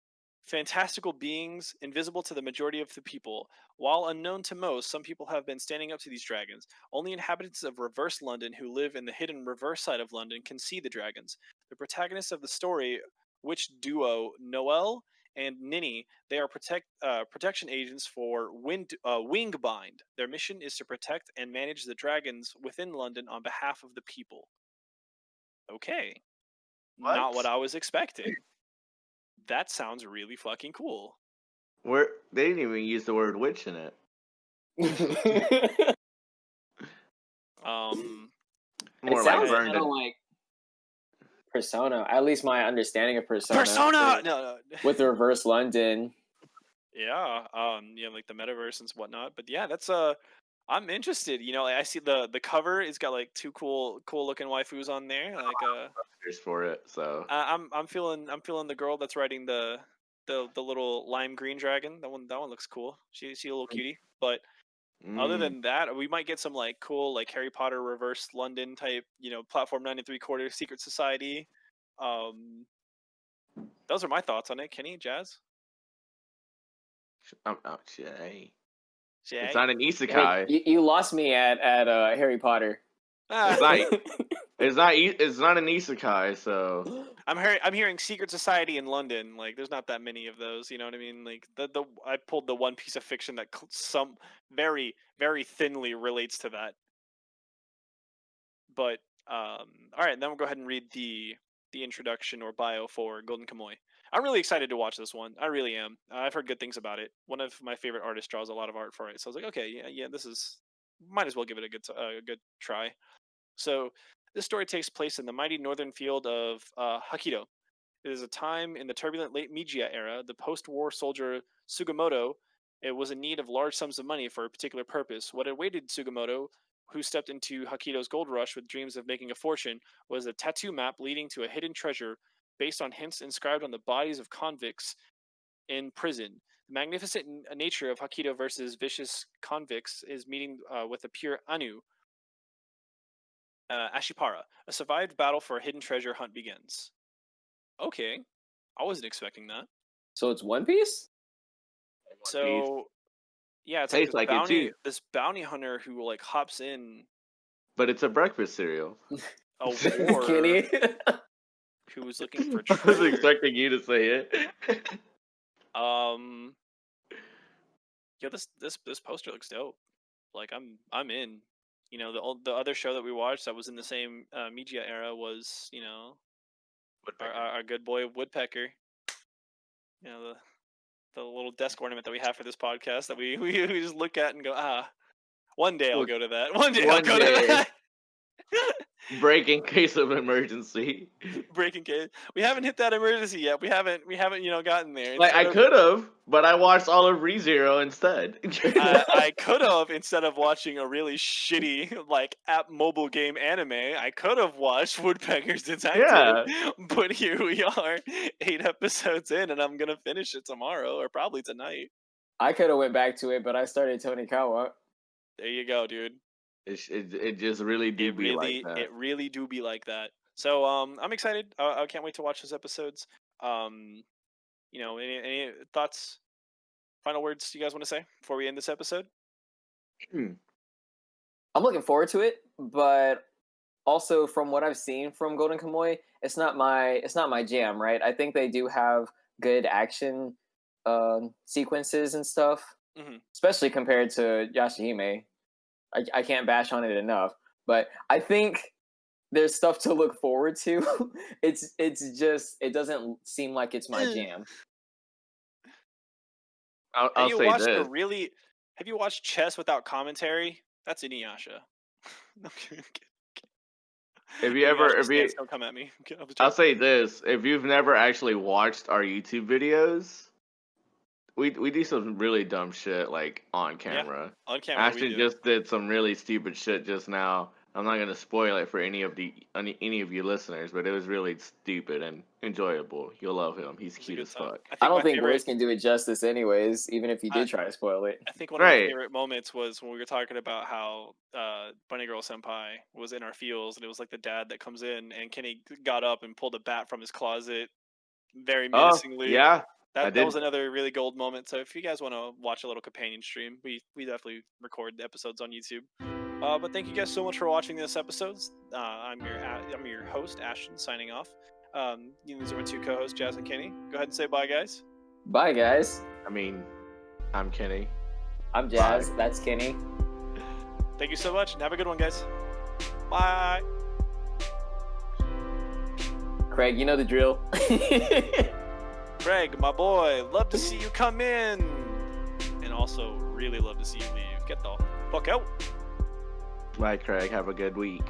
fantastical beings invisible to the majority of the people. While unknown to most, some people have been standing up to these dragons. Only inhabitants of Reverse London who live in the hidden reverse side of London can see the dragons. The protagonists of the story, witch duo Noelle and Ninny, they are protection agents for Wingbind. Their mission is to protect and manage the dragons within London on behalf of the people. Okay. Not what I was expecting. That sounds really fucking cool. They didn't even use the word witch in it. It sounds kind of like Persona. At least my understanding of Persona. No. With Reverse London. Yeah. Like the metaverse and whatnot. But yeah, that's I'm interested. I see the cover. It's got like 2 cool looking waifus on there. Like for it. So I'm feeling the girl that's riding the little lime green dragon. That one looks cool. She's a little cutie. But other than that, we might get some like cool like Harry Potter Reverse London type, platform 9 3/4 secret society. Those are my thoughts on it. Kenny, Jazz. Jay. It's not an isekai. Hey, you lost me at Harry Potter. It's not an isekai. So I'm hearing secret society in London. Like, there's not that many of those. You know what I mean? Like I pulled the one piece of fiction that some very very thinly relates to that. But all right, then we'll go ahead and read the introduction or bio for Golden Kamuy. I'm really excited to watch this one. I really am. I've heard good things about it. One of my favorite artists draws a lot of art for it, so I was like, okay, yeah, this is might as well give it a good try. So this story takes place in the mighty northern field of Hokkaido. It is a time in the turbulent late Meiji era. The post-war soldier Sugimoto was in need of large sums of money for a particular purpose. What awaited Sugimoto, who stepped into Hokkaido's gold rush with dreams of making a fortune, was a tattoo map leading to a hidden treasure based on hints inscribed on the bodies of convicts in prison. The magnificent nature of Hokkaido versus vicious convicts is meeting with a pure Anu. Ashipara. A survived battle for a hidden treasure hunt begins. Okay. I wasn't expecting that. So it's One Piece? So, yeah, it's Tastes like, like it too. this bounty hunter who like hops in. But it's a breakfast cereal. A war. Kenny. Who was looking for I was treasure. expecting you to say it. Yo, this poster looks dope. Like I'm in. You know, the other show that we watched that was in the same media era was, you know, our good boy Woodpecker. You know, the little desk ornament that we have for this podcast that we just look at and go, one day I'll go to that. One day I'll go to that. Break in case of emergency. Break in case. We haven't hit that emergency yet. We haven't gotten there. Like I could have, but I watched all of ReZero instead. I could have, instead of watching a really shitty like app mobile game anime, I could have watched Woodpecker's Detective. Yeah. But here we are, 8 episodes in, and I'm gonna finish it tomorrow or probably tonight. I could have went back to it, but I started Tonikawa. There you go, dude. It just really do be like that. It really do be like that. So I'm excited. I can't wait to watch those episodes. You know, any thoughts, final words you guys want to say before we end this episode? I'm looking forward to it, but also from what I've seen from Golden Kamuy, it's not my jam, right? I think they do have good action sequences and stuff, especially compared to Yashahime. I can't bash on it enough, but I think there's stuff to look forward to. It's just, it doesn't seem like it's my jam. I'll say this. Have you watched Chess Without Commentary? That's InuYasha. Don't come at me. I'll say this: if you've never actually watched our YouTube videos, we do some really dumb shit like on camera. Yeah, on camera. Ashten just did some really stupid shit just now. I'm not gonna spoil it for any of you listeners, but it was really stupid and enjoyable. You'll love him. He's cute as fuck. I don't think words can do it justice, anyways. Even if you did try to spoil it. I think one of my favorite moments was when we were talking about how Bunny Girl Senpai was in our fields, and it was like the dad that comes in, and Kenny got up and pulled a bat from his closet, very menacingly. Yeah. That was another really gold moment. So if you guys want to watch a little companion stream, we definitely record the episodes on YouTube. But thank you guys so much for watching this episodes. I'm your host, Ashten, signing off. These are my 2 co-hosts, Jaz and Kenny. Go ahead and say bye, guys. Bye, guys. I'm Kenny. I'm Jaz. Bye. That's Kenny. Thank you so much, and have a good one, guys. Bye. Craig, you know the drill. Craig, my boy, love to see you come in. And also, really love to see you leave. Get the fuck out. Bye, Craig. Have a good week.